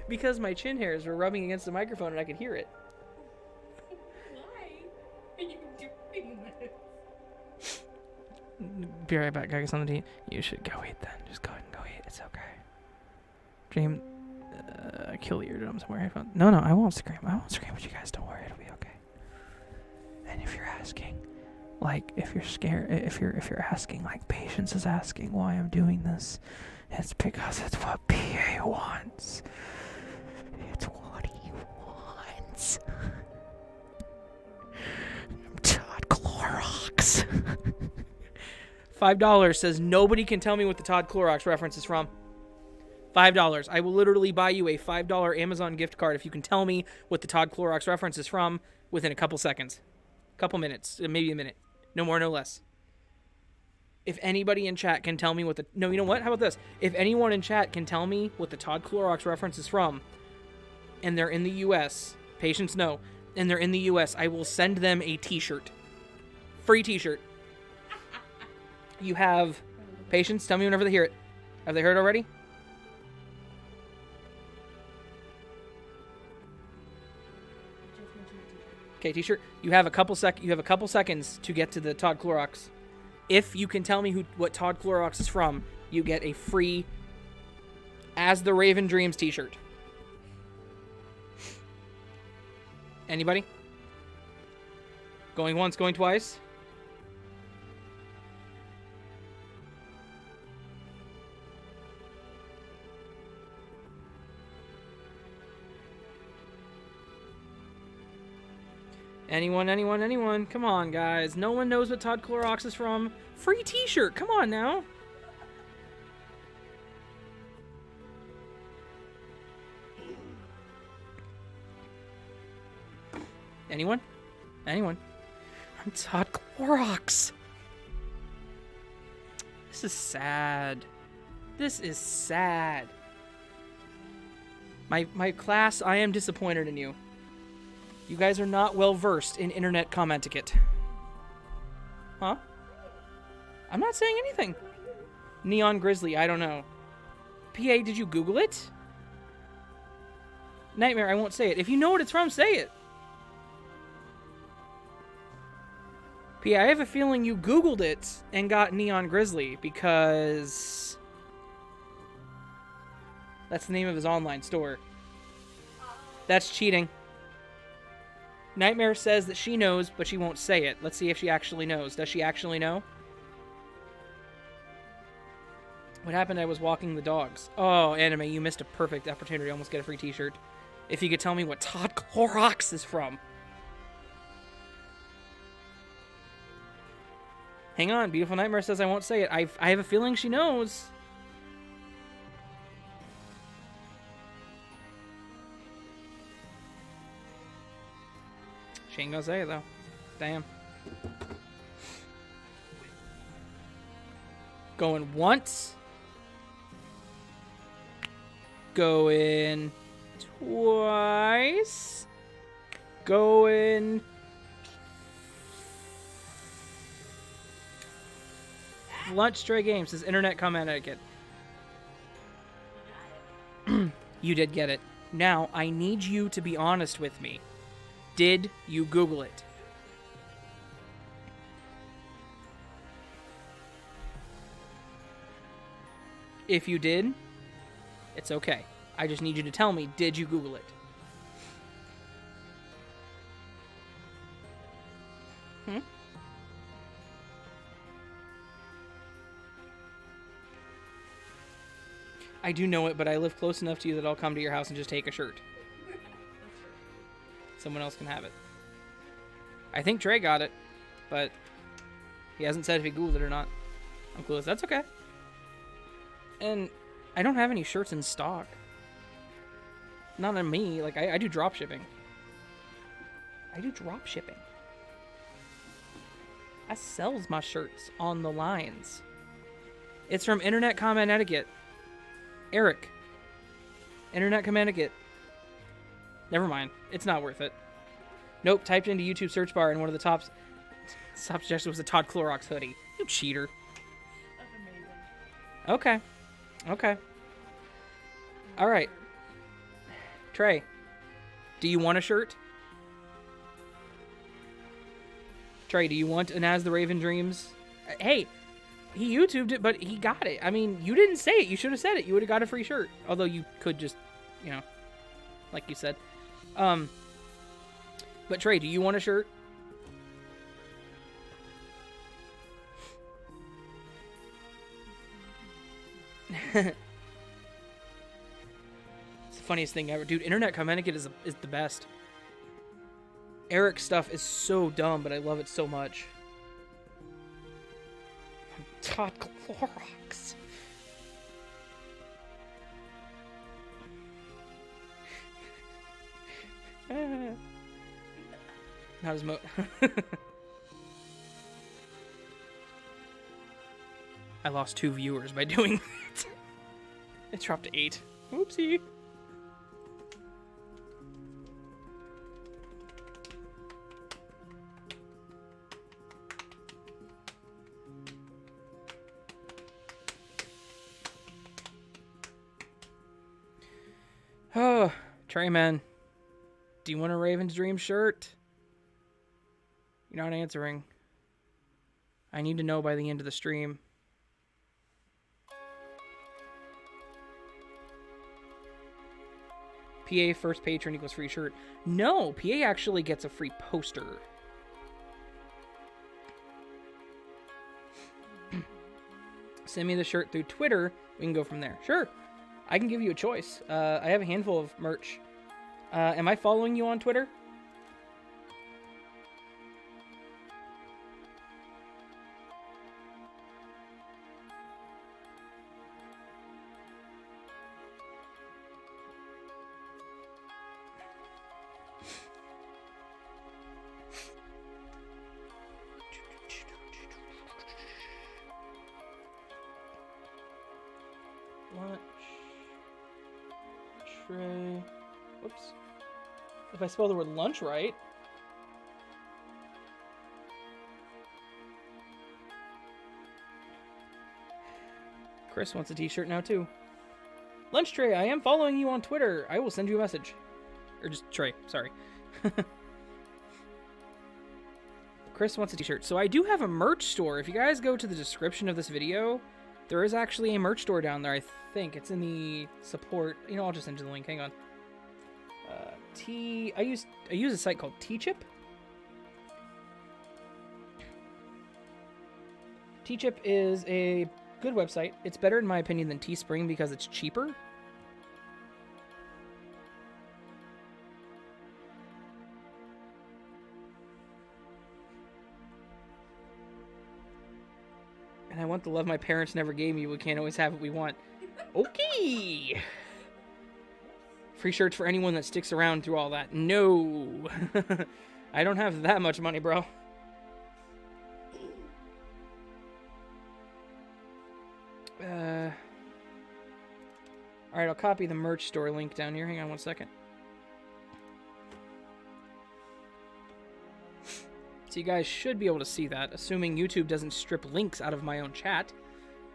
Because my chin hairs were rubbing against the microphone and I could hear it. Why are you doing this? Be right back, guys. On the team. You should go eat then. Just go ahead and go eat. It's okay. Dream, kill the eardrums and wear headphones. No, I won't scream. I won't scream, but you guys don't worry. It'll be okay. And if you're asking, like, if you're scared, if you're asking, like, Patience is asking why I'm doing this, it's because it's what PA wants. It's what he wants. Todd Clorox. $5 says nobody can tell me what the Todd Clorox reference is from. $5. I will literally buy you a $5 Amazon gift card if you can tell me what the Todd Clorox reference is from within a couple seconds. Couple minutes. Maybe a minute. No more, no less. If anybody in chat can tell me what the... No, you know what? How about this? If anyone in chat can tell me what the Todd Clorox reference is from, and they're in the U.S., Patience no, and they're in the U.S., I will send them a t-shirt. Free t-shirt. You have... Patience, tell me whenever they hear it. Have they heard it already? Okay, t-shirt. You have a couple seconds to get to the Todd Clorox. If you can tell me what Todd Clorox is from, you get a free As the Raven Dreams t-shirt. Anybody? Going once, going twice? Anyone, anyone, anyone. Come on, guys. No one knows what Todd Clorox is from. Free t-shirt. Come on now. Anyone? Anyone? I'm Todd Clorox. This is sad. This is sad. My class, I am disappointed in you. You guys are not well versed in internet comment etiquette. Huh? I'm not saying anything. Neon Grizzly, I don't know. PA, did you Google it? Nightmare, I won't say it. If you know what it's from, say it. PA, I have a feeling you Googled it and got Neon Grizzly because that's the name of his online store. That's cheating. Nightmare says that she knows, but she won't say it. Let's see if she actually knows. Does she actually know? What happened? I was walking the dogs. Oh, Anime, you missed a perfect opportunity to almost get a free t-shirt. If you could tell me what Todd Clorox is from. Hang on, Beautiful Nightmare says I won't say it. I have a feeling she knows. She ain't gonna say it, though. Damn. Going once. Going twice. Going... Lunch Stray Games says internet comment etiquette. You did get it. Now, I need you to be honest with me. Did you Google it? If you did, it's okay. I just need you to tell me, did you Google it? Hmm? I do know it, but I live close enough to you that I'll come to your house and just take a shirt. Someone else can have it. I think Trey got it, but he hasn't said if he Googled it or not. I'm clueless. That's okay. And I don't have any shirts in stock. Not on me. Like, I do drop shipping. I do drop shipping. I sells my shirts on the lines. It's from Internet Comment Etiquette. Eric. Internet Comment Etiquette. Never mind. It's not worth it. Nope. Typed into YouTube search bar and one of the top suggestions was a Todd Clorox hoodie. You cheater. That's amazing. Okay. Okay. All right. Trey, do you want a shirt? Trey, do you want an As the Raven Dreams? Hey, he YouTubed it, but he got it. I mean, you didn't say it. You should have said it. You would have got a free shirt. Although you could just, you know, like you said. But Trey, do you want a shirt? It's the funniest thing ever. Dude, Internet Comment Etiquette is the best. Eric's stuff is so dumb, but I love it so much. Todd Clorox. Not as much. I lost 2 viewers by doing that. It dropped to 8. Whoopsie. Oh, Treyman. Do you want a Raven's Dream shirt? You're not answering. I need to know by the end of the stream. PA first patron equals free shirt. No, PA actually gets a free poster. Send me the shirt through Twitter. We can go from there. Sure. I can give you a choice. I have a handful of merch. Am I following you on Twitter? Lunch. Tray. Whoops. If I spell the word lunch right. Chris wants a t-shirt now too. Lunch Tray, I am following you on Twitter. I will send you a message. Or just Trey, sorry. Chris wants a t-shirt. So I do have a merch store. If you guys go to the description of this video, there is actually a merch store down there, I think. It's in the support. You know, I'll just send you the link. Hang on. I use a site called T-Chip. T-Chip is a good website. It's better in my opinion than Teespring because it's cheaper. And I want the love my parents never gave me. We can't always have what we want. Okay. Free shirts for anyone that sticks around through all that. No. I don't have that much money, bro. Alright, I'll copy the merch store link down here. Hang on one second. So you guys should be able to see that, assuming YouTube doesn't strip links out of my own chat.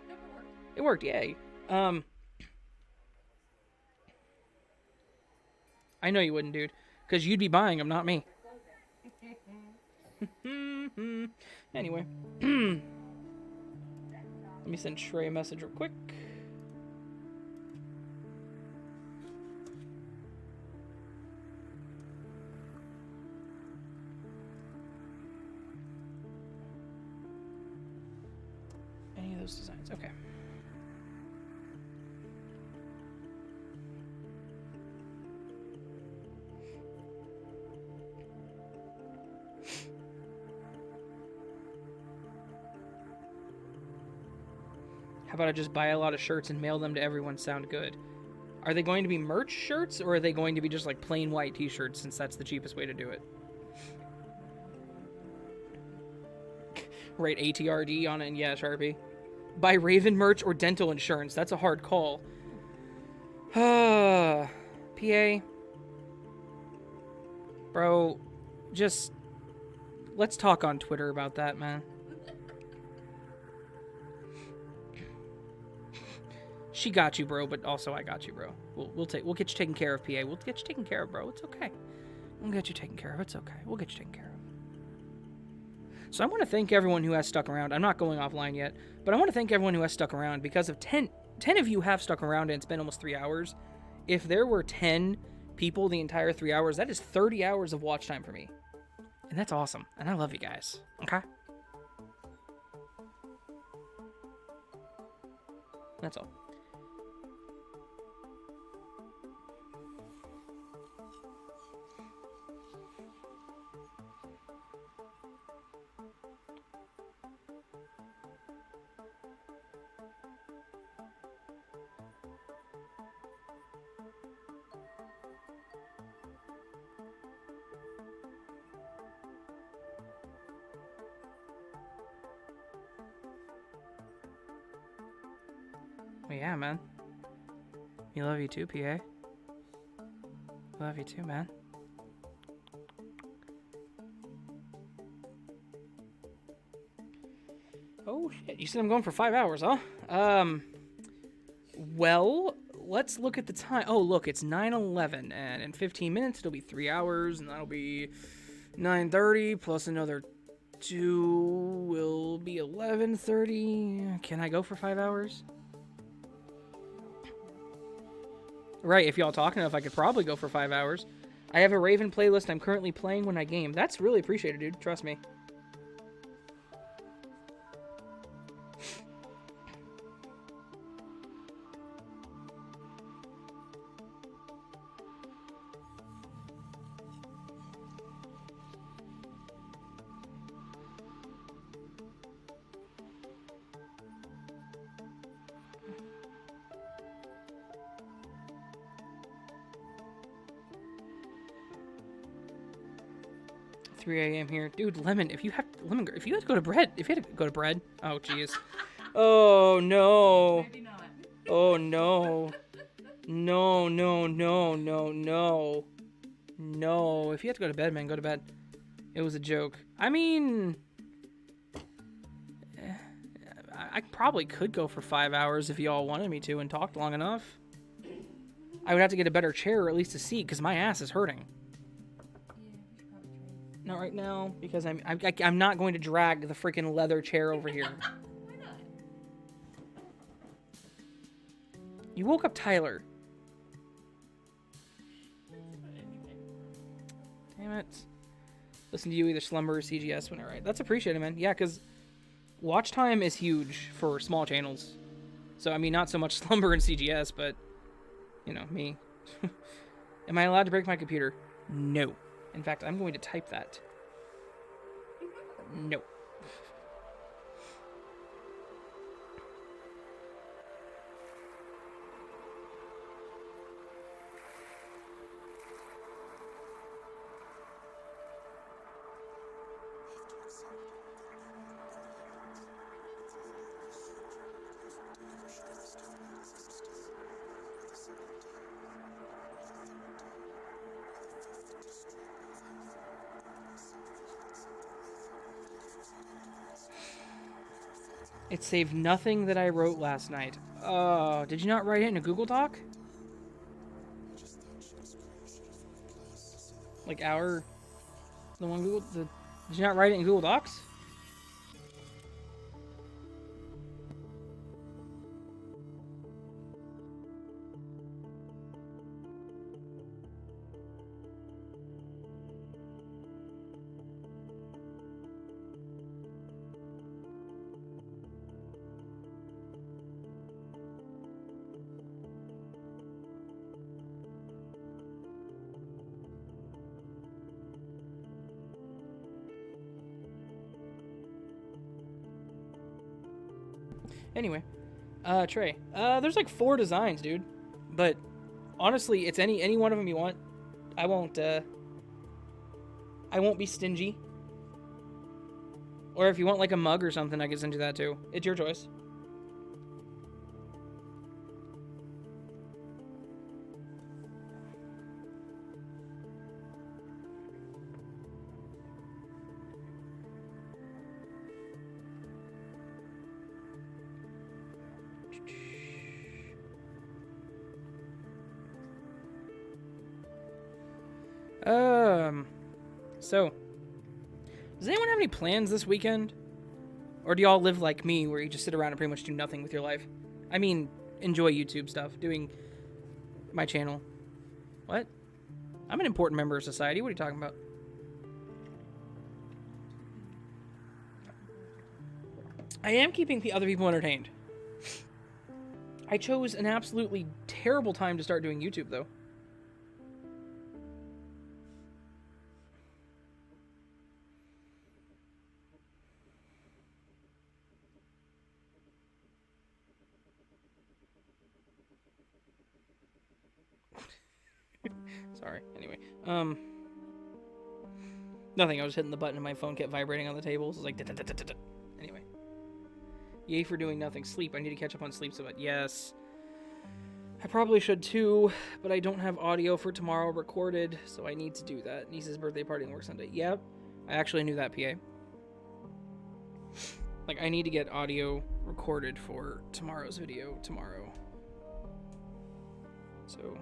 Nope, it worked. It worked, yay. I know you wouldn't, dude. Because you'd be buying them, not me. Anyway. Let me send Trey a message real quick. Any of those designs? Okay. How about I just buy a lot of shirts and mail them to everyone? Sound good. Are they going to be merch shirts, or are they going to be just like plain white t-shirts, since that's the cheapest way to do it? Write ATRD on it, and yeah, Sharpie. Buy Raven merch or dental insurance. That's a hard call. PA. Bro, just... let's talk on Twitter about that, man. She got you, bro, but also I got you, bro. We'll get you taken care of, PA. We'll get you taken care of, bro. It's okay. We'll get you taken care of. It's okay. We'll get you taken care of. So I want to thank everyone who has stuck around. I'm not going offline yet, but I want to thank everyone who has stuck around, because of 10 of you have stuck around, and it's been almost 3 hours. If there were 10 people the entire 3 hours, that is 30 hours of watch time for me. And that's awesome. And I love you guys. Okay? That's all. Well, yeah, man. We love you too, PA. Love you too, man. Oh, shit. You said I'm going for 5 hours, huh? Well, let's look at the time. Oh, look, it's 9:11, and in 15 minutes it'll be 3 hours, and that'll be 9:30 plus another 2 will be 11:30. Can I go for 5 hours? Right, if y'all talk enough, I could probably go for 5 hours. I have a Raven playlist I'm currently playing when I game. That's really appreciated, dude. Trust me. 3 a.m. here. Dude, Lemon, if you had to go to bed, oh, jeez. Oh, no. Maybe not. Oh, no. No, no, no, no, no. No. If you have to go to bed, man, go to bed. It was a joke. I mean, I probably could go for 5 hours if y'all wanted me to and talked long enough. I would have to get a better chair or at least a seat because my ass is hurting. Yeah, we should probably trade. Not right now because I'm not going to drag the freaking leather chair over here. Why not? You woke up Tyler. Damn it. Listen to you either slumber or CGS when I write. That's appreciated, man. Yeah, because watch time is huge for small channels. So, I mean, not so much slumber and CGS, but, you know, me. Am I allowed to break my computer? No. In fact, I'm going to type that. No. It saved nothing that I wrote last night. Oh, did you not write it in a Google Doc? Like did you not write it in Google Docs? Anyway, Trey, there's like 4 designs, dude. But honestly, it's any one of them you want. I won't be stingy. Or if you want like a mug or something, I can send you that too. It's your choice. So, does anyone have any plans this weekend? Or do y'all live like me, where you just sit around and pretty much do nothing with your life? I mean, enjoy YouTube stuff, doing my channel. What? I'm an important member of society. What are you talking about? I am keeping the other people entertained. I chose an absolutely terrible time to start doing YouTube, though. Sorry. Anyway, nothing. I was hitting the button and my phone kept vibrating on the table. So it was like, da-da-da-da-da-da. Anyway. Yay for doing nothing. Sleep. I need to catch up on sleep so much. Yes. I probably should too, but I don't have audio for tomorrow recorded, so I need to do that. Niece's birthday party and work Sunday. Yep. I actually knew that, PA. Like, I need to get audio recorded for tomorrow's video tomorrow. So...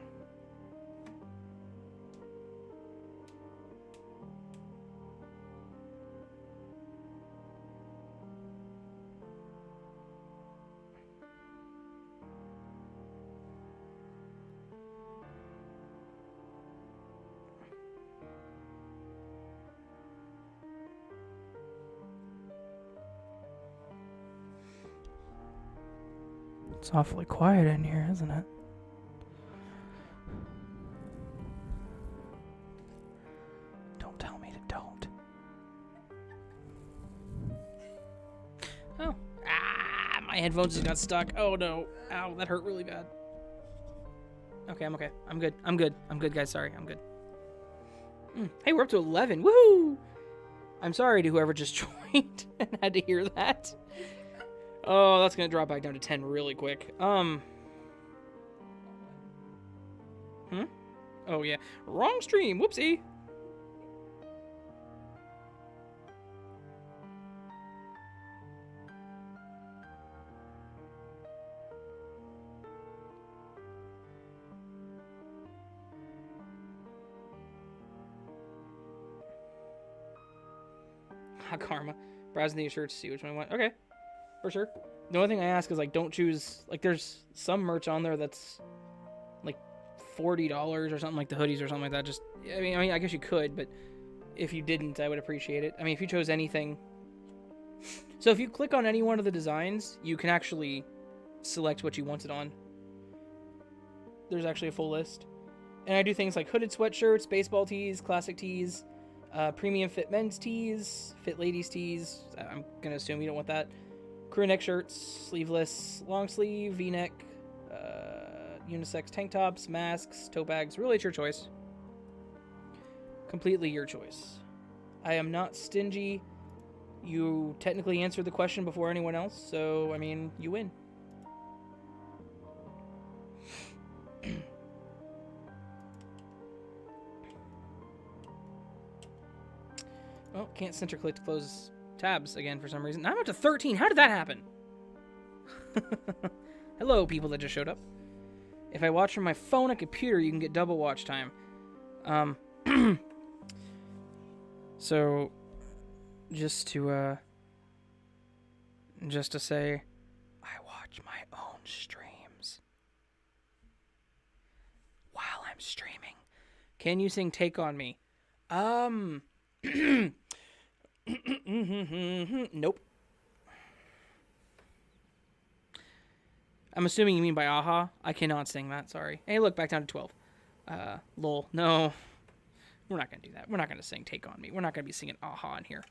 It's awfully quiet in here, isn't it? Don't tell me to don't. Oh. Ah, my headphones just got stuck. Oh no. Ow, that hurt really bad. Okay, I'm okay. I'm good. I'm good, guys. Sorry, I'm good. Hey, we're up to 11. Woohoo! I'm sorry to whoever just joined and had to hear that. Oh, that's gonna drop back down to 10 really quick. Oh yeah, wrong stream. Whoopsie. Karma. Browsing these shirts to see which one I want. Okay, for sure. The only thing I ask is, like, don't choose, like, there's some merch on there that's like $40 or something, like the hoodies or something like that. Just, I mean, I guess you could, but if you didn't, I would appreciate it. I mean, if you chose anything. So if you click on any one of the designs, you can actually select what you want it on. There's actually a full list. And I do things like hooded sweatshirts, baseball tees, classic tees, premium fit men's tees, fit ladies tees. I'm going to assume you don't want that. Crew neck shirts, sleeveless, long sleeve, v-neck, unisex tank tops, masks, tote bags. Really, it's your choice. Completely your choice. I am not stingy. You technically answered the question before anyone else, so, I mean, you win. Oh, can't center click to close tabs again for some reason. Now I'm up to 13. How did that happen? Hello, people that just showed up. If I watch from my phone and computer, you can get double watch time. So, just to say, I watch my own streams while I'm streaming. Can you sing "Take on Me"? Nope. I'm assuming you mean by aha. I cannot sing that, sorry. Hey, look, back down to 12. Lol. No. We're not going to do that. We're not going to sing Take On Me. We're not going to be singing aha in here.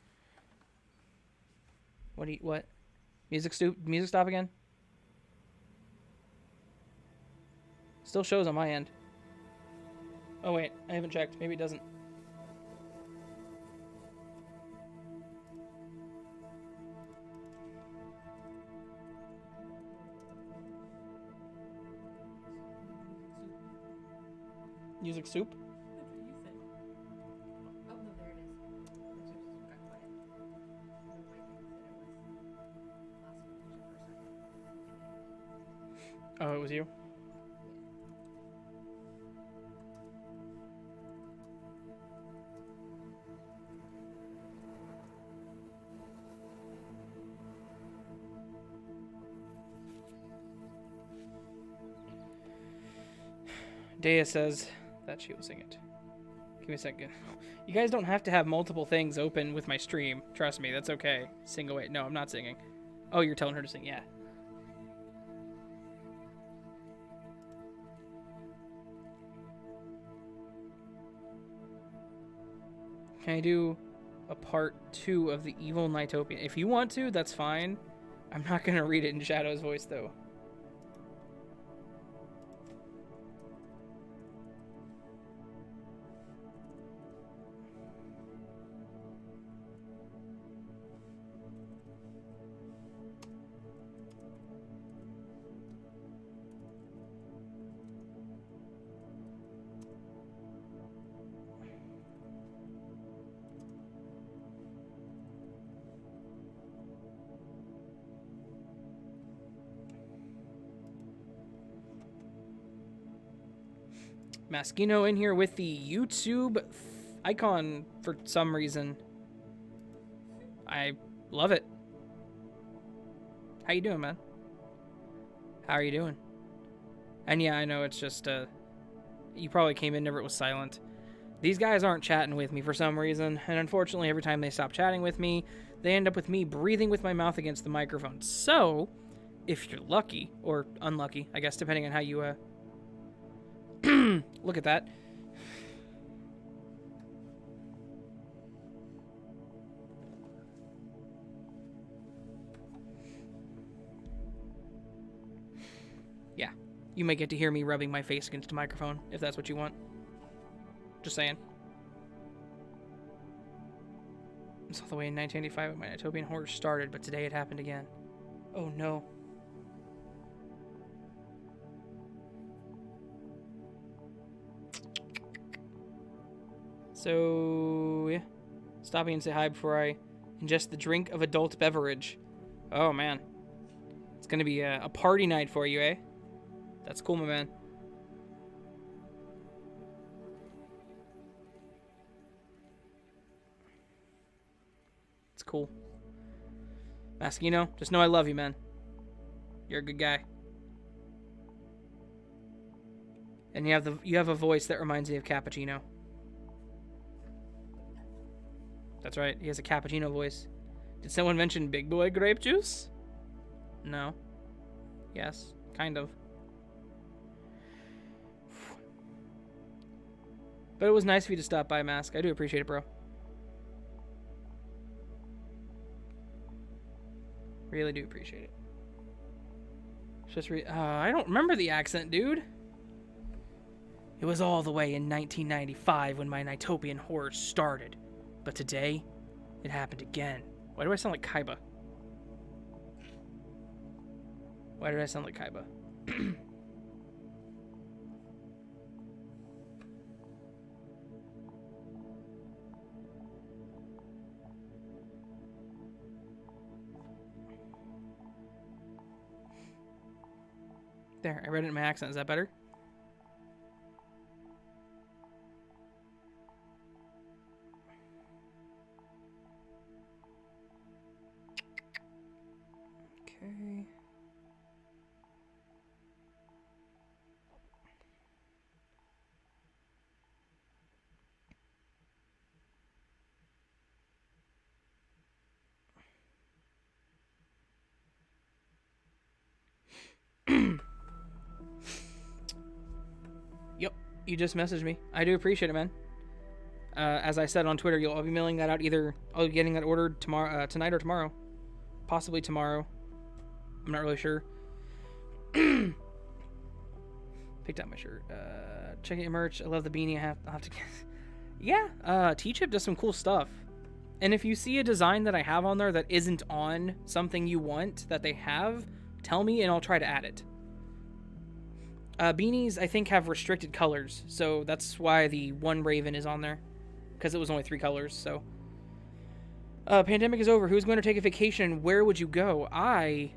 What? Music stop again? Still shows on my end. Oh, wait. I haven't checked. Maybe it doesn't. Music soup? That's what you said. Oh, no, there it is. It just got quiet. My thing said it was last week for a second. Oh, it was you? Dea says that she will sing it. Give me a second. You guys don't have to have multiple things open with my stream. Trust me, that's okay. Sing away. No, I'm not singing. Oh, you're telling her to sing. Yeah. Can I do a part 2 of the Evil Nightopia? If you want to, that's fine. I'm not going to read it in Shadow's voice, though. Maskino in here with the YouTube icon for some reason. I love it. How you doing, man? How are you doing? And yeah, I know it's just, you probably came in, never it was silent. These guys aren't chatting with me for some reason, and unfortunately every time they stop chatting with me, they end up with me breathing with my mouth against the microphone. So, if you're lucky, or unlucky, I guess, depending on how you, look at that. Yeah, you might get to hear me rubbing my face against a microphone, if that's what you want. Just saying. It's all the way in 1985 when my Utopian horror started, but today it happened again. Oh no. So, yeah. Stopping and say hi before I ingest the drink of adult beverage. Oh, man. It's going to be a party night for you, eh? That's cool, my man. It's cool. Maskino, just know I love you, man. You're a good guy. And you have a voice that reminds me of Cappuccino. That's right, he has a cappuccino voice. Did someone mention Big Boy grape juice? No. Yes, kind of. But it was nice of you to stop by, Mask. I do appreciate it, bro. Really do appreciate it. Just I don't remember the accent, dude. It was all the way in 1995 when my Nitopian horror started. But today, it happened again. Why do I sound like Kaiba? Why did I sound like Kaiba? There, I read it in my accent. Is that better? Okay. Yep, you just messaged me. I do appreciate it, man. As I said on Twitter, I'll be mailing that out either. I'll be getting that ordered tomorrow, tonight or tomorrow, possibly tomorrow. I'm not really sure. Picked out my shirt. Check out your merch. I love the beanie. I'll have to get. Yeah, T-Chip does some cool stuff. And if you see a design that I have on there that isn't on something you want that they have, tell me and I'll try to add it. Beanies, I think, have restricted colors, so that's why the one Raven is on there, because it was only 3 colors, so. Pandemic is over. Who's going to take a vacation? Where would you go? I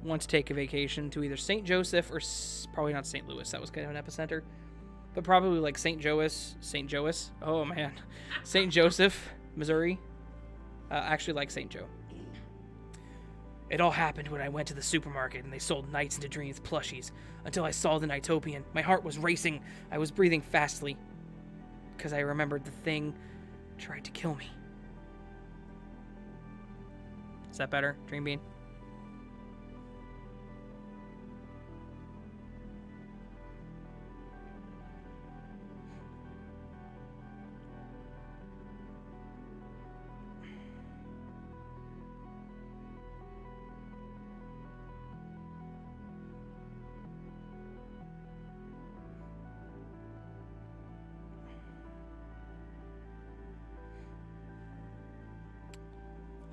want to take a vacation to either St. Joseph or probably not St. Louis. That was kind of an epicenter. But probably like St. Joas. Oh, man. St. Joseph, Missouri. Actually like St. Joe. It all happened when I went to the supermarket and they sold Nights into Dreams plushies. Until I saw the Nitopian. My heart was racing. I was breathing fastly. Because I remembered the thing tried to kill me. Is that better, Dream Bean?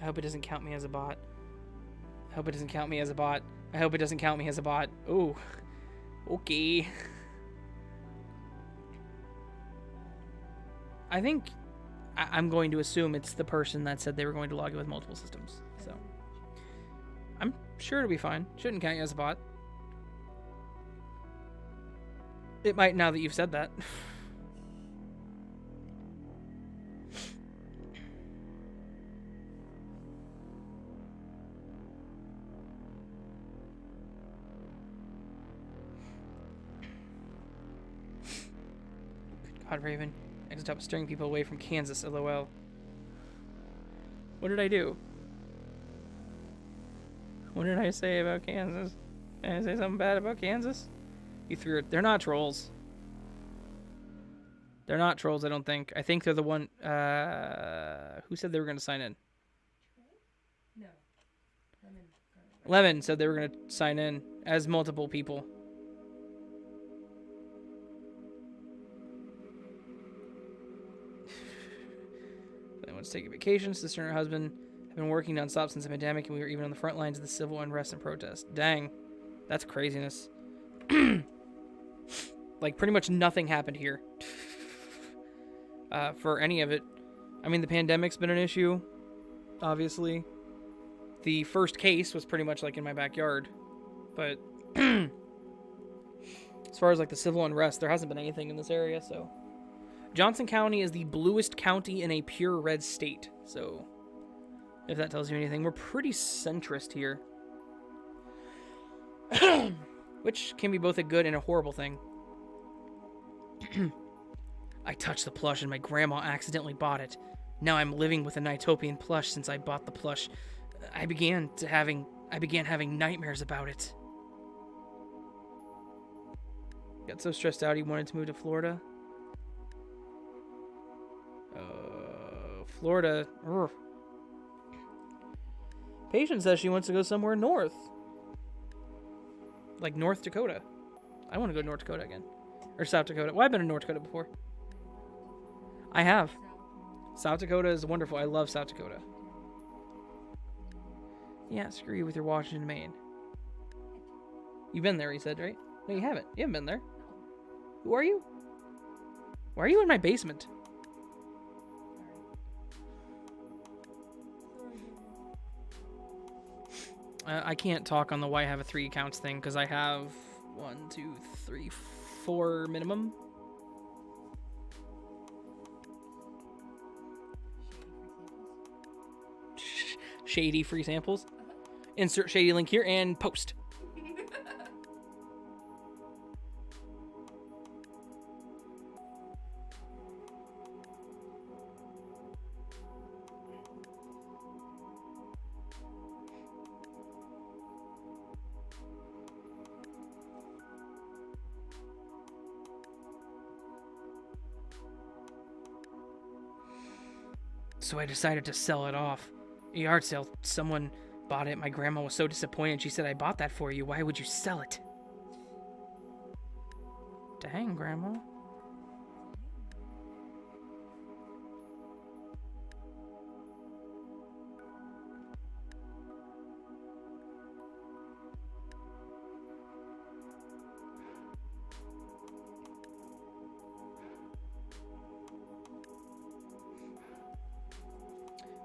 I hope it doesn't count me as a bot. I hope it doesn't count me as a bot. I hope it doesn't count me as a bot. Ooh. Okay. I think I'm going to assume it's the person that said they were going to log in with multiple systems. So I'm sure it'll be fine. Shouldn't count you as a bot. It might now that you've said that. God, Raven. I can stop steering people away from Kansas, LOL. What did I do? What did I say about Kansas? Did I say something bad about Kansas? You threw it. They're not trolls. They're not trolls, I don't think. I think they're the one... who said they were going to sign in? No. Lemon said they were going to sign in as multiple people. wants to take a vacation. Sister and her husband have been working nonstop since the pandemic, and we were even on the front lines of the civil unrest and protest. Dang. That's craziness. Like, pretty much nothing happened here. For any of it. I mean, the pandemic's been an issue, obviously. The first case was pretty much, like, in my backyard. But as far as, like, the civil unrest, there hasn't been anything in this area, so... Johnson County is the bluest county in a pure red state, so... If that tells you anything, we're pretty centrist here. Which can be both a good and a horrible thing. I touched the plush and my grandma accidentally bought it. Now I'm living with a Nighttopian plush since I bought the plush. I began having nightmares about it. Got so stressed out he wanted to move to Florida. Florida. Urgh. Patience says she wants to go somewhere north. Like North Dakota. I want to go to North Dakota again. Or South Dakota. Well, I've been in North Dakota before. I have. South Dakota is wonderful. I love South Dakota. Yeah, screw you with your Washington, Maine. You've been there, he said, right? No, you haven't. You haven't been there. Who are you? Why are you in my basement? I can't talk on the why I have a 3 accounts thing because I have 1, 2, 3, 4 minimum. Shady free samples. Insert shady link here and post. So I decided to sell it off. A yard sale. Someone bought it. My grandma was so disappointed. She said, I bought that for you. Why would you sell it? Dang, Grandma.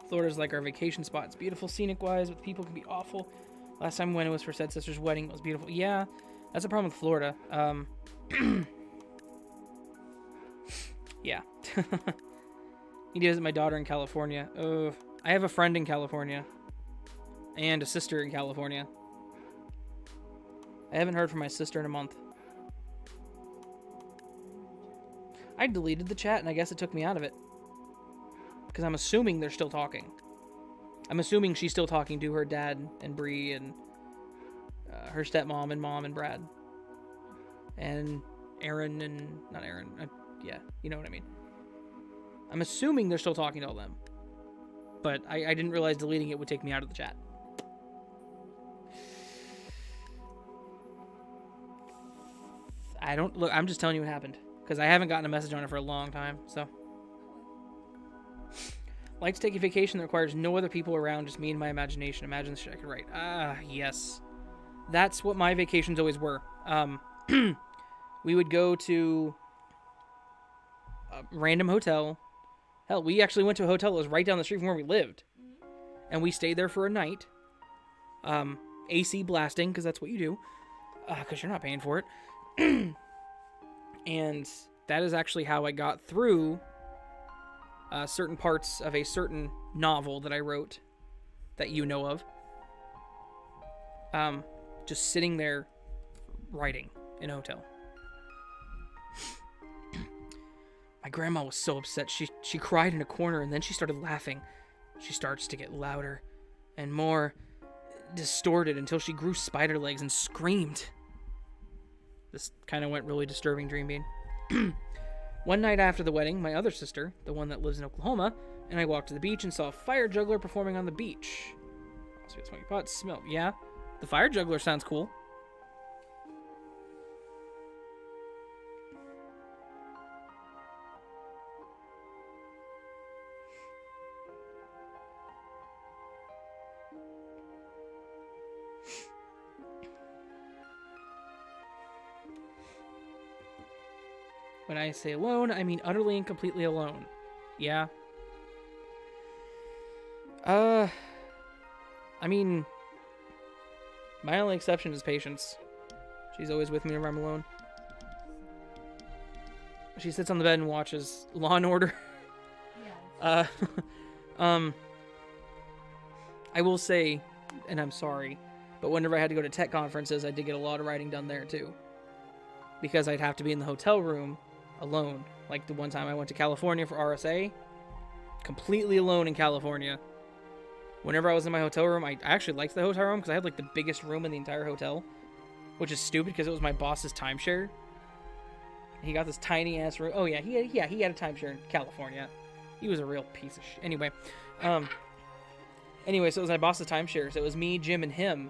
Florida's like our vacation spot. It's beautiful scenic-wise, but people can be awful. Last time when it was for said sister's wedding, it was beautiful. Yeah, that's a problem with Florida. Yeah. He visit my daughter in California. Oh, I have a friend in California. And a sister in California. I haven't heard from my sister in a month. I deleted the chat, and I guess it took me out of it. Because I'm assuming they're still talking. I'm assuming she's still talking to her dad and Bree and her stepmom and mom and Brad. And Aaron and... Not Aaron. Yeah, you know what I mean. I'm assuming they're still talking to all them. But I didn't realize deleting it would take me out of the chat. Look, I'm just telling you what happened. Because I haven't gotten a message on it for a long time, so... Like to take a vacation that requires no other people around, just me and my imagination. Imagine the shit I could write. Ah, yes. That's what my vacations always were. We would go to a random hotel. Hell, we actually went to a hotel that was right down the street from where we lived. And we stayed there for a night. AC blasting, because that's what you do. Because you're not paying for it. And that is actually how I got through... certain parts of a certain novel that I wrote that you know of. Just sitting there writing in a hotel. My grandma was so upset. She cried in a corner and then she started laughing. She starts to get louder and more distorted until she grew spider legs and screamed. This kind of went really disturbing, Dream Bean. One night after the wedding, my other sister, the one that lives in Oklahoma, and I walked to the beach and saw a fire juggler performing on the beach. Also, smoky pot smell. Yeah, the fire juggler sounds cool. When I say alone, I mean utterly and completely alone. Yeah. I mean, my only exception is Patience. She's always with me whenever I'm alone. She sits on the bed and watches Law and Order. Yeah. I will say, and I'm sorry, but whenever I had to go to tech conferences, I did get a lot of writing done there too. Because I'd have to be in the hotel room alone. Like the one time I went to California for RSA, completely alone in California. Whenever I was in my hotel room, I actually liked the hotel room because I had like the biggest room in the entire hotel, which is stupid because it was my boss's timeshare. He got this tiny ass room. Oh yeah, he had a timeshare in California. He was a real piece of shit. Anyway, so it was my boss's timeshare. So it was me, Jim, and him.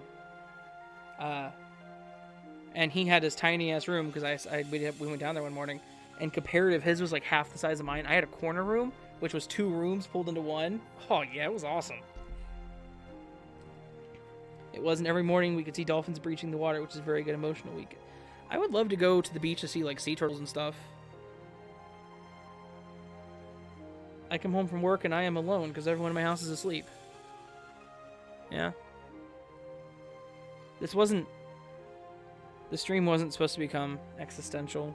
And he had this tiny ass room because we went down there one morning, and comparative, his was like half the size of mine. I had a corner room, which was 2 rooms pulled into one. Oh yeah, it was awesome. It wasn't every morning we could see dolphins breaching the water, which is a very good emotional week. I would love to go to the beach to see like sea turtles and stuff. I come home from work and I am alone because everyone in my house is asleep. Yeah. The stream wasn't supposed to become existential.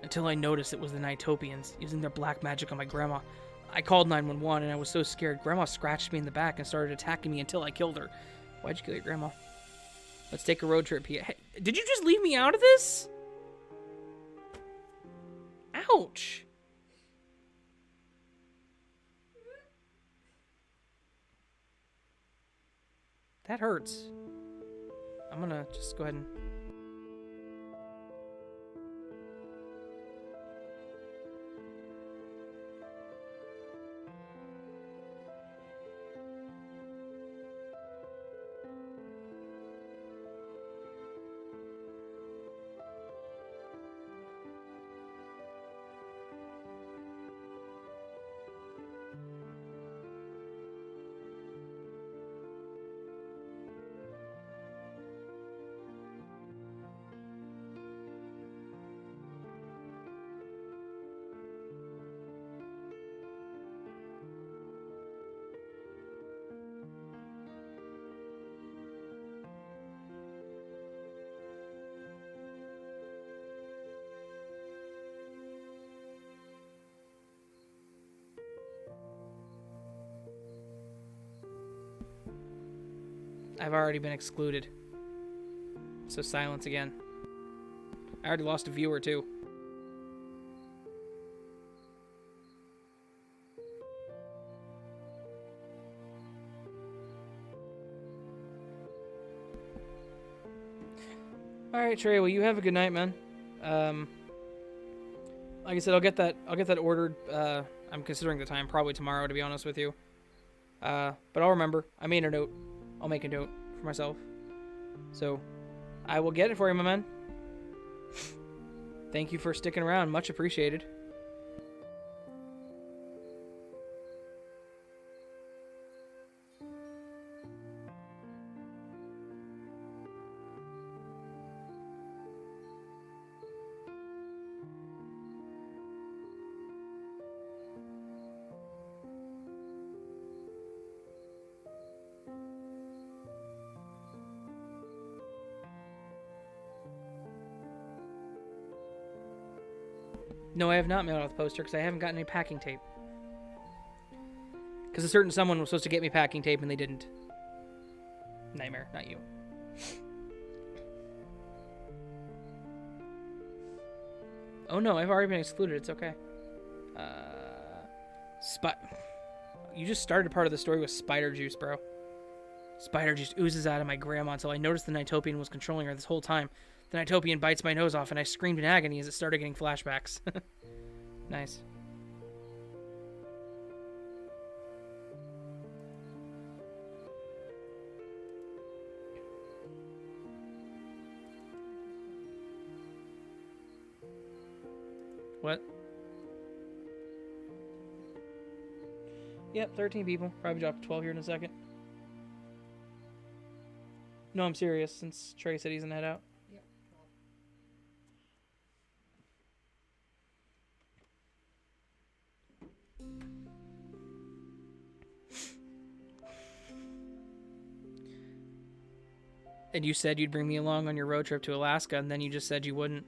Until I noticed it was the Nighttopians using their black magic on my grandma. I called 911 and I was so scared. Grandma scratched me in the back and started attacking me until I killed her. Why'd you kill your grandma? Let's take a road trip here. Hey, did you just leave me out of this? Ouch. That hurts. I'm gonna just go ahead and... I've already been excluded. So silence again. I already lost a viewer too. Alright, Trey, well you have a good night, man. Like I said, I'll get that ordered. I'm considering the time, probably tomorrow to be honest with you. But I'll remember. I made a note. I'll make a note for myself. So, I will get it for you, my man. Thank you for sticking around. Much appreciated. No, I have not mailed out the poster because I haven't gotten any packing tape. Because a certain someone was supposed to get me packing tape and they didn't. Nightmare, not you. Oh no, I've already been excluded. It's okay. You just started part of the story with spider juice, bro. Spider juice oozes out of my grandma until I noticed the Nighttopian was controlling her this whole time. The Nighttopian bites my nose off and I screamed in agony as it started getting flashbacks. Nice. What? Yep, 13 people. Probably drop to 12 here in a second. No, I'm serious, since Trey said he's gonna head out. Yep. And you said you'd bring me along on your road trip to Alaska, and then you just said you wouldn't.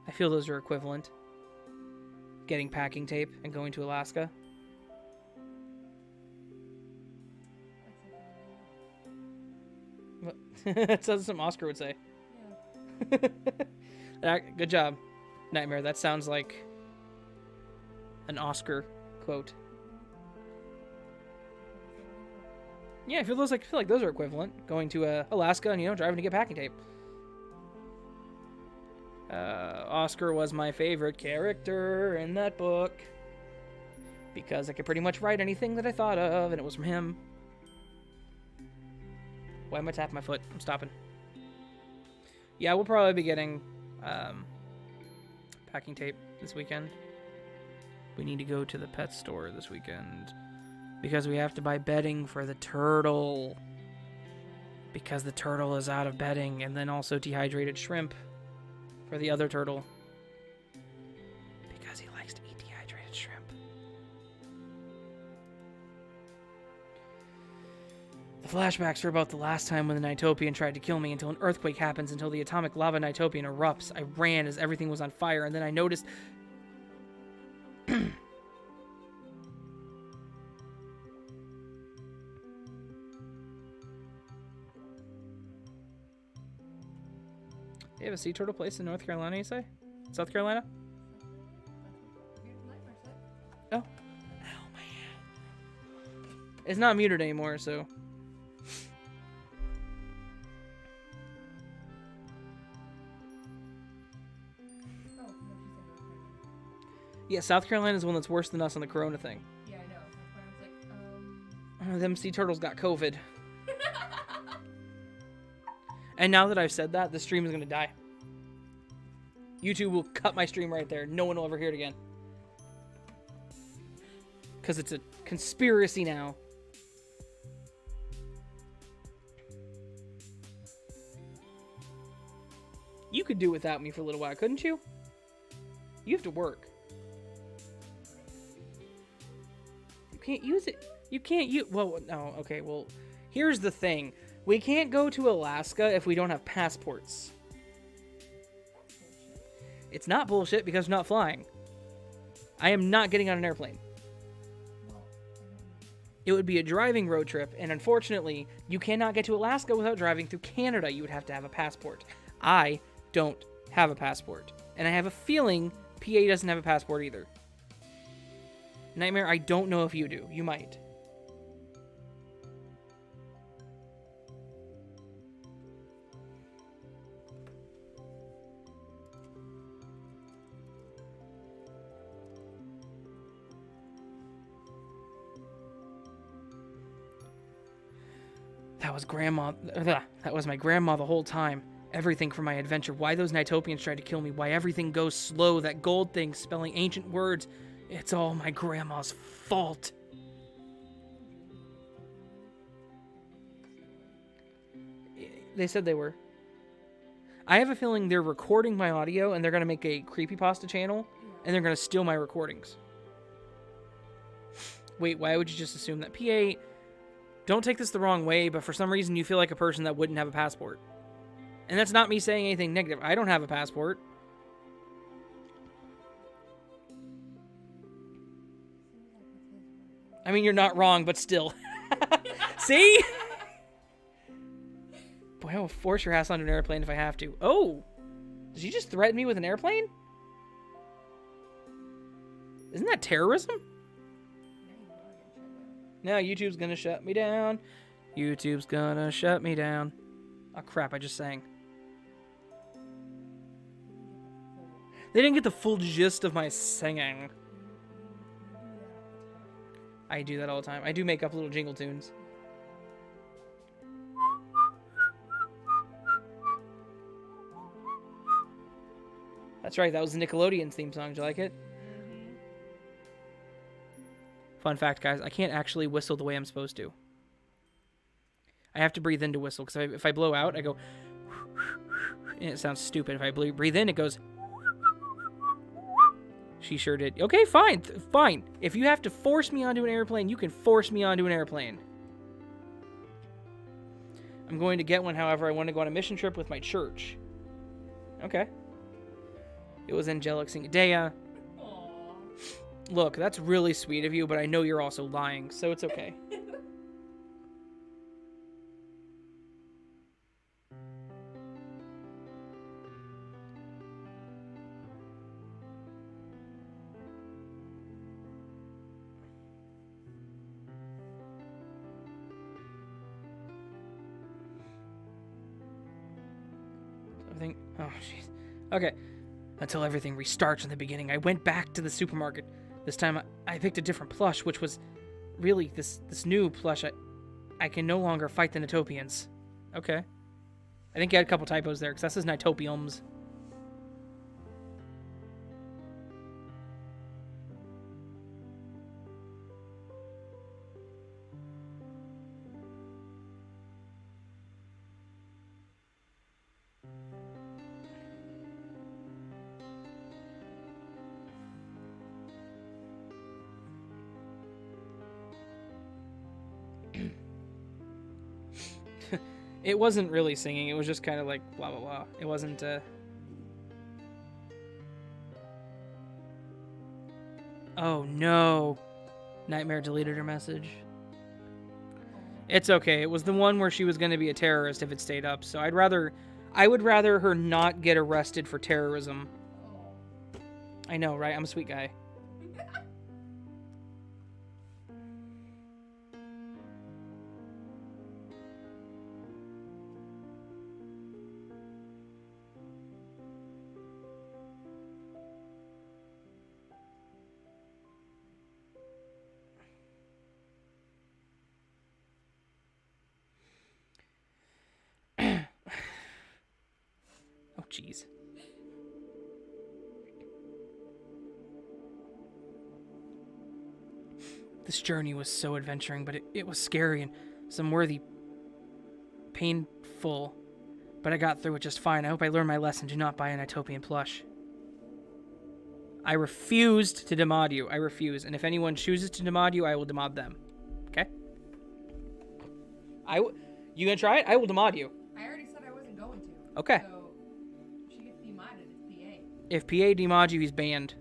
I feel those are equivalent. Getting packing tape and going to Alaska. That's something Oscar would say. Yeah. Good job, Nightmare. That sounds like an Oscar quote. Yeah, I feel like those are equivalent. Going to Alaska and driving to get packing tape. Oscar was my favorite character in that book because I could pretty much write anything that I thought of, and it was from him. Why am I tapping my foot? I'm stopping. Yeah, we'll probably be getting packing tape this weekend. We need to go to the pet store this weekend because we have to buy bedding for the turtle. Because the turtle is out of bedding, and then also dehydrated shrimp for the other turtle. Because he likes to eat dehydrated shrimp. The flashbacks are about the last time when the Nitopian tried to kill me until an earthquake happens, until the atomic lava Nitopian erupts. I ran as everything was on fire, and then I noticed... You have a sea turtle place in North Carolina, you say? South Carolina? Oh. Oh, man. It's not muted anymore, so... Yeah, South Carolina is one that's worse than us on the corona thing. Yeah, I know. That's why I was like, Them sea turtles got COVID. And now that I've said that, the stream is going to die. YouTube will cut my stream right there. No one will ever hear it again. Because it's a conspiracy now. You could do without me for a little while, couldn't you? You have to work. You can't use it. You can't use... Well, no, okay, well, here's the thing. We can't go to Alaska if we don't have passports. It's not bullshit because we're not flying. I am not getting on an airplane. It would be a driving road trip, and unfortunately, you cannot get to Alaska without driving through Canada. You would have to have a passport. I don't have a passport. And I have a feeling PA doesn't have a passport either. Nightmare, I don't know if you do. You might. That was grandma. That was my grandma the whole time. Everything from my adventure. Why those Nitopians tried to kill me. Why everything goes slow. That gold thing spelling ancient words. It's all my grandma's fault. They said they were. I have a feeling they're recording my audio and they're going to make a creepypasta channel and they're going to steal my recordings. Wait, why would you just assume that? PA... Don't take this the wrong way, but for some reason you feel like a person that wouldn't have a passport. And that's not me saying anything negative. I don't have a passport. I mean, you're not wrong, but still. See? Boy, I will force your ass onto an airplane if I have to. Oh! Did you just threaten me with an airplane? Isn't that terrorism? Now YouTube's gonna shut me down. YouTube's gonna shut me down. Oh crap, I just sang. They didn't get the full gist of my singing. I do that all the time. I do make up little jingle tunes. That's right, that was the Nickelodeon theme song. Did you like it? Fun fact, guys, I can't actually whistle the way I'm supposed to. I have to breathe in to whistle, because if I blow out, I go... And it sounds stupid. If I breathe in, it goes... She sure did. Okay, fine. Fine. If you have to force me onto an airplane, you can force me onto an airplane. I'm going to get one, however, I want to go on a mission trip with my church. Okay. It was angelic singing. Dea. Look, that's really sweet of you, but I know you're also lying, so it's okay. Everything. Oh, jeez. Okay. Until everything restarts in the beginning, I went back to the supermarket. This time, I picked a different plush, which was really this new plush. I can no longer fight the Nitopians. Okay. I think you had a couple typos there, because that says Nitopiums. It wasn't really singing, it was just kind of like blah blah blah. It wasn't Oh no. Nightmare deleted her message. It's okay. It was the one where she was going to be a terrorist if it stayed up. So I would rather her not get arrested for terrorism. I know, right? I'm a sweet guy. Oh, jeez. This journey was so adventuring, but it was scary and some worthy painful. But I got through it just fine. I hope I learned my lesson. Do not buy an Utopian plush. I refused to demod you. I refuse. And if anyone chooses to demod you, I will demod them. Okay? You gonna try it? I will demod you. I already said I wasn't going to. Okay. So, if she gets demodded, it's PA. If PA demods you, he's banned.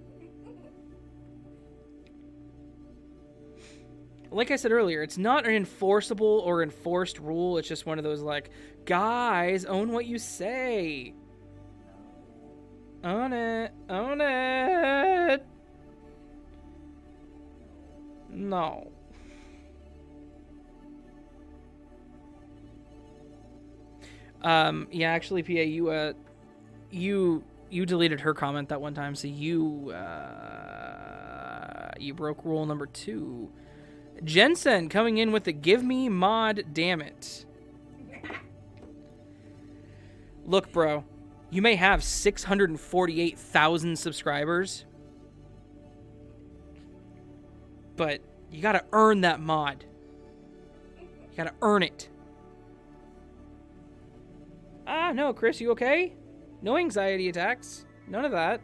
Like I said earlier, it's not an enforceable or enforced rule. It's just one of those, like, guys, own what you say. Own it. Own it. No. Yeah, actually, PA, you deleted her comment that one time, so you broke rule number 2. Jensen coming in with the give me mod, damn it. Look, bro, you may have 648,000 subscribers, but you gotta earn that mod. You gotta earn it. Ah, no, Chris, you okay? No anxiety attacks. None of that.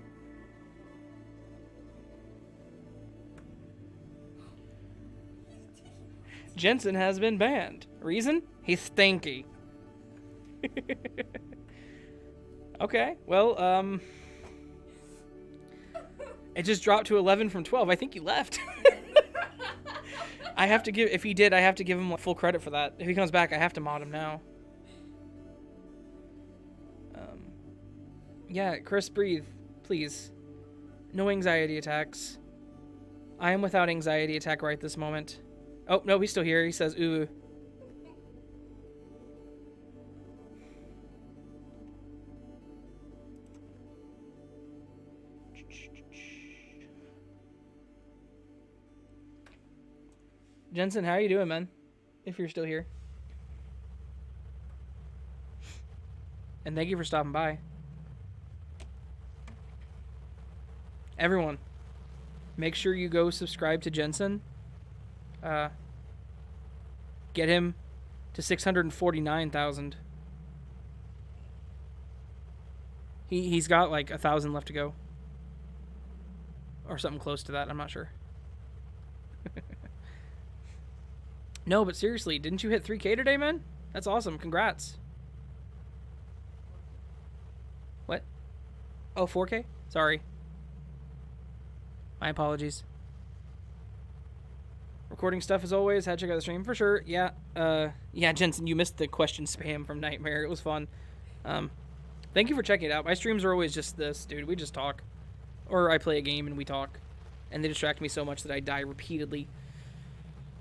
Jensen has been banned. Reason? He's stinky. Okay, well, it just dropped to 11 from 12. I think he left. I have to give, if he did, I have to give him full credit for that. If he comes back, I have to mod him now. Yeah, Chris, breathe, please. No anxiety attacks. I am without anxiety attack right this moment. Oh, no, he's still here. He says, ooh. Jensen, how are you doing, man? If you're still here. And thank you for stopping by. Everyone, make sure you go subscribe to Jensen. Get him to 649,000. He's got like 1,000 left to go. or something close to that. I'm not sure. No, but seriously, didn't you hit 3K today, man? That's awesome. Congrats. What? Oh, 4K? Sorry. My apologies. Recording stuff as always. Had to check out the stream for sure. Yeah. Yeah, Jensen, you missed the question spam from Nightmare. It was fun. Thank you for checking it out. My streams are always just this, dude. We just talk. Or I play a game and we talk. And they distract me so much that I die repeatedly.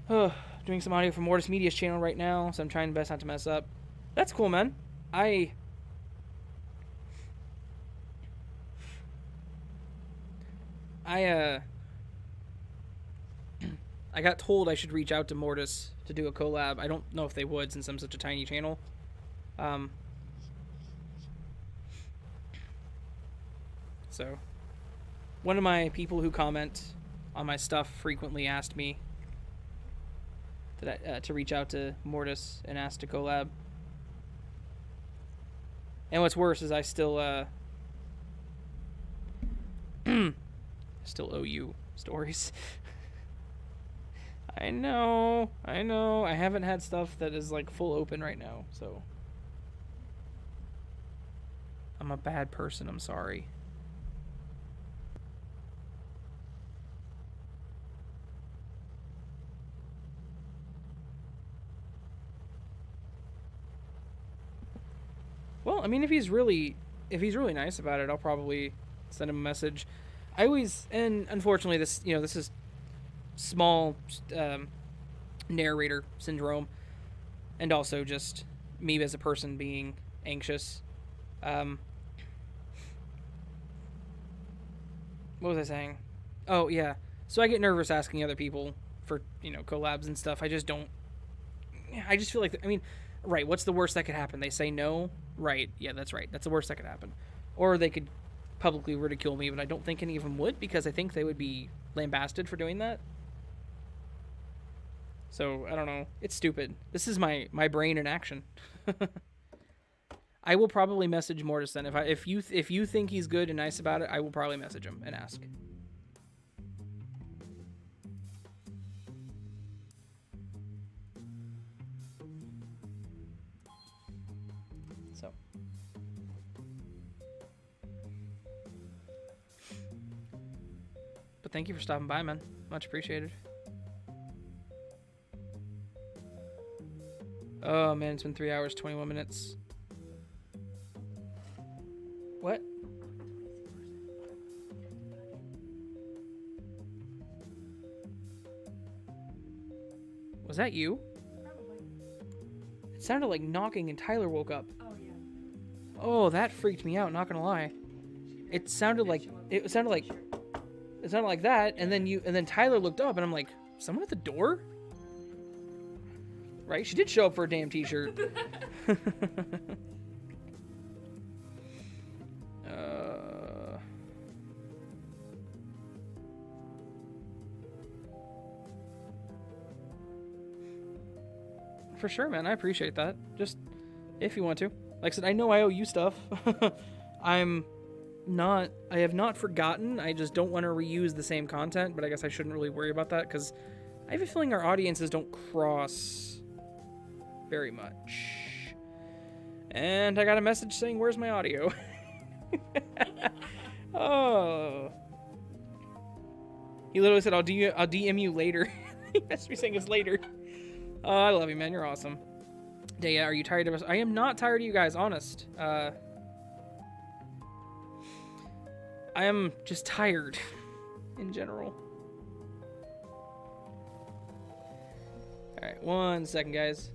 Doing some audio for Mortis Media's channel right now, so I'm trying best not to mess up. That's cool, man. I got told I should reach out to Mortis to do a collab. I don't know if they would since I'm such a tiny channel. So, one of my people who comment on my stuff frequently asked me to reach out to Mortis and ask to collab. And what's worse is I still still owe you stories. I know. I haven't had stuff that is like full open right now, so I'm a bad person. I'm sorry. Well, I mean, if he's really nice about it, I'll probably send him a message. I always, and unfortunately, this is small narrator syndrome, and also just me as a person being anxious. What was I saying? Oh yeah, so I get nervous asking other people for collabs and stuff. I just feel like right, what's the worst that could happen? They say no. Right, yeah, that's right. That's the worst that could happen. Or they could publicly ridicule me, but I don't think any of them would, because I think they would be lambasted for doing that. So, I don't know. It's stupid. This is my brain in action. I will probably message Mortis then. If you think he's good and nice about it, I will probably message him and ask. So. But thank you for stopping by, man. Much appreciated. Oh man, it's been 3 hours, 21 minutes. What? Was that you? Probably. It sounded like knocking and Tyler woke up. Oh, yeah. Oh, that freaked me out, not gonna lie. It sounded like that, and then Tyler looked up and I'm like, someone at the door? Right? She did show up for a damn t-shirt. For sure, man. I appreciate that. Just if you want to. Like I said, I know I owe you stuff. I have not forgotten. I just don't want to reuse the same content, but I guess I shouldn't really worry about that because I have a feeling our audiences don't cross very much. And I got a message saying, "Where's my audio?" Oh. He literally said, I'll DM you later. He messaged me saying it's later. Oh, I love you, man. You're awesome. Daya, are you tired of us? I am not tired of you guys, honest. I am just tired in general. Alright, 1 second, guys.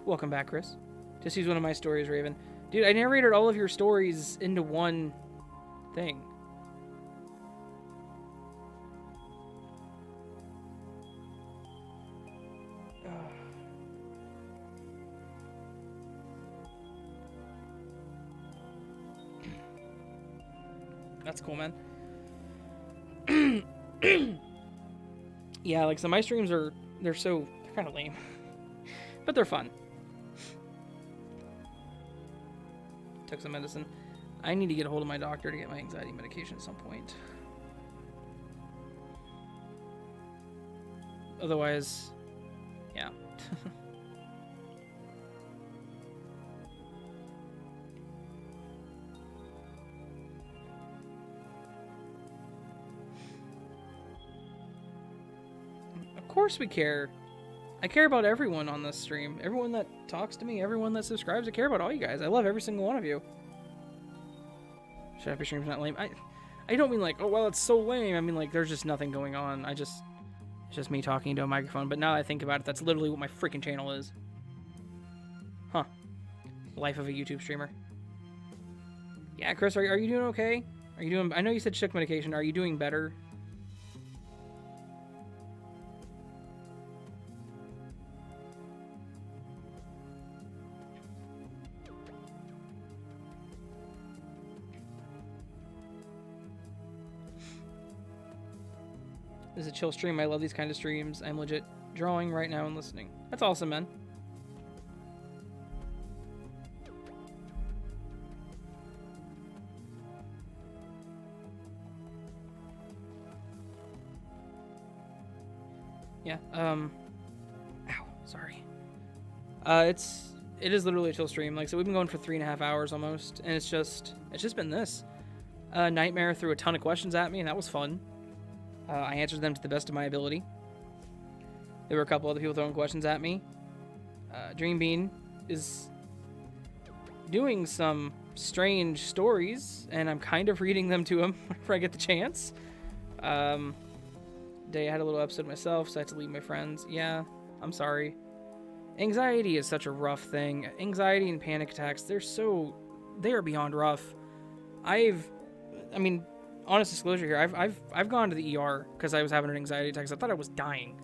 Welcome back, Chris. Just use one of my stories, Raven. Dude, I narrated all of your stories into one thing. That's cool, man. Yeah, like, so my streams they're kind of lame. But they're fun. Took some medicine. I need to get a hold of my doctor to get my anxiety medication at some point. Otherwise, yeah. Of course we care. I care about everyone on this stream. Everyone that talks to me, everyone that subscribes. I care about all you guys. I love every single one of you. Shut up, your stream's not lame. I don't mean like, oh, well, it's so lame. I mean, like, there's just nothing going on. It's just me talking into a microphone. But now that I think about it, that's literally what my freaking channel is. Huh. Life of a YouTube streamer. Yeah, Chris, are you doing okay? Are you doing... I know you said shook medication. Are you doing better? This is a chill stream. I love these kind of streams. I'm legit drawing right now and listening. That's awesome, man. Yeah, ow, sorry. It is literally a chill stream. Like, so we've been going for 3.5 hours almost, and it's just been this. Nightmare threw a ton of questions at me, and that was fun. I answered them to the best of my ability. There were a couple other people throwing questions at me. Dream Bean is doing some strange stories, and I'm kind of reading them to him whenever I get the chance. Day I had a little upset myself, so I had to leave my friends. Yeah, I'm sorry. Anxiety is such a rough thing. Anxiety and panic attacks, they are beyond rough. I mean, honest disclosure here, I've gone to the ER because I was having an anxiety attack because I thought I was dying.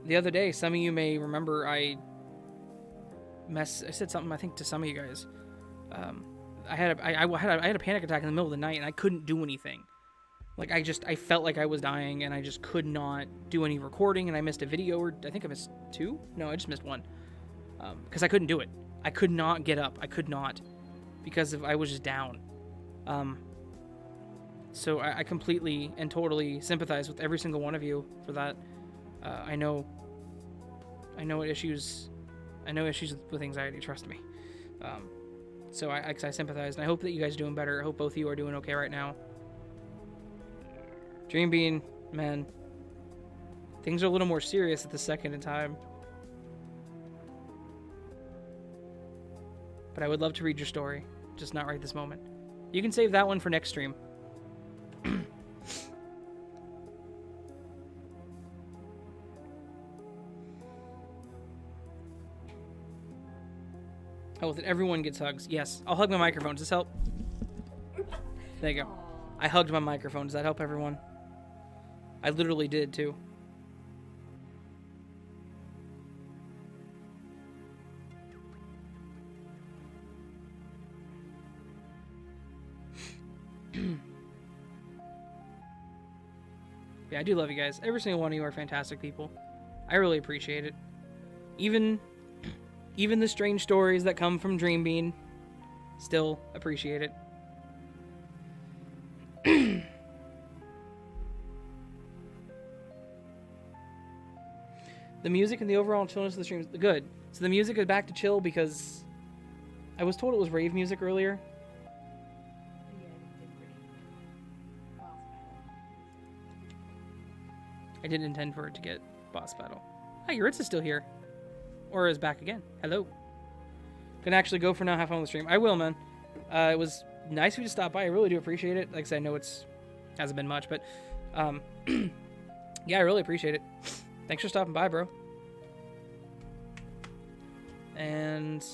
The other day, some of you may remember I said something, I think, to some of you guys. I had a panic attack in the middle of the night and I couldn't do anything. Like, I felt like I was dying and I just could not do any recording, and I missed a video, or I think I missed 2? No, I just missed 1. Because I couldn't do it. I could not get up. I could not. Because I was just down. So I completely and totally sympathize with every single one of you for that. I know issues with anxiety, trust me. So I sympathize, and I hope that you guys are doing better. I hope both of you are doing okay right now. Dream Bean, man, things are a little more serious at the second in time. But I would love to read your story, just not right this moment. You can save that one for next stream. Oh, that everyone gets hugs. Yes, I'll hug my microphone. Does this help? There you go. I hugged my microphone. Does that help everyone? I literally did, too. Yeah, I do love you guys. Every single one of you are fantastic people. I really appreciate it. Even the strange stories that come from Dream Bean, still appreciate it. The music and the overall chillness of the stream is good. So the music is back to chill because I was told it was rave music earlier. I didn't intend for it to get boss battle. Hi, Yuritsa's still here. Or is back again. Hello. Can actually go for now, have fun with the stream. I will, man. It was nice of you to stop by. I really do appreciate it. Like I said, I know hasn't been much, but yeah, I really appreciate it. Thanks for stopping by, bro. And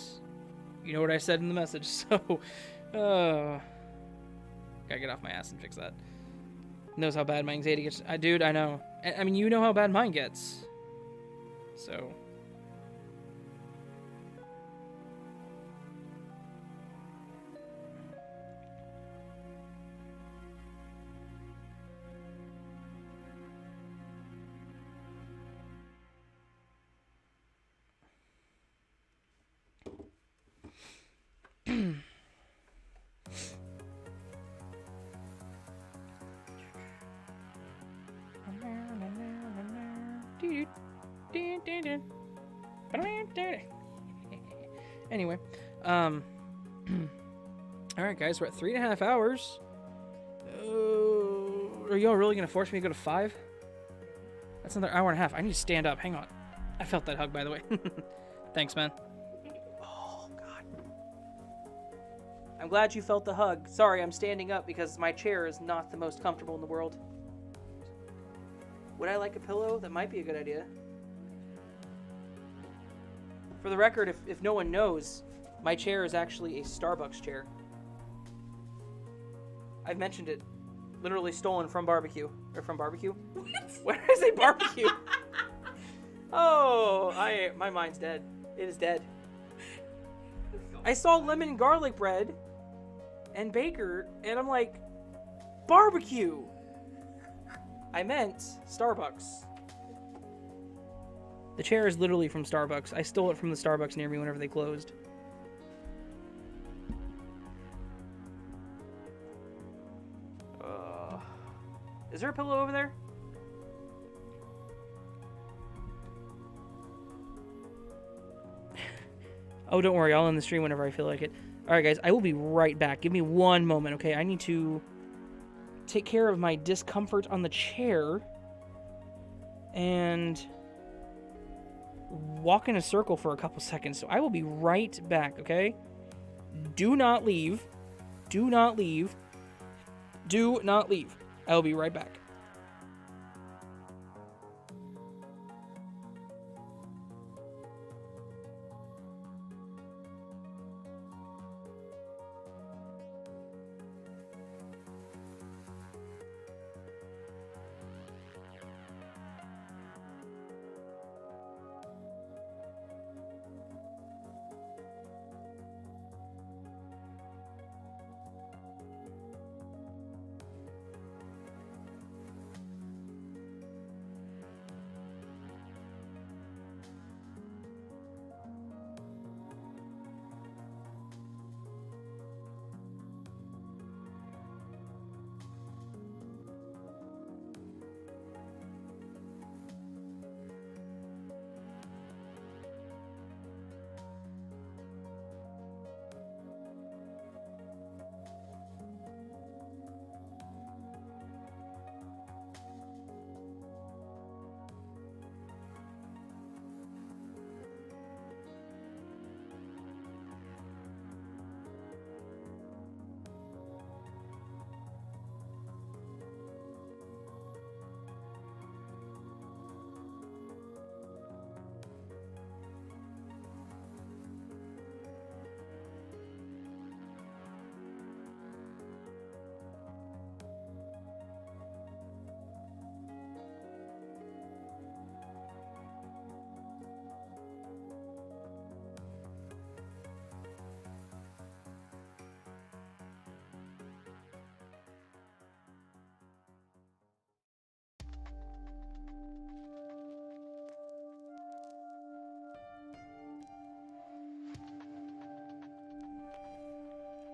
you know what I said in the message, so gotta get off my ass and fix that. Knows how bad my anxiety gets. Dude, I know. I mean, you know how bad mine gets. So. Anyway, all right, guys, we're at 3.5 hours. Are y'all really gonna force me to go to 5? That's another hour and a half. I need to stand up. Hang on. I felt that hug, by the way. Thanks, man. Oh God. I'm glad you felt the hug. Sorry, I'm standing up because my chair is not the most comfortable in the world. Would I like a pillow? That might be a good idea. For the record, if no one knows, my chair is actually a Starbucks chair. I've mentioned it. Literally stolen from barbecue. Or from barbecue? What? Where is a barbecue? Oh, my mind's dead. It is dead. I saw lemon garlic bread and baker, and I'm like, barbecue! I meant Starbucks. The chair is literally from Starbucks. I stole it from the Starbucks near me whenever they closed. Is there a pillow over there? Oh, don't worry. I'll end the stream whenever I feel like it. Alright, guys. I will be right back. Give me one moment, okay? I need to take care of my discomfort on the chair and walk in a circle for a couple seconds. So I will be right back, okay? Do not leave. Do not leave. Do not leave. I will be right back.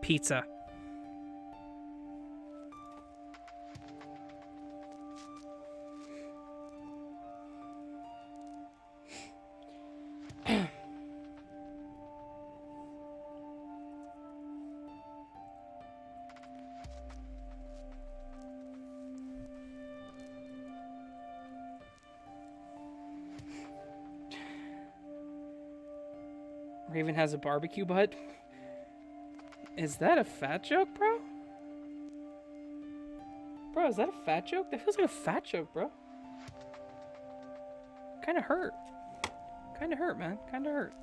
Pizza. Raven has a barbecue butt. Is that a fat joke, bro? Bro, is that a fat joke? That feels like a fat joke, bro. Kinda hurt. Kinda hurt, man. Kinda hurt.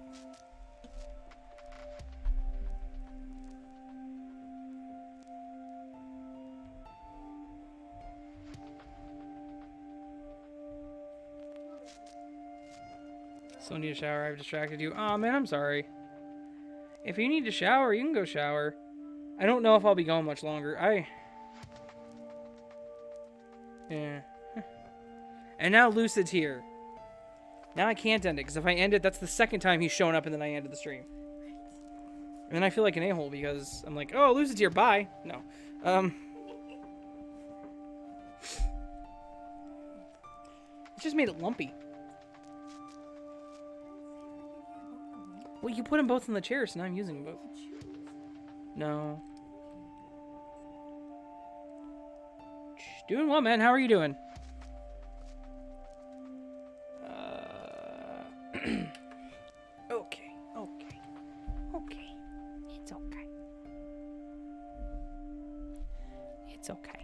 Still need a shower. I've distracted you. Oh man, I'm sorry. If you need to shower, you can go shower. I don't know if I'll be going much longer. Yeah. And now Lucid's here. Now I can't end it, because if I end it, that's the second time he's shown up and then I ended the stream. And then I feel like an a-hole because I'm like, oh, Lucid's here, bye. No. It just made it lumpy. Well, you put them both in the chair, so now I'm using them both. No. Doing well, man. How are you doing? Okay. It's okay. It's okay.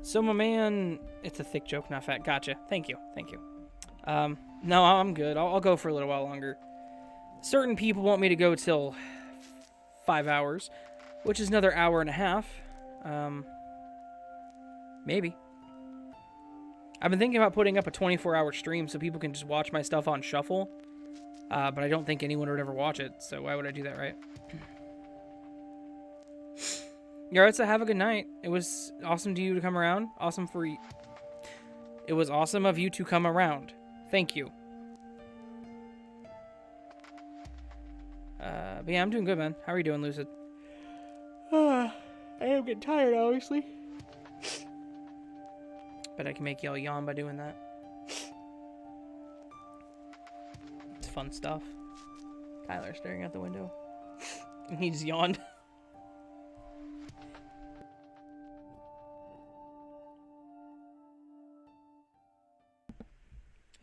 So, my man... It's a thick joke, not fat. Gotcha. Thank you. No, I'm good. I'll go for a little while longer. Certain people want me to go till 5 hours, which is another hour and a half. Maybe. I've been thinking about putting up a 24-hour stream so people can just watch my stuff on shuffle. But I don't think anyone would ever watch it, so why would I do that, right? Alright, so have a good night. It was awesome to you to come around. It was awesome of you to come around. Thank you. But yeah, I'm doing good, man. How are you doing, Lucid? I am getting tired, obviously. Bet I can make y'all yawn by doing that. It's fun stuff. Tyler staring out the window. He just yawned.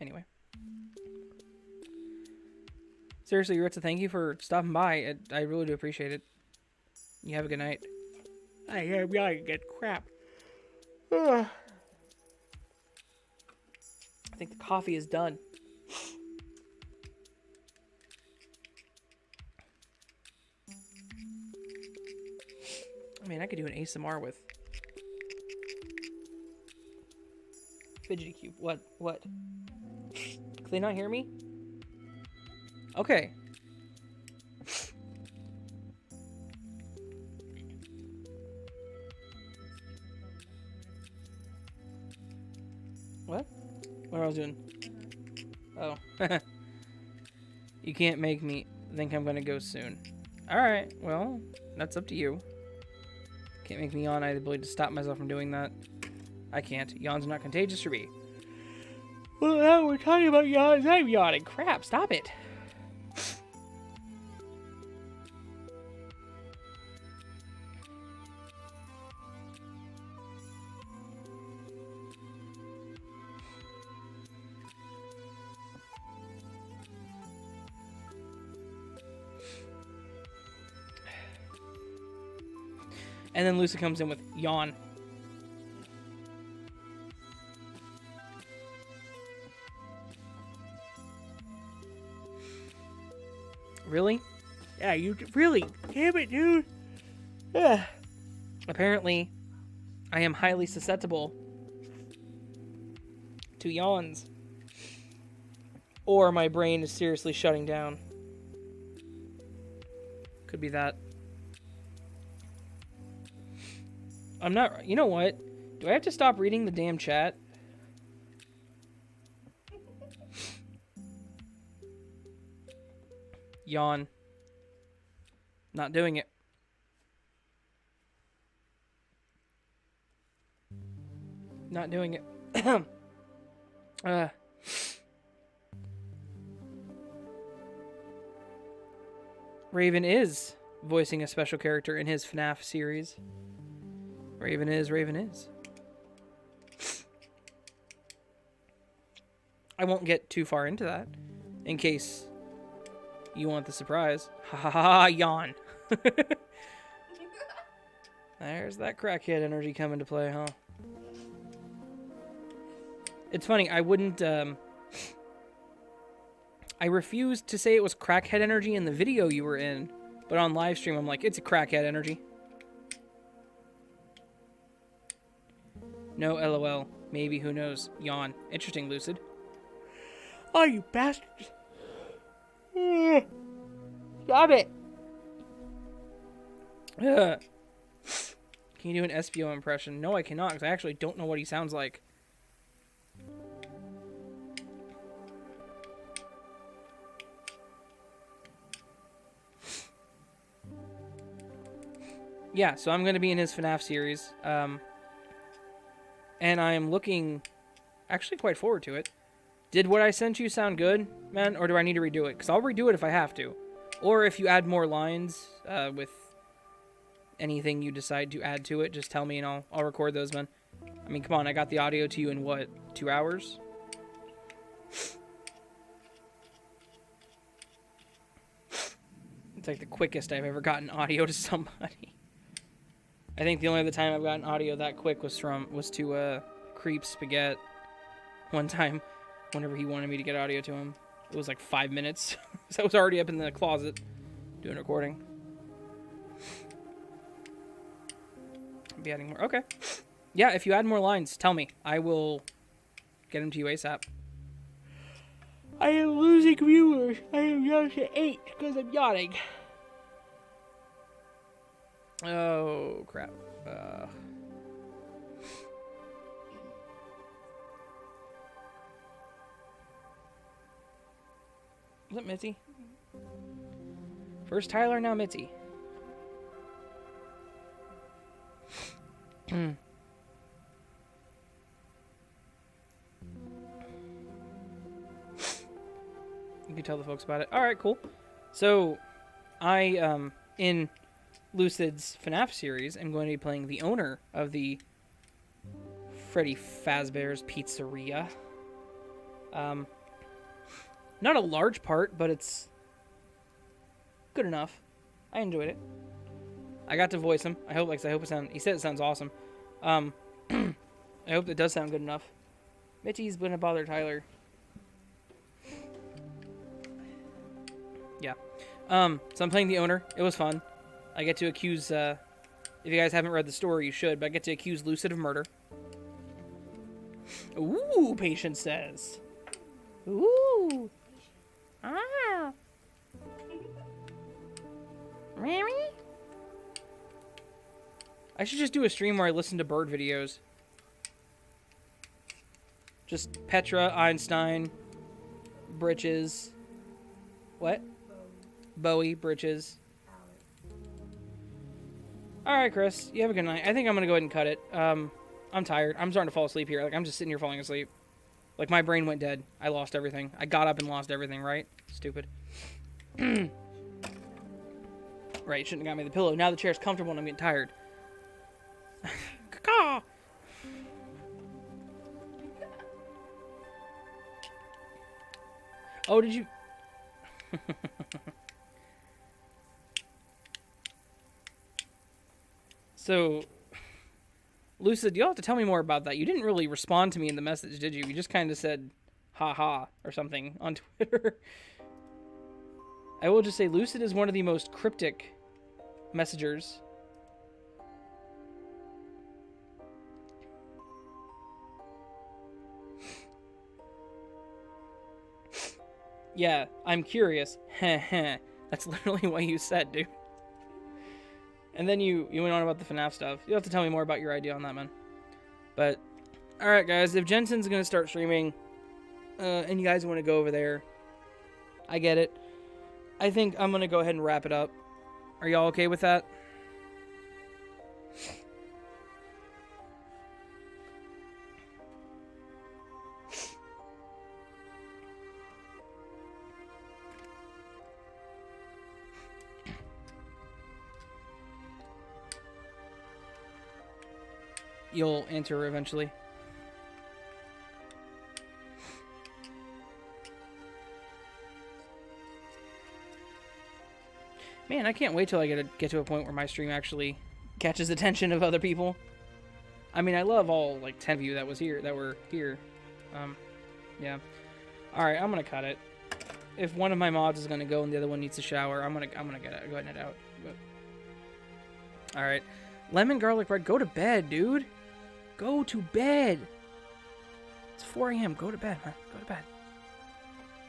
Anyway. Seriously, Ritza, thank you for stopping by. I really do appreciate it. You have a good night. I am going to get crap. I think the coffee is done. I mean, I could do an ASMR with Fidgety Cube. What? Can they not hear me? Okay. What? What I was doing? Oh. You can't make me think I'm gonna go soon. Alright, well, that's up to you. Can't make me yawn. I have the ability to stop myself from doing that. I can't. Yawns are not contagious for me. Well, now we're talking about yawns. I'm yawning. Crap, stop it. And then Lucy comes in with yawn. Really? Yeah, you really? Damn it, dude. Yeah. Apparently, I am highly susceptible to yawns. Or my brain is seriously shutting down. Could be that. I'm not... You know what? Do I have to stop reading the damn chat? Yawn. Not doing it. Not doing it. Raven is voicing a special character in his FNAF series. Raven is. I won't get too far into that, in case you want the surprise. Ha ha ha, yawn. There's that crackhead energy coming to play, huh? It's funny, I wouldn't, I refused to say it was crackhead energy in the video you were in, but on live stream I'm like, it's a crackhead energy. No, LOL. Maybe, who knows? Yawn. Interesting, Lucid. Oh, you bastards. Stop it. Ugh. Can you do an SBO impression? No, I cannot, because I actually don't know what he sounds like. Yeah, so I'm going to be in his FNAF series. And I am looking actually quite forward to it. Did what I sent you sound good, man? Or do I need to redo it? Because I'll redo it if I have to. Or if you add more lines with anything you decide to add to it, just tell me and I'll record those, man. I mean, come on, I got the audio to you in what, 2 hours? It's like the quickest I've ever gotten audio to somebody. I think the only other time I've gotten audio that quick was to Creep Spaghetti one time, whenever he wanted me to get audio to him. It was like 5 minutes. So I was already up in the closet doing recording. I'll be adding more. Okay. Yeah, if you add more lines, tell me. I will get them to you ASAP. I am losing viewers. I am down to 8 because I'm yawning. Oh, crap. Is it Mitzi? First Tyler, now Mitzi. You can tell the folks about it. Alright, cool. So, in Lucid's FNAF series, I'm going to be playing the owner of the Freddy Fazbear's Pizzeria. Not a large part, but it's good enough. I enjoyed it. I got to voice him. I hope he said it sounds awesome. I hope it does sound good enough. Mitzi's gonna bother Tyler. Yeah. So I'm playing the owner. It was fun. I get to accuse, if you guys haven't read the story, you should, but I get to accuse Lucid of murder. Ooh, Patience says. Ooh. Ah. Really? I should just do a stream where I listen to bird videos. Just Petra, Einstein, Britches. What? Bowie, Britches. Alright, Chris. You have a good night. I think I'm going to go ahead and cut it. I'm tired. I'm starting to fall asleep here. Like, I'm just sitting here falling asleep. Like, my brain went dead. I lost everything. I got up and lost everything, right? Stupid. Right, you shouldn't have got me the pillow. Now the chair's comfortable and I'm getting tired. Caw. Oh, did you... So, Lucid, you'll have to tell me more about that. You didn't really respond to me in the message, did you? You just kind of said, ha-ha, or something on Twitter. I will just say, Lucid is one of the most cryptic messengers. Yeah, I'm curious. Heh. That's literally what you said, dude. And then you went on about the FNAF stuff. You'll have to tell me more about your idea on that, man. But, alright, guys. If Jensen's going to start streaming, and you guys want to go over there, I get it. I think I'm going to go ahead and wrap it up. Are y'all okay with that? You'll answer eventually. Man, I can't wait till I get to a point where my stream actually catches attention of other people. I mean, I love all like 10 of you that were here. Yeah. All right, I'm gonna cut it. If one of my mods is gonna go and the other one needs a shower, I'm gonna go ahead and head out. But... All right, lemon garlic bread. Go to bed, dude. Go to bed. It's 4 a.m. Go to bed, man. Go to bed.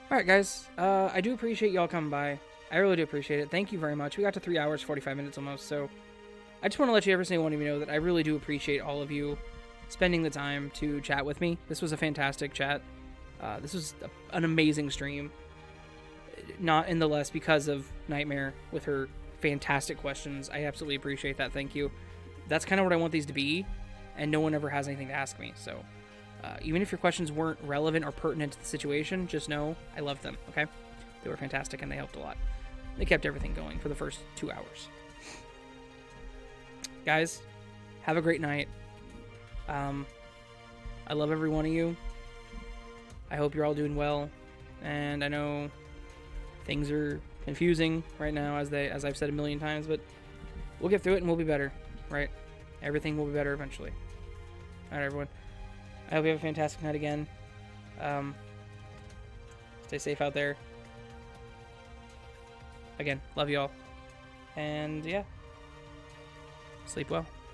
All right, guys. I do appreciate y'all coming by. I really do appreciate it. Thank you very much. We got to 3 hours, 45 minutes almost. So I just want to let you every single one of you know that I really do appreciate all of you spending the time to chat with me. This was a fantastic chat. This was an amazing stream. Not in the less because of Nightmare with her fantastic questions. I absolutely appreciate that. Thank you. That's kind of what I want these to be, and no one ever has anything to ask me. So even if your questions weren't relevant or pertinent to the situation, just know I loved them, okay? They were fantastic, and they helped a lot. They kept everything going for the first 2 hours. Guys, have a great night. I love every one of you. I hope you're all doing well, and I know things are confusing right now, as I've said a million times, but we'll get through it and we'll be better, right? Everything will be better eventually. All right, everyone. I hope you have a fantastic night again. Stay safe out there. Again, love you all. And yeah, sleep well.